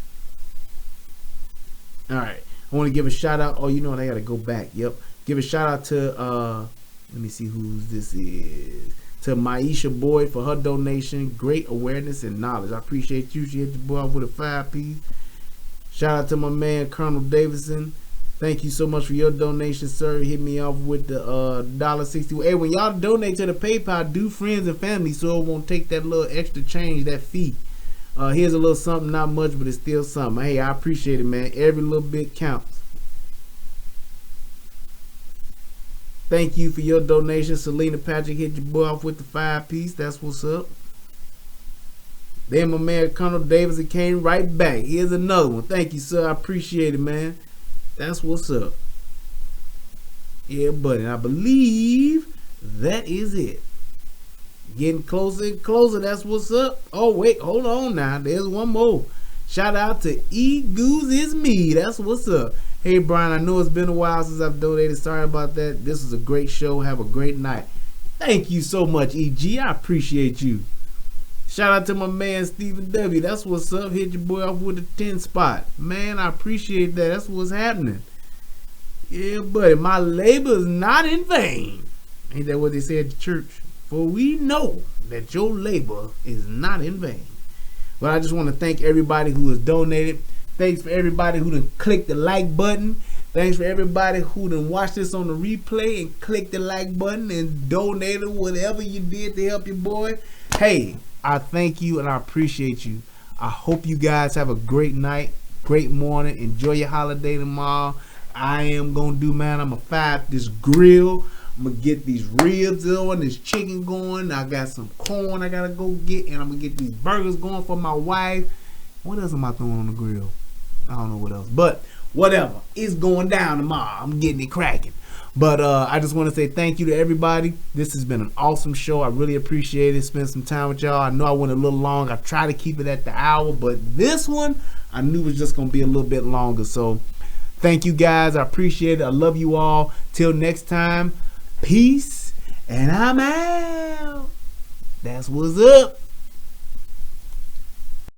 All right. I want to give a shout out. Oh, you know what? I got to go back. Yep. Give a shout out to, let me see who this is. To Maisha Boyd for her donation. Great awareness and knowledge. I appreciate you. She hit the boy off with a 5-piece. Shout out to my man, Colonel Davidson. Thank you so much for your donation, sir. Hit me off with the $1.60. Hey, when y'all donate to the PayPal, do friends and family so it won't take that little extra change, that fee. Here's a little something, not much, but it's still something. Hey, I appreciate it, man. Every little bit counts. Thank you for your donation. Selena Patrick hit your boy off with the 5-piece. That's what's up. Then my man, Colonel Davidson, came right back. Here's another one. Thank you, sir. I appreciate it, man. That's what's up. Yeah, buddy. I believe that is it. Getting closer and closer. That's what's up. Oh, wait. Hold on now. There's one more. Shout out to E Goose Is Me. That's what's up. Hey, Brian. I know it's been a while since I've donated. Sorry about that. This is a great show. Have a great night. Thank you so much, EG. I appreciate you. Shout out to my man, Stephen W. That's what's up. Hit your boy off with a 10 spot. Man, I appreciate that. That's what's happening. Yeah, buddy. My labor is not in vain. Ain't that what they say at the church? For we know that your labor is not in vain. But I just want to thank everybody who has donated. Thanks for everybody who done clicked the like button. Thanks for everybody who done watched this on the replay and clicked the like button and donated whatever you did to help your boy. Hey, I thank you and I appreciate you. I hope you guys have a great night, great morning. Enjoy your holiday tomorrow. I am going to do, man, I'm going to fire up this grill. I'm going to get these ribs on, this chicken going. I got some corn I got to go get, and I'm going to get these burgers going for my wife. What else am I throwing on the grill? I don't know what else, but whatever. It's going down tomorrow. I'm getting it cracking. But I just want to say thank you to everybody. This has been an awesome show. I really appreciate it. Spend some time with y'all. I know I went a little long. I try to keep it at the hour, but this one I knew was just going to be a little bit longer. So thank you guys. I appreciate it. I love you all. Till next time, peace, and I'm out. That's what's up.